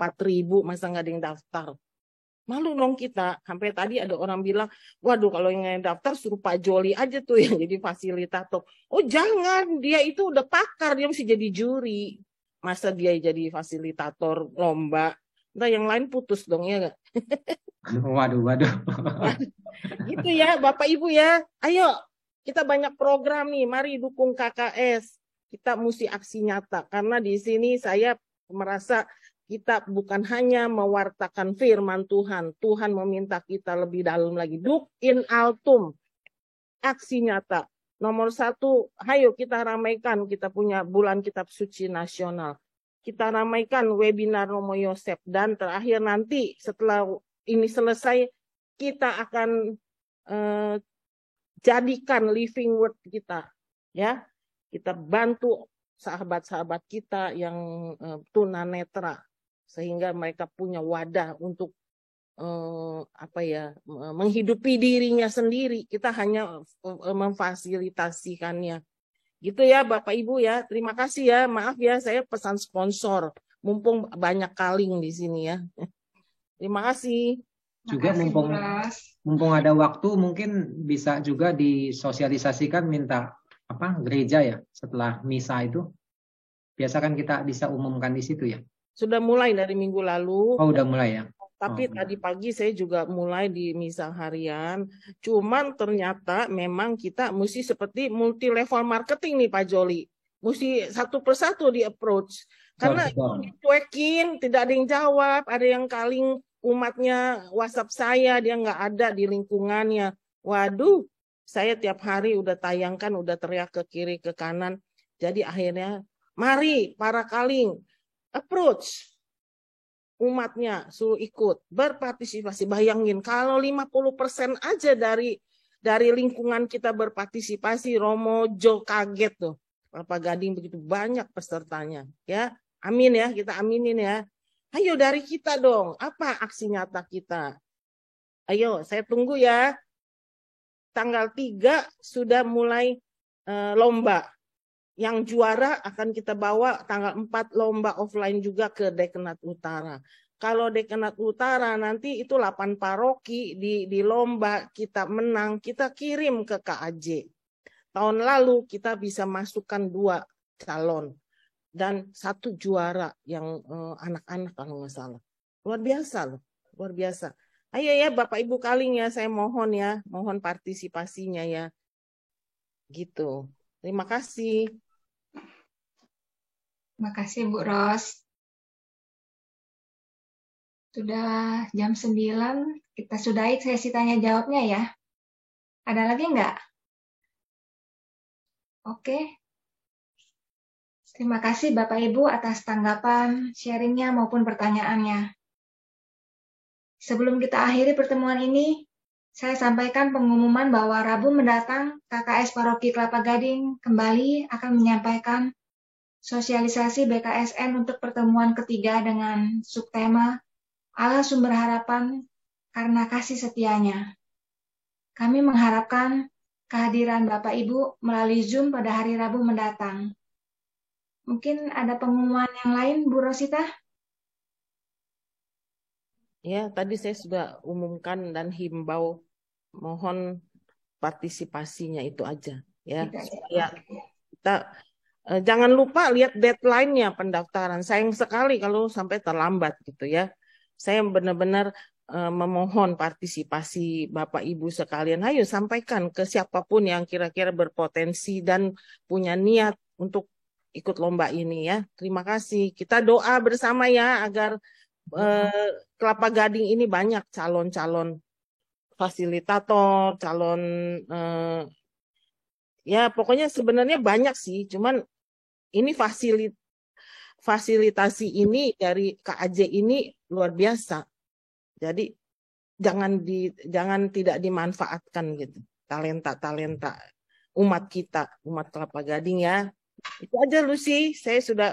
masa nggak ada yang daftar? Malu dong kita. Sampai tadi ada orang bilang, waduh kalau yang daftar suruh Pak Joli aja tuh yang jadi fasilitator. Oh jangan, dia itu udah pakar, dia mesti jadi juri. Masa dia jadi fasilitator lomba? Entah yang lain putus dong ya nggak? Waduh. Gitu ya Bapak Ibu ya. Ayo kita banyak program nih. Mari dukung KKS. Kita mesti aksi nyata. Karena di sini saya merasa kita bukan hanya mewartakan firman Tuhan. Tuhan meminta kita lebih dalam lagi. Duk in altum. Aksi nyata. Nomor 1, ayo kita ramaikan. Kita punya bulan kitab suci nasional. kita ramaikan webinar Romo Yosef, dan terakhir nanti setelah ini selesai kita akan jadikan living word kita, ya. Kita bantu sahabat-sahabat kita yang tunanetra sehingga mereka punya wadah untuk menghidupi dirinya sendiri. Kita hanya memfasilitasikannya. Gitu ya Bapak Ibu ya. Terima kasih ya. Maaf ya saya pesan sponsor. Mumpung banyak kaling di sini ya. Terima kasih. Juga mumpung ada waktu mungkin bisa juga disosialisasikan minta gereja ya setelah misa itu. Biasa kan kita bisa umumkan di situ ya. Sudah mulai dari minggu lalu. Oh, udah mulai ya. Tapi tadi pagi saya juga mulai di misa harian. Cuman ternyata memang kita mesti seperti multi level marketing nih Pak Joli. Mesti satu persatu di approach. Karena itu dicuekin, tidak ada yang jawab, ada yang kaling umatnya WhatsApp saya, dia nggak ada di lingkungannya. Waduh, saya tiap hari udah tayangkan, udah teriak ke kiri, ke kanan. Jadi akhirnya, mari para kaling, approach umatnya, suruh ikut, berpartisipasi. Bayangin, kalau 50% aja dari lingkungan kita berpartisipasi, Romo Jo kaget tuh. Kelapa Gading begitu banyak pesertanya. Ya, amin ya, kita aminin ya. Ayo dari kita dong, apa aksi nyata kita? Ayo, saya tunggu ya. Tanggal 3 sudah mulai lomba. Yang juara akan kita bawa tanggal 4 lomba offline juga ke Dekenat Utara. Kalau Dekenat Utara nanti itu 8 paroki di lomba kita menang, kita kirim ke KAJ. Tahun lalu kita bisa masukkan 2 calon dan 1 juara yang anak-anak kalau nggak salah. Luar biasa loh, luar biasa. Ayo ya Bapak Ibu kaling ya, saya mohon ya, mohon partisipasinya ya. Gitu. Terima kasih. Terima kasih Bu Ros. Sudah jam 9, kita sudahi sesi tanya jawabnya ya. Ada lagi nggak? Oke. Terima kasih Bapak Ibu atas tanggapan, sharingnya maupun pertanyaannya. Sebelum kita akhiri pertemuan ini, saya sampaikan pengumuman bahwa Rabu mendatang KKS Paroki Kelapa Gading kembali akan menyampaikan sosialisasi BKSN untuk pertemuan ketiga dengan subtema Allah Sumber Harapan karena kasih setianya. Kami mengharapkan kehadiran Bapak Ibu melalui Zoom pada hari Rabu mendatang. Mungkin ada pengumuman yang lain, Bu Rosita? Ya, tadi saya sudah umumkan dan himbau, mohon partisipasinya itu aja ya. Supaya kita jangan lupa lihat deadline-nya pendaftaran. Sayang sekali kalau sampai terlambat gitu ya. Saya benar-benar memohon partisipasi Bapak Ibu sekalian. Ayo sampaikan ke siapapun yang kira-kira berpotensi dan punya niat untuk ikut lomba ini ya. Terima kasih. Kita doa bersama ya agar Kelapa Gading ini banyak calon-calon fasilitator, calon ya pokoknya sebenarnya banyak sih. Cuman ini fasilitasi ini dari KAJ ini luar biasa. Jadi jangan tidak dimanfaatkan gitu. Talenta umat kita, umat Kelapa Gading ya. Itu aja Lucy, saya sudah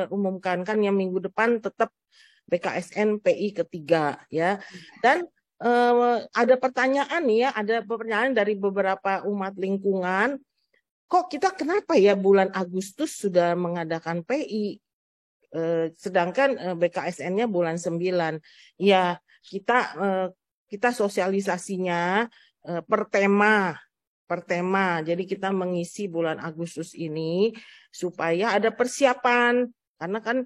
umumkan kan yang minggu depan tetap BKSN PI ketiga ya. Dan ada pertanyaan nih ya, ada pertanyaan dari beberapa umat lingkungan. Kok kita kenapa ya bulan Agustus sudah mengadakan PI, sedangkan BKSN-nya bulan 9? Ya kita sosialisasinya per tema. Jadi kita mengisi bulan Agustus ini supaya ada persiapan. Karena kan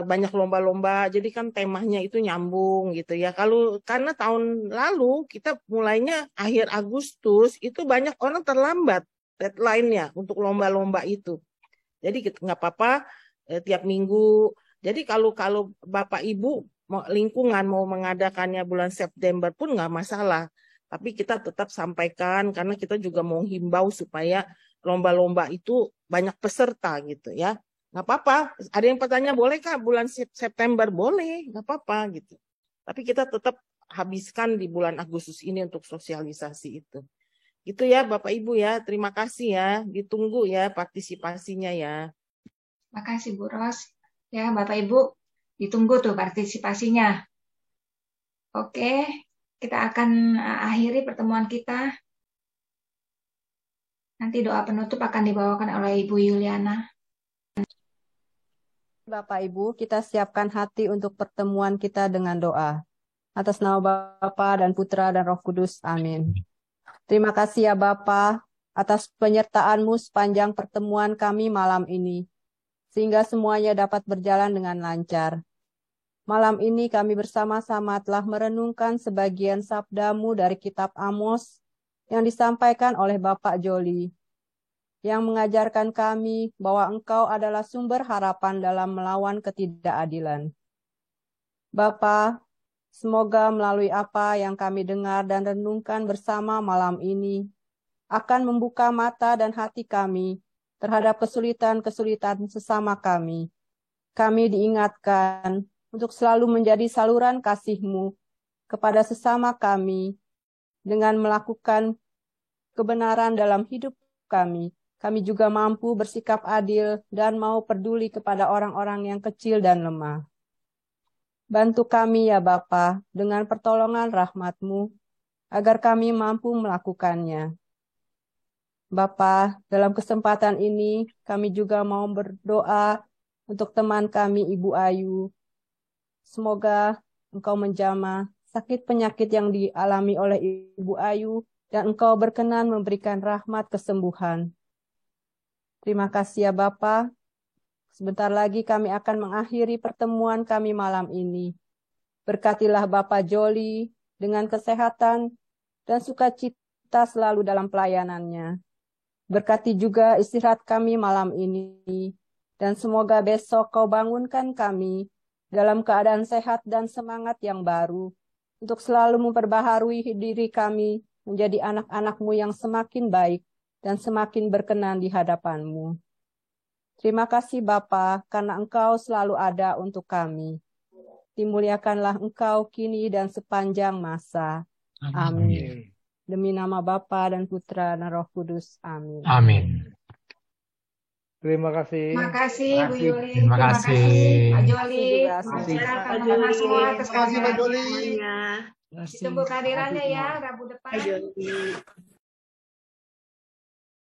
banyak lomba-lomba, jadi kan temanya itu nyambung gitu ya. Karena tahun lalu kita mulainya akhir Agustus, itu banyak orang terlambat deadline-nya untuk lomba-lomba itu. Jadi nggak apa-apa tiap minggu. Jadi kalau Bapak Ibu lingkungan mau mengadakannya bulan September pun nggak masalah. Tapi kita tetap sampaikan karena kita juga mau himbau supaya lomba-lomba itu banyak peserta gitu ya. Nggak apa-apa. Ada yang bertanya, boleh Kak bulan September? Boleh, nggak apa-apa gitu. Tapi kita tetap habiskan di bulan Agustus ini untuk sosialisasi itu. Gitu ya Bapak Ibu ya. Terima kasih ya. Ditunggu ya partisipasinya ya. Makasih Bu Ros. Ya Bapak Ibu, ditunggu tuh partisipasinya. Oke, kita akan akhiri pertemuan kita. Nanti doa penutup akan dibawakan oleh Ibu Yuliana. Bapak Ibu, kita siapkan hati untuk pertemuan kita dengan doa. Atas nama Bapa dan Putra dan Roh Kudus. Amin. Terima kasih ya Bapa atas penyertaan-Mu sepanjang pertemuan kami malam ini, sehingga semuanya dapat berjalan dengan lancar. Malam ini kami bersama-sama telah merenungkan sebagian sabda-Mu dari kitab Amos yang disampaikan oleh Bapak Joli, yang mengajarkan kami bahwa Engkau adalah sumber harapan dalam melawan ketidakadilan. Bapa, semoga melalui apa yang kami dengar dan renungkan bersama malam ini akan membuka mata dan hati kami terhadap kesulitan-kesulitan sesama kami. Kami diingatkan untuk selalu menjadi saluran kasih-Mu kepada sesama kami dengan melakukan kebenaran dalam hidup kami. Kami juga mampu bersikap adil dan mau peduli kepada orang-orang yang kecil dan lemah. Bantu kami ya Bapa dengan pertolongan rahmat-Mu, agar kami mampu melakukannya. Bapa, dalam kesempatan ini kami juga mau berdoa untuk teman kami Ibu Ayu. Semoga Engkau menjamah sakit penyakit yang dialami oleh Ibu Ayu, dan Engkau berkenan memberikan rahmat kesembuhan. Terima kasih ya Bapa. Sebentar lagi kami akan mengakhiri pertemuan kami malam ini. Berkatilah Bapak Joli dengan kesehatan dan sukacita selalu dalam pelayanannya. Berkati juga istirahat kami malam ini. Dan semoga besok Kau bangunkan kami dalam keadaan sehat dan semangat yang baru, untuk selalu memperbaharui diri kami menjadi anak-anak-Mu yang semakin baik dan semakin berkenan di hadapan-Mu. Terima kasih Bapa, karena Engkau selalu ada untuk kami. Dimuliakanlah Engkau kini dan sepanjang masa. Amin. Demi nama Bapa dan Putra dan Roh Kudus. Amin. Amin. Terima kasih. Terima kasih Bu Yuli. Terima kasih. Pak Joli. Terima kasih Pak Joli. Semua atas Terima kasih Pak Joli. Ditunggu kehadirannya ya Rabu depan. Pak Joli.